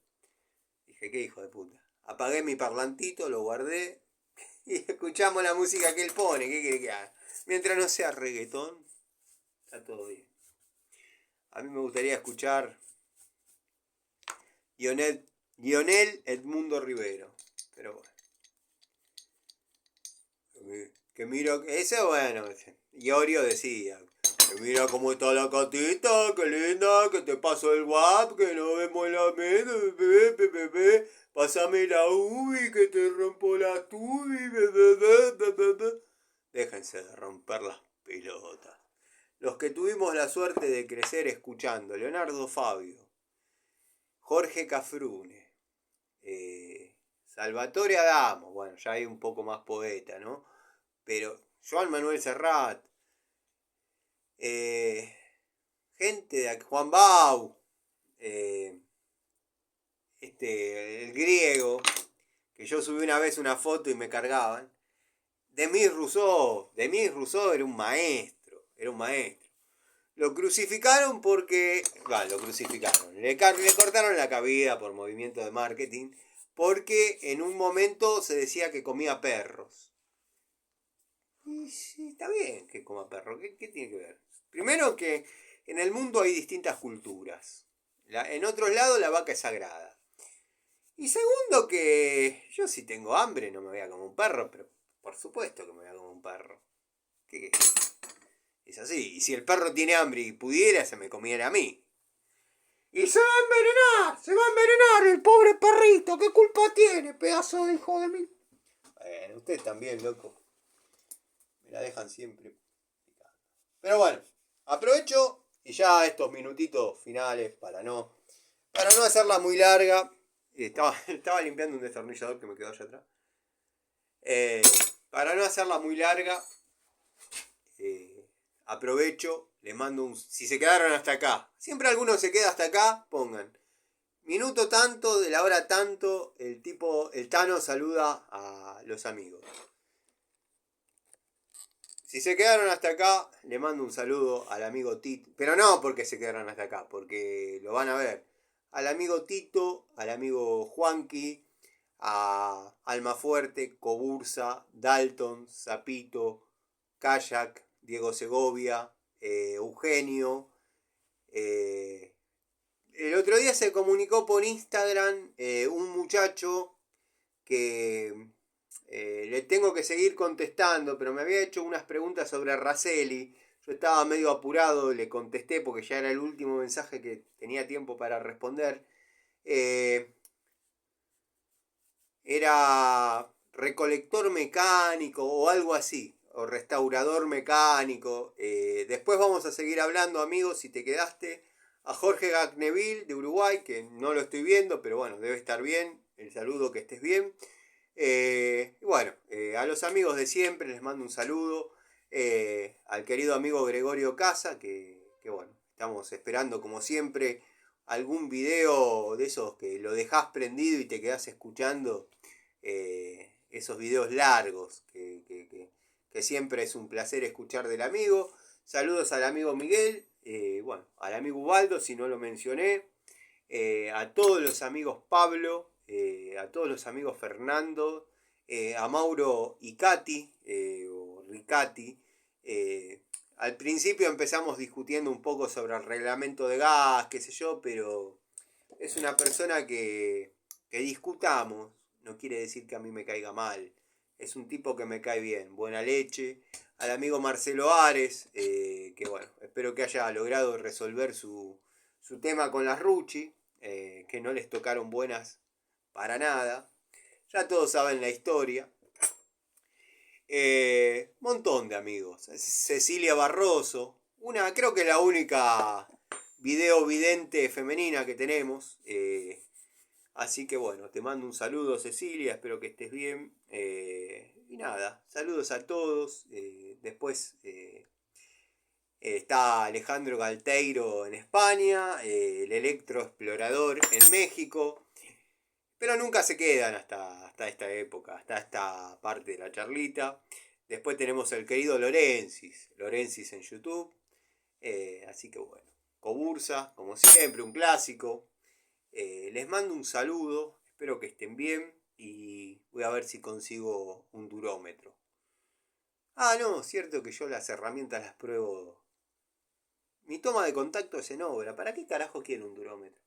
Dije, qué hijo de puta. Apagué mi parlantito, lo guardé y escuchamos la música que él pone. ¿Qué quiere que haga? Mientras no sea reggaetón, está todo bien. A mí me gustaría escuchar Lionel Edmundo Rivero. Pero bueno. Que miro, ese bueno. Iorio decía, que mira cómo está la catita, qué linda, que te paso el WhatsApp, que no vemos la mesa, bebé, pásame la ubi, que te rompo la tubi, bebé. Déjense de romper las pelotas. Los que tuvimos la suerte de crecer escuchando Leonardo Fabio, Jorge Cafrune, Salvatore Adamo, bueno, ya hay un poco más poeta, ¿no? Pero Joan Manuel Serrat, gente de Juan Bau, el griego, que yo subí una vez una foto y me cargaban. Demis Rousseau era un maestro, Lo crucificaron porque, lo crucificaron, le cortaron la cabida por movimiento de marketing, porque en un momento se decía que comía perros. Y sí, está bien que coma perro. ¿Qué tiene que ver? Primero que en el mundo hay distintas culturas. En otros lados la vaca es sagrada. Y segundo que yo si tengo hambre no me voy a comer un perro, pero por supuesto que me voy a comer un perro. ¿Qué? Es así. Y si el perro tiene hambre y pudiera, se me comiera a mí. Y se va a envenenar el pobre perrito. ¿Qué culpa tiene, pedazo de hijo de mí? Bueno, ustedes también, loco. Me la dejan siempre. Pero bueno, aprovecho y ya estos minutitos finales para no hacerla muy larga. Estaba limpiando un destornillador que me quedó allá atrás. Para no hacerla muy larga, aprovecho, les mando si se quedaron hasta acá, siempre alguno se queda hasta acá, pongan minuto tanto, de la hora tanto, el Tano saluda a los amigos. Si se quedaron hasta acá, le mando un saludo al amigo Tito. Pero no porque se quedaron hasta acá, porque lo van a ver. Al amigo Tito, al amigo Juanqui, a Almafuerte, Cobursa, Dalton, Zapito, Kayak, Diego Segovia, Eugenio. El otro día se comunicó por Instagram un muchacho que le tengo que seguir contestando, pero me había hecho unas preguntas sobre Raselli. Yo estaba medio apurado, le contesté porque ya era el último mensaje que tenía tiempo para responder. Era recolector mecánico o algo así, o restaurador mecánico. Después vamos a seguir hablando, amigos, si te quedaste. A Jorge Gagneville de Uruguay, que no lo estoy viendo, pero bueno, debe estar bien. El saludo, que estés bien. A los amigos de siempre les mando un saludo. Al querido amigo Gregorio Casa, que bueno, estamos esperando como siempre algún video de esos que lo dejás prendido y te quedás escuchando. Esos videos largos que siempre es un placer escuchar del amigo. Saludos al amigo Miguel, al amigo Ubaldo, si no lo mencioné, a todos los amigos Pablo, a todos los amigos Fernando, a Mauro y Katy, o Ricati. Al principio empezamos discutiendo un poco sobre el reglamento de gas, qué sé yo, pero es una persona que discutamos, no quiere decir que a mí me caiga mal. Es un tipo que me cae bien, buena leche. Al amigo Marcelo Ares, que bueno, espero que haya logrado resolver su tema con las Rucci, que no les tocaron buenas para nada. Ya todos saben la historia. Montón de amigos. Cecilia Barroso, creo que la única video vidente femenina que tenemos. Así que bueno, te mando un saludo, Cecilia, espero que estés bien. Y nada, saludos a todos. Después está Alejandro Galteiro en España, el electroexplorador en México. Pero nunca se quedan hasta esta época, hasta esta parte de la charlita. Después tenemos el querido Lorensis en YouTube. Así que bueno, Cobursa, como siempre, un clásico. Les mando un saludo, espero que estén bien y voy a ver si consigo un durómetro. Ah, no, cierto que yo las herramientas las pruebo. Mi toma de contacto es en obra, ¿para qué carajo quiero un durómetro?